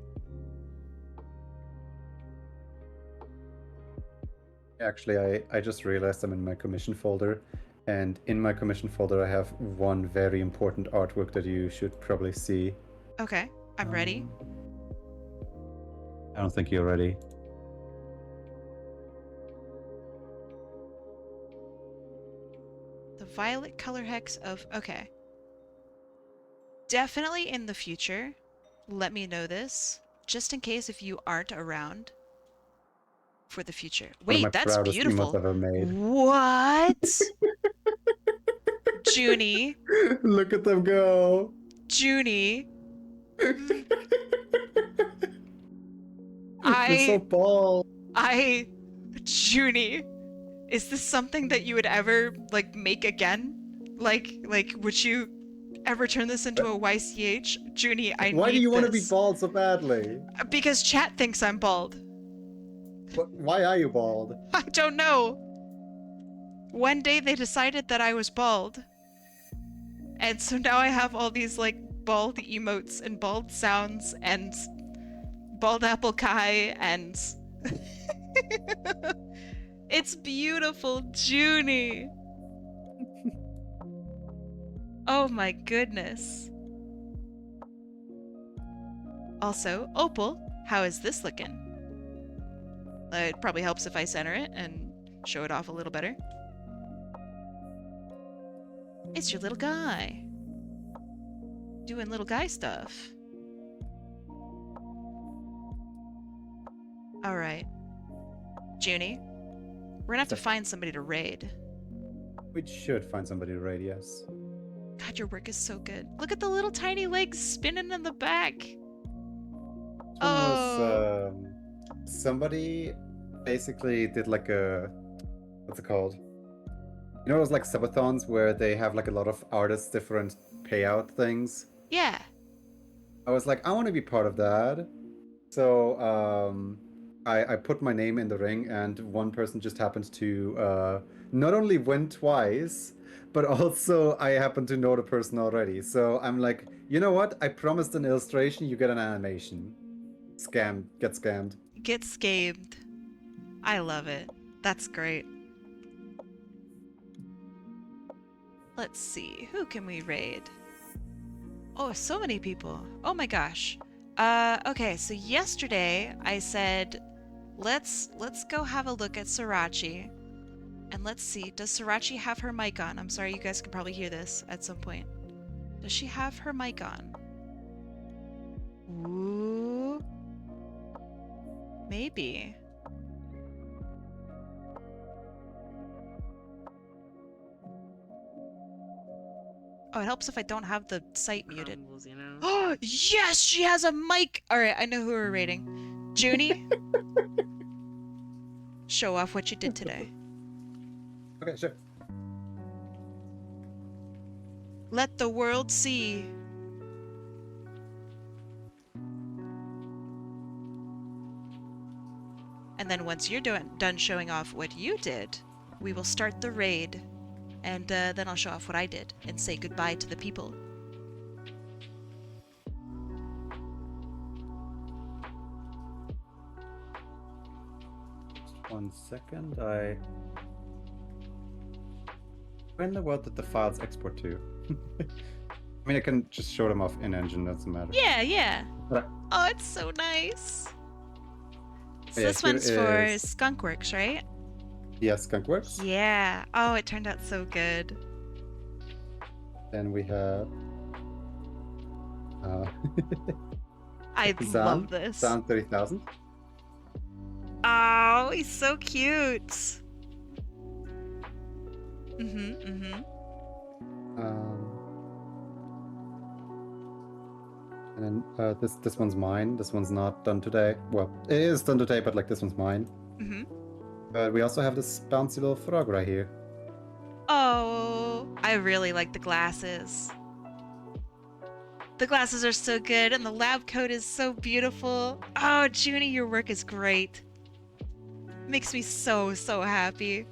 Actually, I just realized I'm in my commission folder, and in my commission folder I have one very important artwork that you should probably see. Okay, I'm ready. I don't think you're ready. The violet color hex of... Okay. Definitely in the future, let me know this, just in case if you aren't around for the future. Wait, that's beautiful. Ever made. What? Joony. Look at them go. Joony. You're so bald. Joony. Is this something that you would ever, like, make again? Like, would you ever turn this into a YCH? Joony, I Why do need you want to be this. bald so badly? Because chat thinks I'm bald. Why are you bald? I don't know. One day they decided that I was bald. And so now I have all these, like, bald emotes and bald sounds and bald apple kai and... It's beautiful, Joony. Oh my goodness. Also, Opal, how is this looking? It probably helps if I center it and show it off a little better. It's your little guy. Doing little guy stuff. Alright. Joony, we're gonna have to find somebody to raid. We should find somebody to raid, yes. God, your work is so good. Look at the little tiny legs spinning in the back. Was, somebody basically did like a, what's it called? You know those like subathons where they have like a lot of artists different payout things? Yeah. I was like, I want to be part of that. So I put my name in the ring, and one person just happened to not only win twice, but also I happen to know the person already. So I'm like, you know what? I promised an illustration, you get an animation. Scammed. Get scammed. Get scammed. I love it. That's great. Let's see. Who can we raid? Oh, so many people. Oh my gosh. Okay, so yesterday I said, let's go have a look at Srirachi. And let's see, does Srirachi have her mic on? I'm sorry, you guys can probably hear this at some point. Does she have her mic on? Ooh. Maybe. Oh, it helps if I don't have the site muted. Oh, yes, she has a mic! Alright, I know who we're rating. Joony? Show off what you did today. Okay, sure. Let the world see. And then once you're done showing off what you did, we will start the raid. And then I'll show off what I did and say goodbye to the people. Just 1 second, Where in the world did the files export to? I mean, I can just show them off in engine, doesn't matter. Yeah, yeah. But Oh, it's so nice. So yeah, this one's for Skunkworks, right? yes, Skunkworks. Yeah. Oh, it turned out so good. Then we have I love this. Zam 30,000. Oh, he's so cute. And then this one's mine. This one's not done today. Well, it is done today, but like this one's mine. But we also have this bouncy little frog right here. Oh, I really like the glasses. The glasses are so good, and the lab coat is so beautiful. Oh, Joony, your work is great. Makes me so, so happy.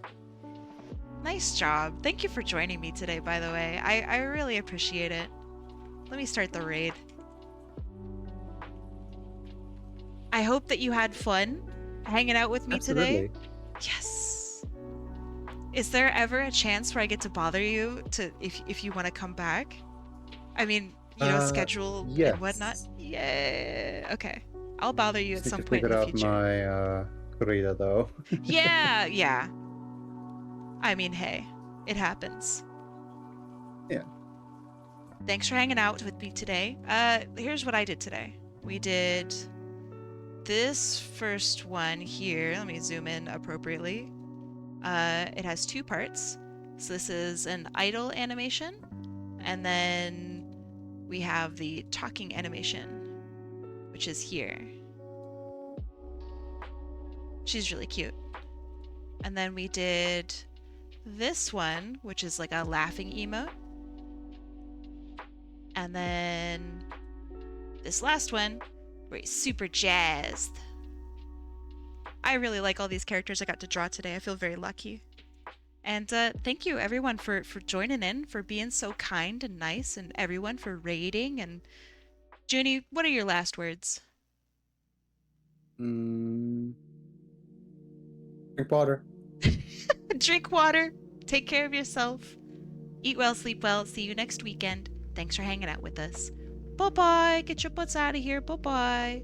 Nice job. Thank you for joining me today, by the way. I really appreciate it. Let me start the raid. I hope that you had fun hanging out with me today. Yes. Is there ever a chance where I get to bother you if you want to come back? I mean, you know, schedule yes. and whatnot. Yeah. Okay. I'll bother you at Just some need to point in the figure future. out my corrida though. Yeah, yeah. I mean, hey, it happens. Yeah. Thanks for hanging out with me today. Here's what I did today. We did this first one here. Let me zoom in appropriately. It has 2 parts. So this is an idle animation, and then we have the talking animation, which is here. She's really cute. And then we did this one, which is like a laughing emote. And then this last one, where he's super jazzed. I really like all these characters I got to draw today. I feel very lucky. And thank you, everyone, for joining in, for being so kind and nice, and everyone for raiding. And Joony, what are your last words? Drink water. Drink water. Take care of yourself. Eat well, sleep well. See you next weekend. Thanks for hanging out with us. Bye-bye. Get your butts out of here. Bye-bye.